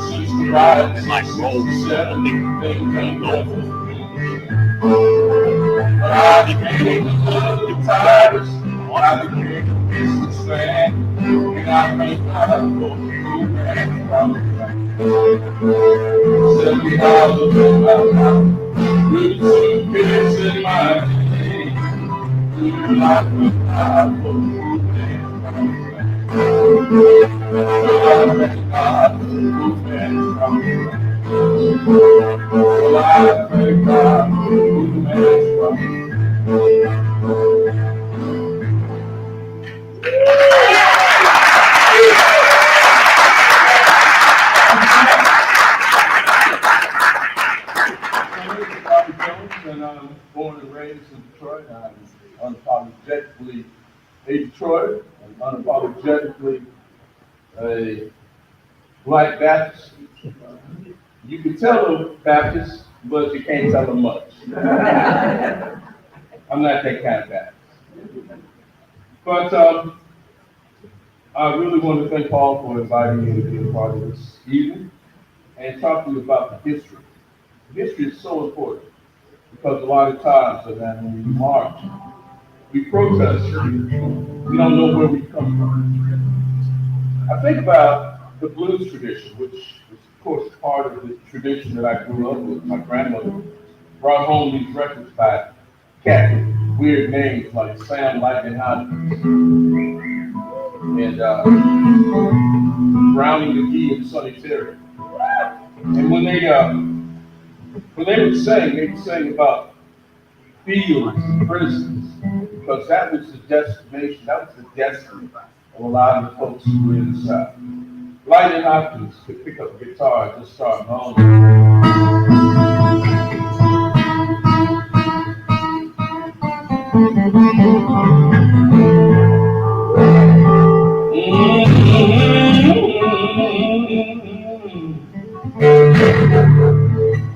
since the ride in like '67. Things ain't never been. But I became the Tigers. I became a businessman, and I thank God for the blue man's promised land. $7 in my pocket, with a suitcase in my hand. I thank God for the blue man's promised land. I thank God for the blue man's promised land. I thank God for the blue man's promised land. And I'm born and raised in Detroit. I'm unapologetically a Detroit and unapologetically a Black Baptist. You can tell them Baptist, but you can't tell them much. I'm not that kind of Baptist. But I really want to thank Paul for inviting me to be a part of this evening and talk to you about the history. History is so important because a lot of times when we march, we protest, we don't know where we come from. I think about the blues tradition, which is of course part of the tradition that I grew up with. My grandmother brought home these records by cats with weird names like Sam Lightning Hopkins and Brownie McGee and Sonny Terry. And when they would sing, they would sing about fields, prisons, because that was the destination, that was the destiny of a lot of the folks who were in the South. Lightning Hopkins could pick up a guitar and just start moaning.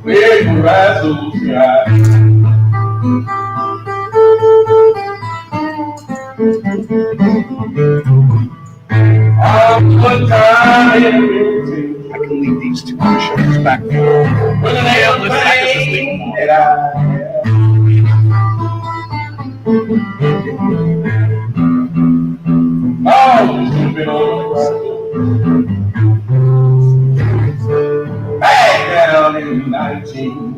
Big razzles, yeah. I can leave these two shirts back there. I can just leave them on. Oh, this has been over. Back down in 1910.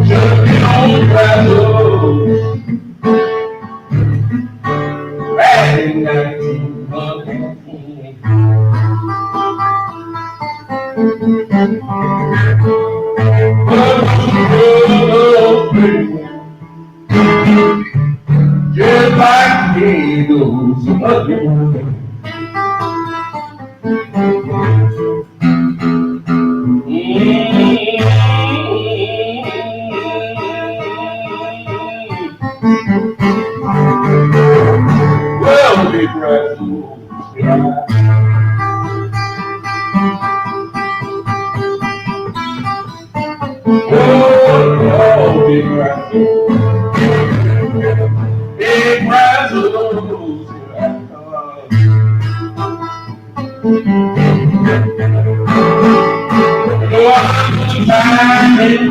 Just been on Brazos. Back in 1910. Just like eagles again. Well, big razzles, yeah. Oh, big razzles. Big razzles, yeah. No, I'm time in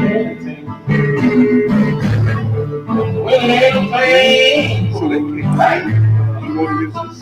when little things so they can like you want to use this.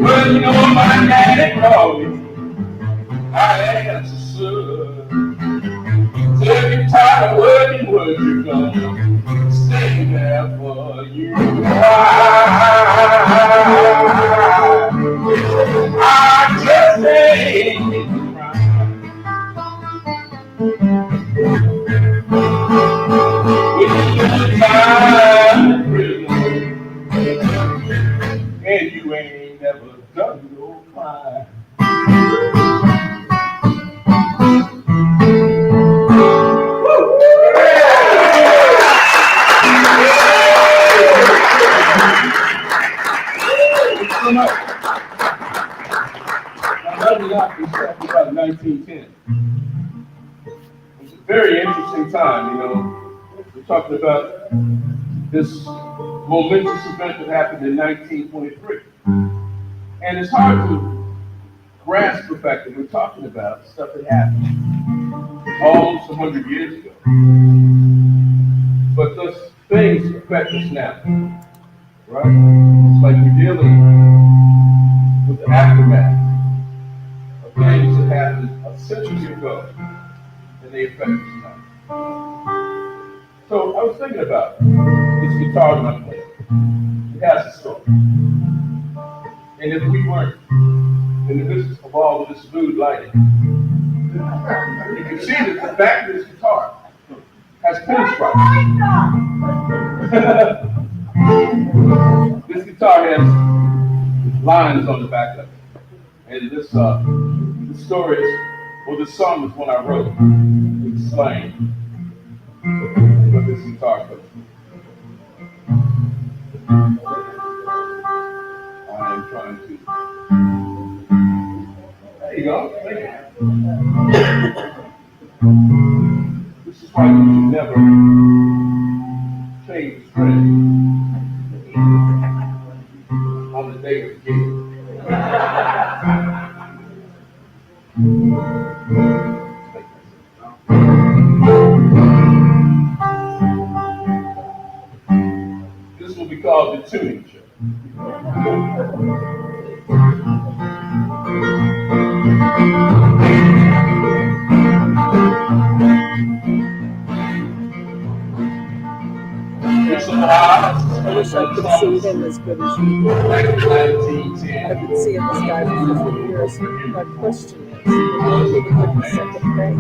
Well, you know my daddy called me. I answered. Said you're tired of working, where you gonna stay there for you? I just ain't with you time in prison, and you ain't never done no crime. About 1910. It's a very interesting time, you know. We're talking about this momentous event that happened in 1923. And it's hard to grasp the fact that we're talking about stuff that happened almost 100 years ago. But those things affect us now, right? It's like we're dealing with the aftermath of things that happened a century ago, and they affect us now. So I was thinking about this guitar that I'm playing. It has a story. And if we weren't in the business of all of this mood lighting, you can see that the back of this guitar has pinstripes. This guitar has lines on the back of it. And this story is, well, this song is one I wrote. It's slang. But this guitar comes. I am trying to. There you go. Thank you. This is like you never change the thread on the day of the gig. This will be called the tuning show. It's a lot. I wish I could see him as good as you do. I've been seeing this guy for 50 years. My question is, will he give me second pay?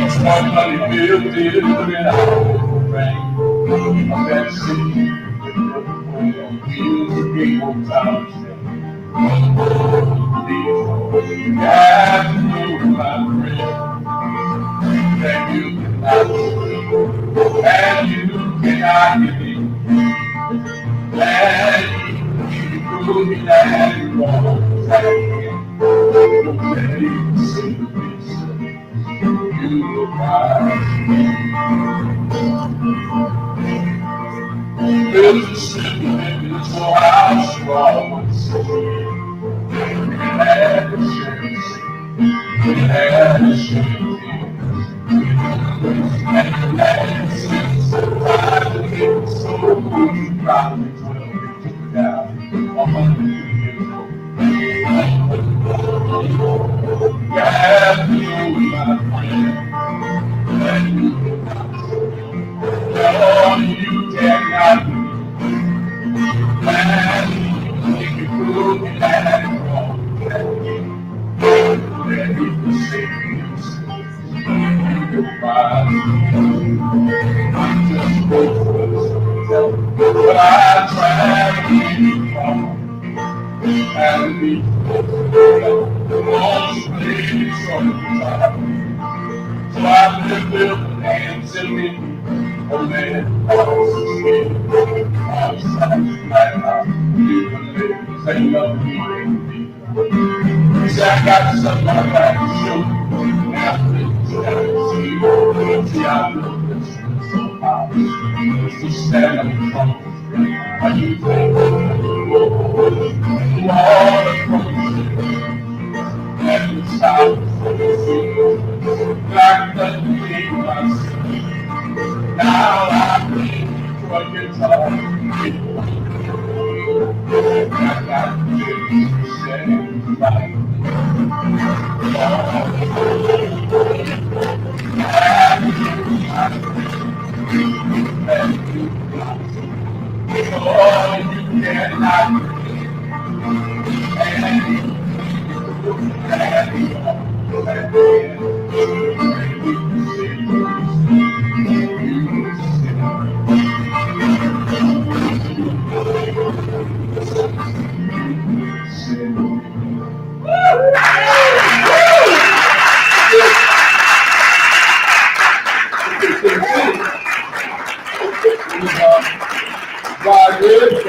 It's 100 buildings without rain. Of that city, wheels of big old towns. You have to know, my friend, that you cannot see, and you cannot give me. And you could be that wrong, don't let it see this. You will rise. There's a secret in this house, strong and silly. And the shades, and the shades. And since the time to get so good, probably 12 pictures down, 100 years old. You have to know, my friend, that you cannot see. No, you cannot be. And if you prove me that I'm wrong, then you can say you will rise. I'm just hopeless, but I try to keep you from and be most really sometimes. So I've been building hands in me, a man, you can live, say nothing, say I got something I'd like to show you. Now please, see I know this is so hard. It's to stand up in front of you. How you think? You all the promises and the sounds of the sea. Like the thing I see. Now I believe for guitar. I got things to say like you cannot God is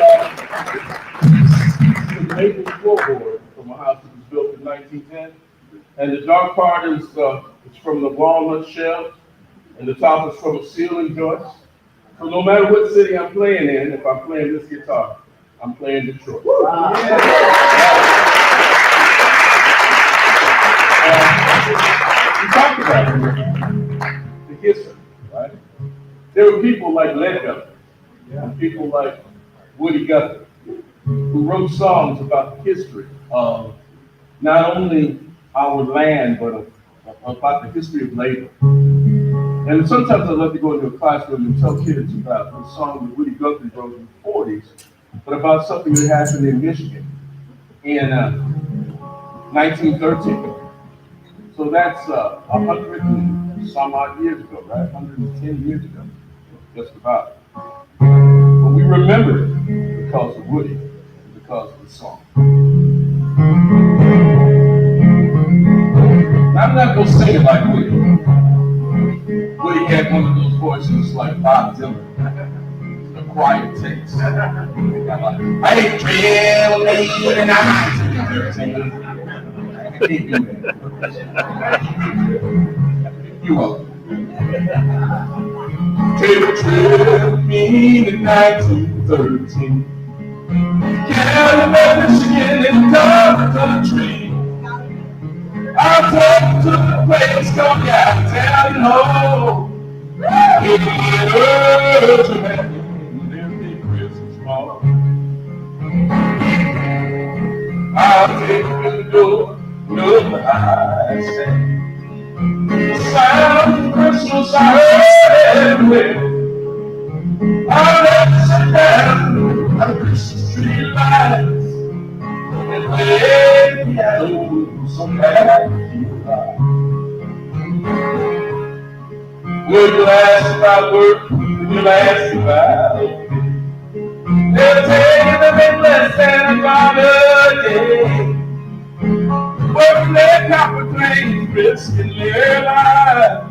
the maple floorboard from a house that was built in 1910. And the dark part is from the walnut shell, and the top is from a ceiling joist. So no matter what city I'm playing in, if I'm playing this guitar, I'm playing Detroit. Wow. We talked about the history, right? There were people like Leadbelly, and people like Woody Guthrie, who wrote songs about the history of not only our land, but about the history of labor. And sometimes I love to go into a classroom and tell kids about a song that Woody Guthrie wrote in the 40s, but about something that happened in Michigan in 1913. So that's 100 and some odd years ago, right? 110 years ago, just about. But we remember it because of Woody, because of the song. I'm not going to sing it like Woody. Woody had one of those voices like Bob Dylan, the quiet takes. I ain't real late and I can't do that. You are. Take a trip with me in 1913. Canada, Michigan, in the country. I'll take you to the place called Gastown, you know. In the Jamaica, there's big Christmas ball. I'll take you to the door, look the high stand. The sound of Christmas I heard everywhere. I'll let you sit down at the Christmas tree lights and play the piano so happy you are. Will you ask about work? Will you ask about it? They'll tell you they've been less than $1 a day. Working their copper claims, risking their lives.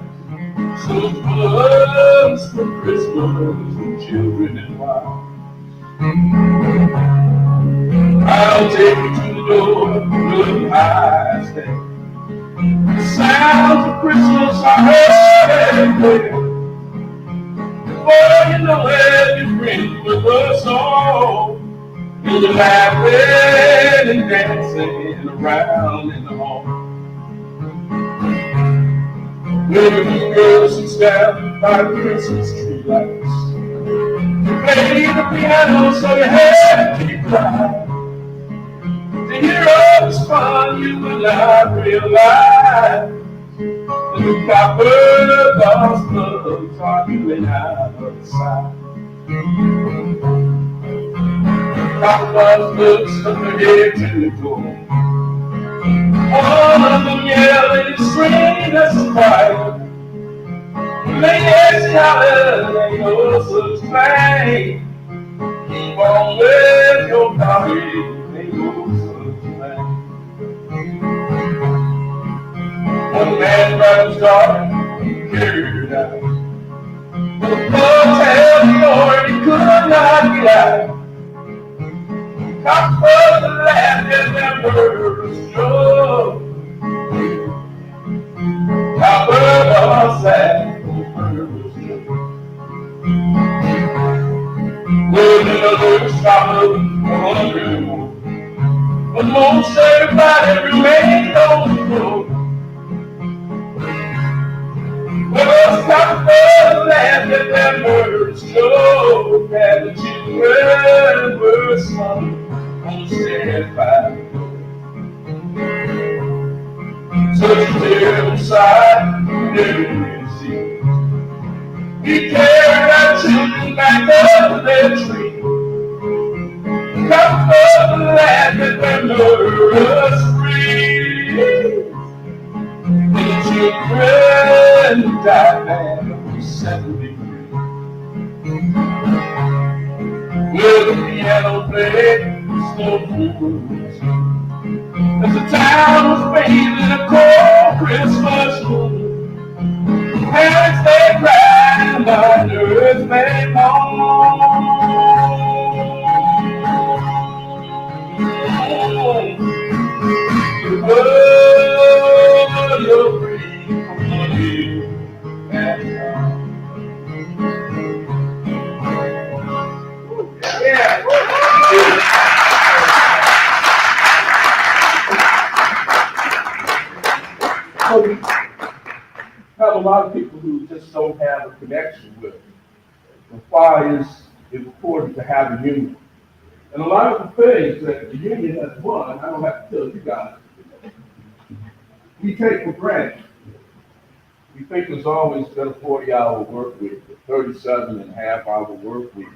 So for us, for Christmas, for children and wives. I'll take you to the door, look high stand. The sounds of Christmas are heard everywhere. Before you know it, you bring with us all. You'll be laughing and dancing around in the hall. Where the girl sits down by the Christmas tree lights. Play the piano so your head keep right. To hear all this fun you will not realize. And the copper boss bugs are going outside. Copper boss bugs stuck their head to the door. One of them yelling and screaming as a fire. They ask holler, they know such thing. Keep on with your body, they know such thing. One man grabbed his daughter, he carried her down. The blood held the door, he could not get out. Copper laughed at them birds, Joe. Copper was sad. Well, another stop of wondering, but most everybody remained on the road. Well, Copper laughed at them birds, Joe, and the children were sung on the standby. Such a terrible sight, never been seen. He carried our children back up their tree. Copper laughed at their murderous free. The children died man was 73. Well, the piano played slow blues as the town was bathed in a cold Christmas moon. Parents they cried and the nurse made moan. Oh, you're free from you and yeah. So we have a lot of people who just don't have a connection with it. And why is it important to have a union? And a lot of the things that the union has won, I don't have to tell you guys, we take for granted. We think there's always been a 40-hour work week, a 37.5-hour work week.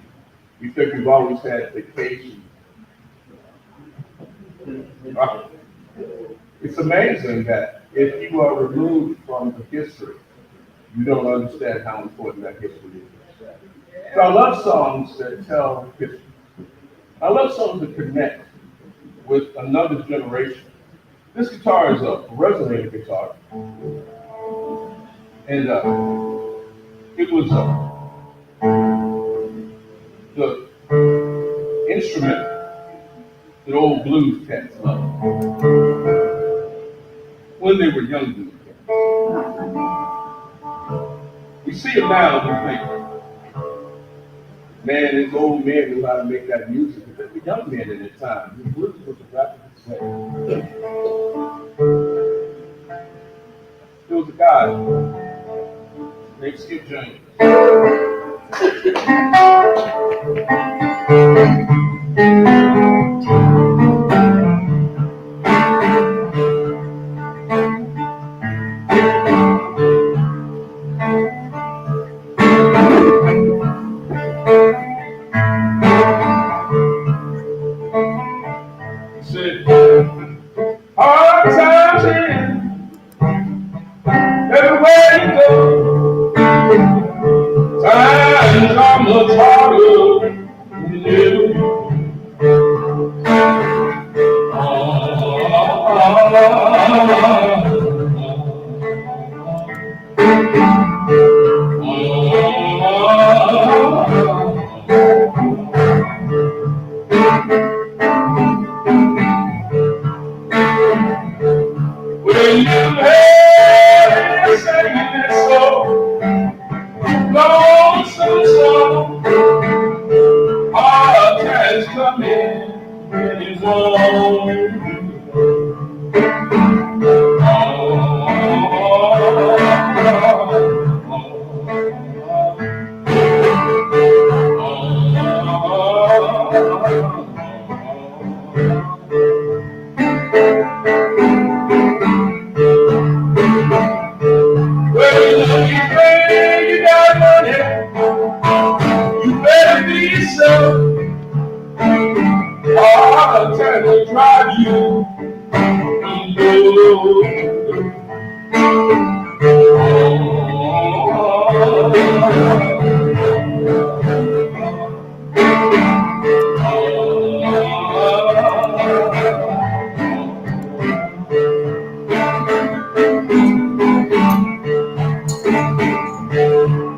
We think we've always had vacation. It's amazing that if you are removed from the history, you don't understand how important that history is. So I love songs that tell history. I love songs that connect with another generation. This guitar is a resonator guitar. And it was the instrument that old blues cats loved when they were young blues cats. We see him now and we think, man, this old man knew how to make that music. But the young man at that time, his words was rapidly saying. There was a guy named Skip James. He said, hard times in everywhere you go. Times are much harder than you. When you hear me singing this song, lonesome song, hard times come in and it won't. Well, you think you got money, you better be so. Hard time will drive you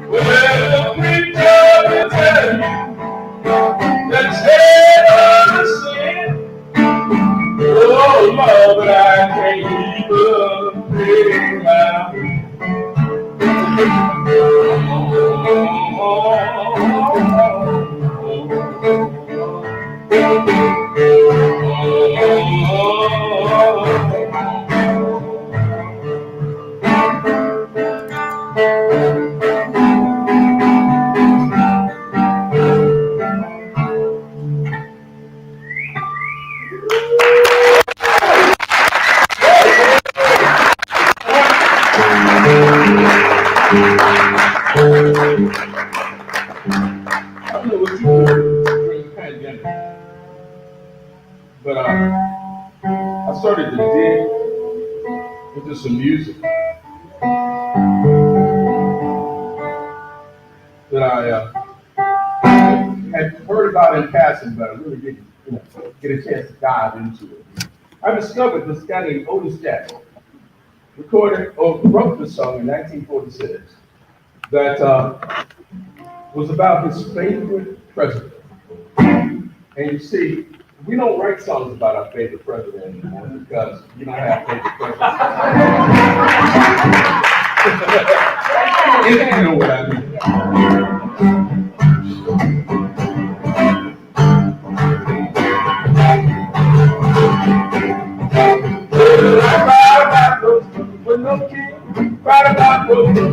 well, preacher will tell you that's heaven sin. Oh, Lord, but I can't even pray now. I don't know what you do during the pandemic, but I started to dig into some music that I had heard about in passing, but I really didn't get a chance to dive into it. I discovered this guy named Otis Jackson wrote this song in 1946 that was about his favorite president. And you see, we don't write songs about our favorite president anymore because you don't have favorite presidents. You know what I mean. With no king, right about with no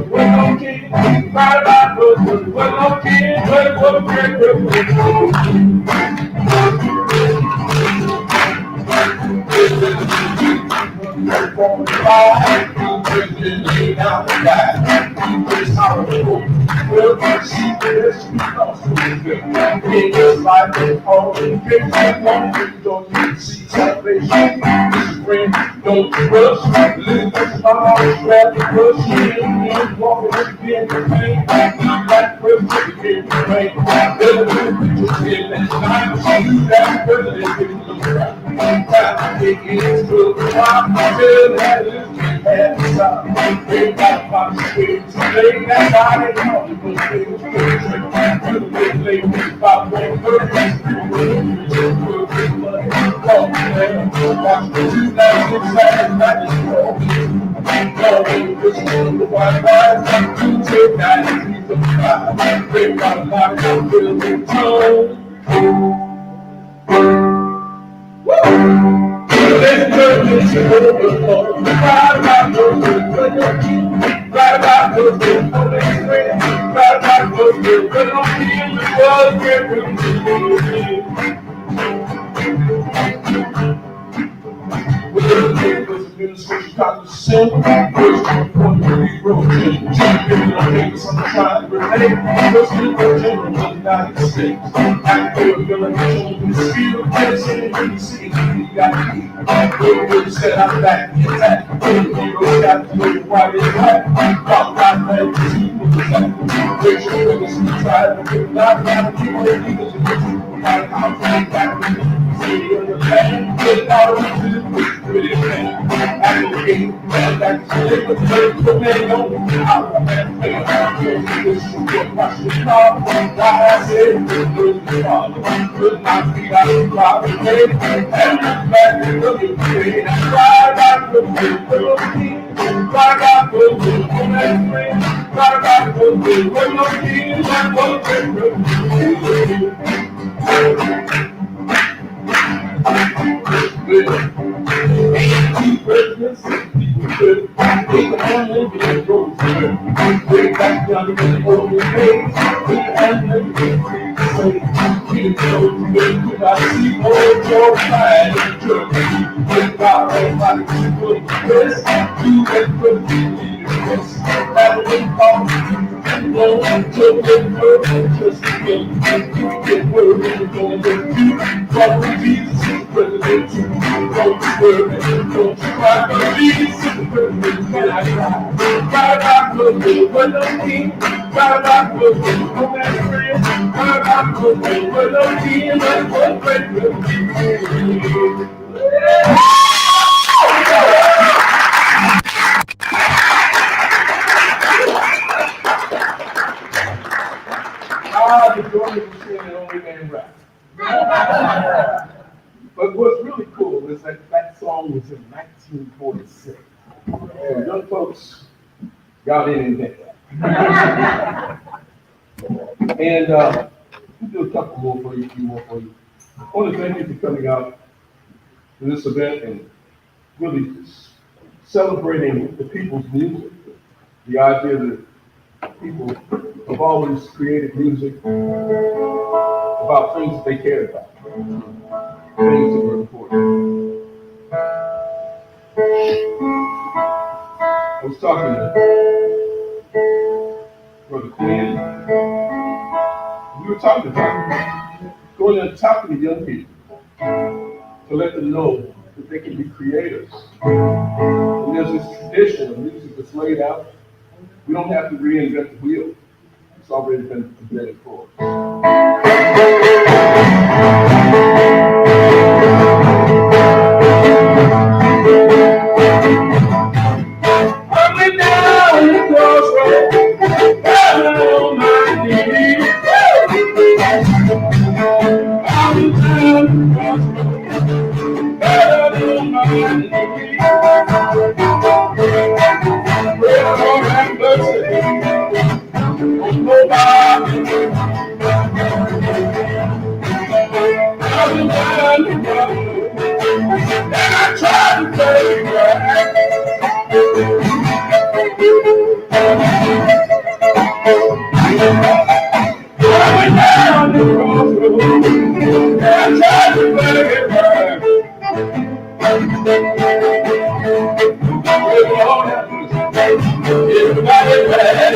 king, right about with no king, but for the great don't rush, live the smile, grab the push, and walk it again, like president in the rain. Never do just in that time, do that president in the rain. It is good, I'm still at it, at the time. They got a box of kids, they got body on the good things, good late, about 1:30, But what's really cool is that that song was in 1946. So young folks got in there. And we'll do a couple more for you, a few more for you. I want to thank you for coming out to this event and really celebrating the people's music. The idea that people have always created music about things that they cared about, things that were important. I was talking to Brother Quinn. We were talking about going and talking to young people to let them know that they can be creators. And there's this tradition of music that's laid out. We don't have to reinvent the wheel. It's already been invented for us. I went down the crossroads, down on my knees. I went down the crossroads, down on my knees. Well, Lord have mercy on nobody. I went down the crossroads, and I tried to tell you right. I went down the crossroads, and I tried to tell you right. Well, Lord have mercy, everybody bad.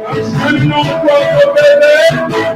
I'm sitting on the crossroad, baby.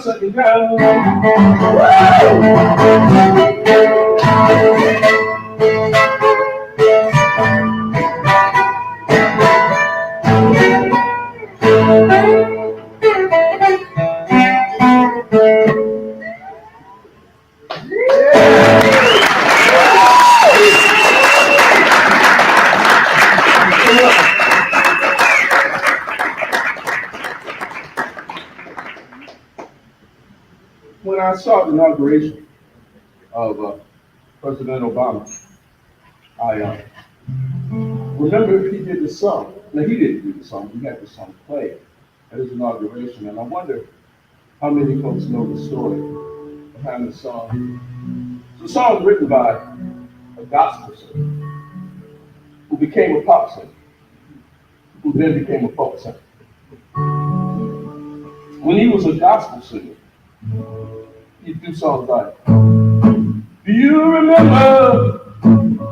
second down. When I saw the inauguration of President Obama, I remember he did the song. Now, he didn't do the song, he had the song played at his inauguration, and I wonder how many folks know the story behind the song. It's a song written by a gospel singer who became a pop singer, who then became a folk singer. When he was a gospel singer, he'd do songs like, do you remember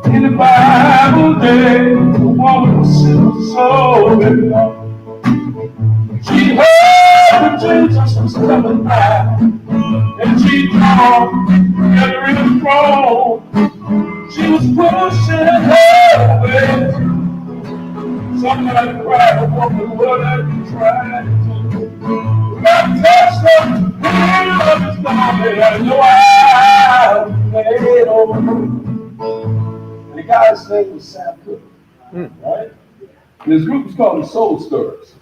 in the Bible day, the woman was so very long. She heard that Jesus was coming back, and she called every throne. She was pushing her way. Somebody cried, a woman, what have you tried to do? God touched her, the love is gone, and no I made over. And the guy's name was Sam Cooke, right? And his group was called the Soul Stirrers.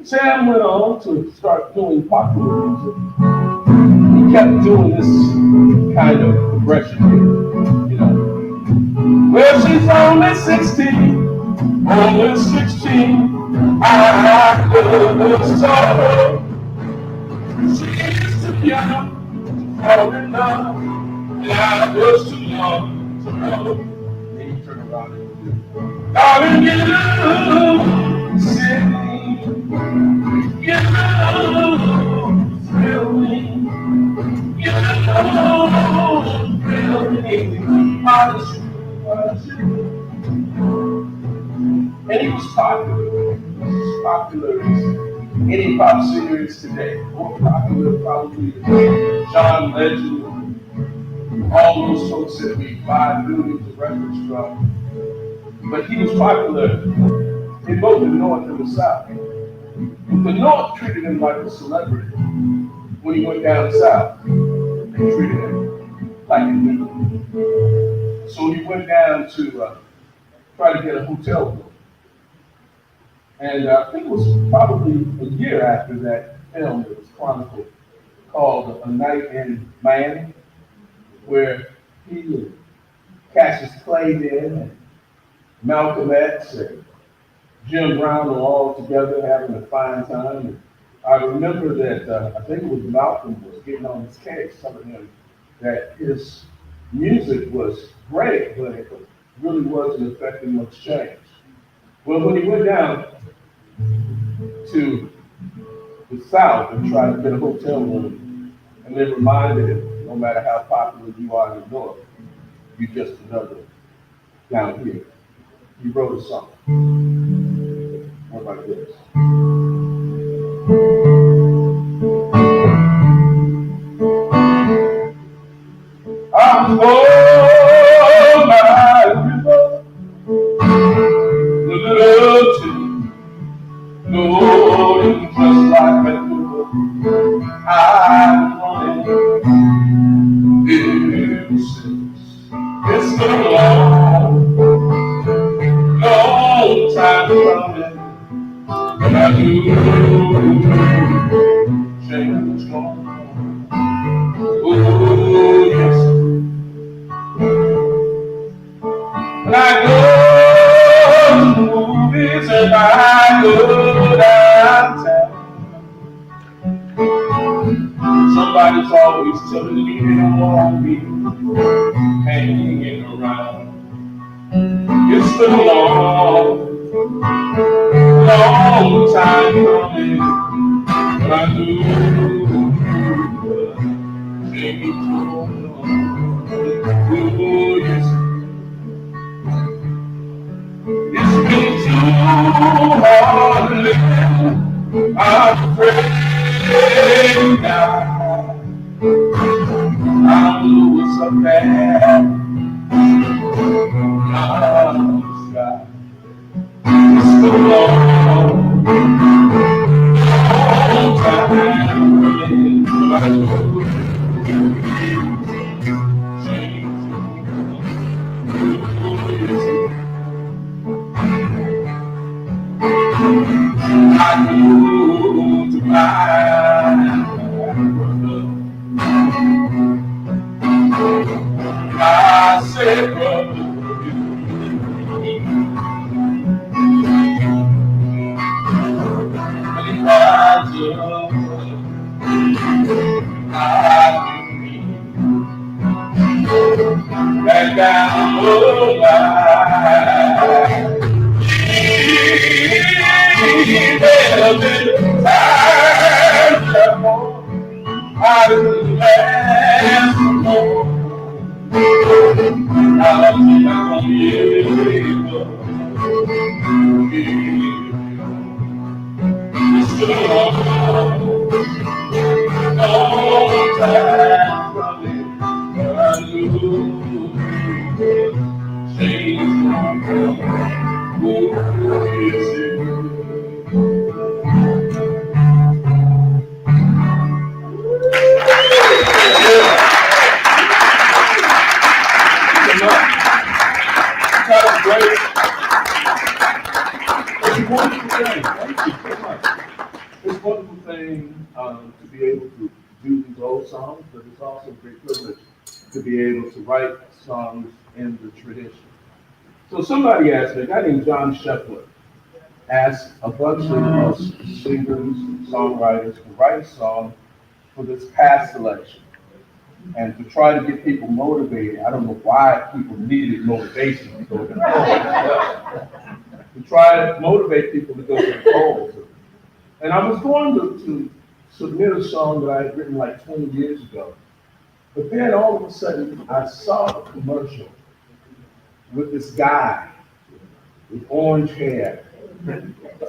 Sam went on to start doing popular music. He kept doing this kind of progression here, you know. Well, she's only 16, only 16. I love her so. She's too young to fall in love, and I was too young to know. Then you turn around and do, darling, you send me, you thrill me, you thrill me, honestly. And he was popular. He was as popular as any pop singer is today. More popular probably than John Legend, all those folks that we buy millions of records from. But he was popular in both the North and the South. The North treated him like a celebrity. When he went down south, they treated him like a newcomer. So he went down to try to get a hotel room. And I think it was probably a year after that film that was chronicled called A Night in Miami, where he and Cassius Clay did, and Malcolm X and Jim Brown were all together having a fine time. And I remember that I think it was Malcolm was getting on his case, telling him that his music was great, but it really wasn't affecting much change. Well, when he went down to the South and tried to get a hotel room, and they reminded him, no matter how popular you are in the North, you're just another down here. He wrote a song. What about this? I'm for my river, the little too, Lord, just like that river, I'm running ever since. It's been a long, long time coming, and I do change gone. Oh, yes. And I go to the movies and I go downtown. Somebody's always telling me they don't want me hanging around. It's been a long, long time coming, but I do take it home. Oh, yes. It's been too hard to live. I'm afraid now. up there. Not the sky. It's the long time running, but I know I knew to find I said, brother, back down the line. There's been times I didn't last more. I'm not able it's too long time running, but I knew change won't come. Who is it? That was great. It's a wonderful thing. Thank you so much. It's a wonderful thing to be able to do these old songs, but it's also a great privilege to be able to write songs in the tradition. So somebody asked me, a guy named John Shepler asked a bunch of us singers, songwriters to write a song for this past election and to try to get people motivated. I don't know why people needed motivation to go to the polls. To try to motivate people to go to the polls. And I was going to submit a song that I had written like 20 years ago. But then all of a sudden, I saw a commercial with this guy with orange hair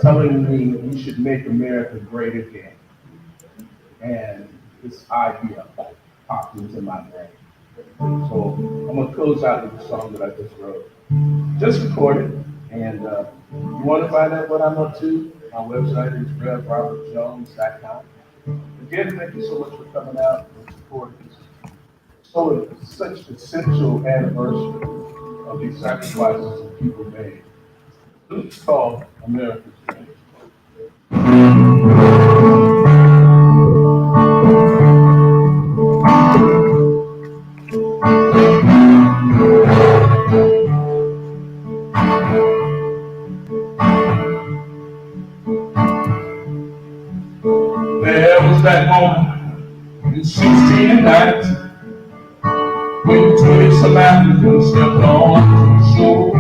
telling me we should make America great again. And this idea popped into my brain. So I'm gonna close out with the song that I just wrote. Just recorded, and you wanna find out what I'm up to? My website is RevRobertJones.com. Again, thank you so much for coming out and supporting this. So it's such essential anniversary of these sacrifices that people made. It's called America's Dream. There was that moment in 1690 when 20 some Africans stepped on the shore.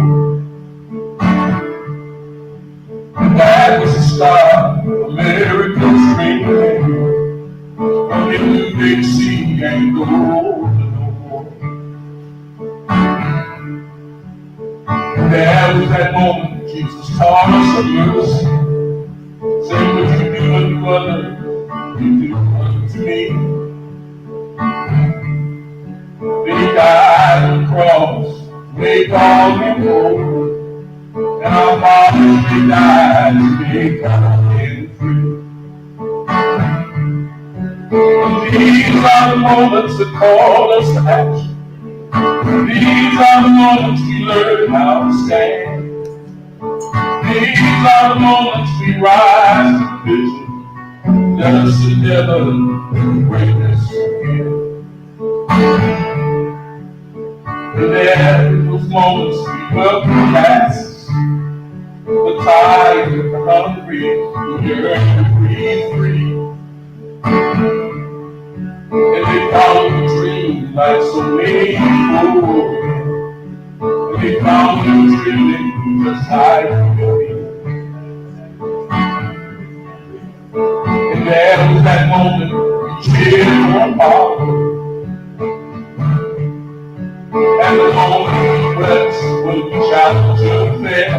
And that was the start of America's dream. A new big sea ain't going no more. And there was that moment Jesus taught us of mercy. Say what you do unto others, you do unto me. Then he died on the cross, make all men whole. And our fathers, they died to make our men free. And these are the moments that call us to action. These are the moments we learn how to stand. These are the moments we rise to vision. Let us together greatness again. And there those moments we welcome the masses, the tired, the hungry, who yearn to breathe free. And they found the dream like so many people. And they found them dreaming just like me. And there was that moment we cheered for a father. And the moment we wept when we shouted to the fair.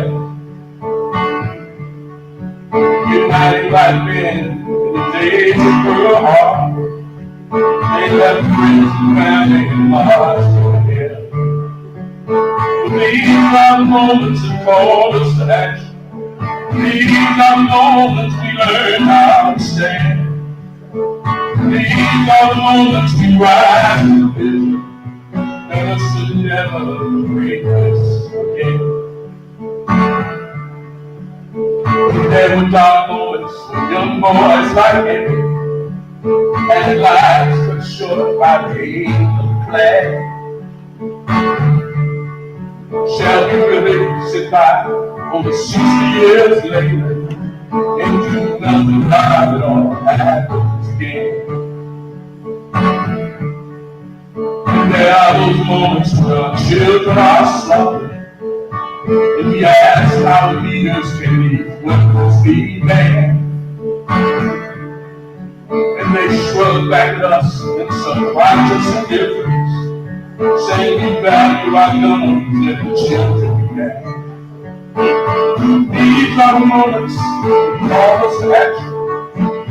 United like men in the days of Pearl Harbor. They left friends and family and marched here. These are the moments that call us to action. These are the moments we learn how to stand. These are the moments we rise to the vision. Let us never break this again. There were dark moments when young boys like me had lives cut short by the age of flag. Shall we really sit back over 60 years later and do nothing about it all happens again? And there are those moments where our children are slaughtered, and we ask how leaders can leave weapons be banned. And they shrug back at us in some righteous indifference, saying we value our guns and the children we have. These are the moments we call us to action.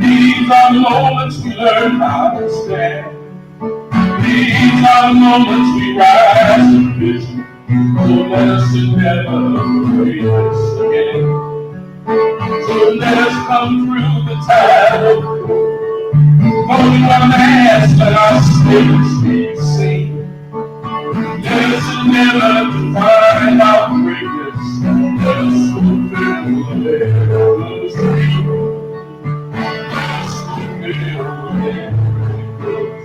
These are the moments we learn how to stand. These are the moments we rise to vision. So let us never break this again. So let us come through the tide of holding our hands, let our spirits be seen. Let us never define our greatness. Let us fulfill those dreams. Let us fulfill their dreams.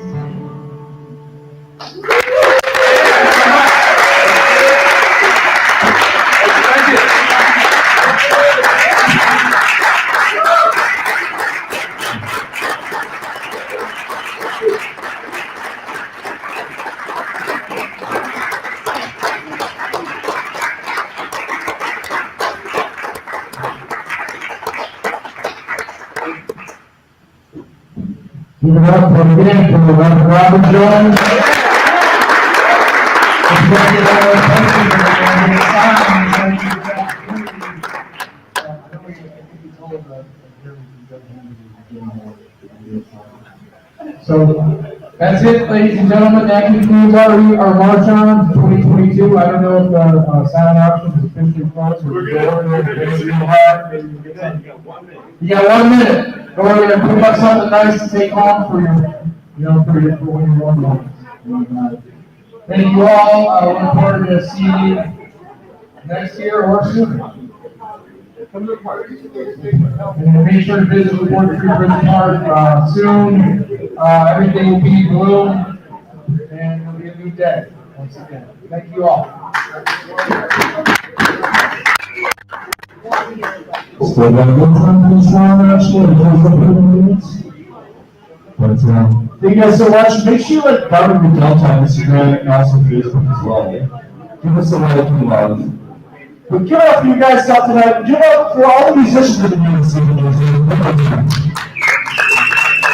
Give it up for again for Robert Jones. So that's it, ladies and gentlemen. That concludes our MarchON 2022. I don't know if the sound option is officially closed. You got 1 minute. Go over there and pick up something nice to take home for your, for when you're one moment. Thank you all. I look forward to seeing you next year or sooner. And make sure to visit the 43 Bridge Park soon. Everything will be in bloom, and it'll be a new day once again. Thank you all. Still got a good time for this one, actually. But thank you guys so much. Make sure you like Barbara McDelta on Instagram and also Facebook as well. Give us a like and love. But give it up for you guys out tonight. Give it up for all the musicians that have been doing this evening.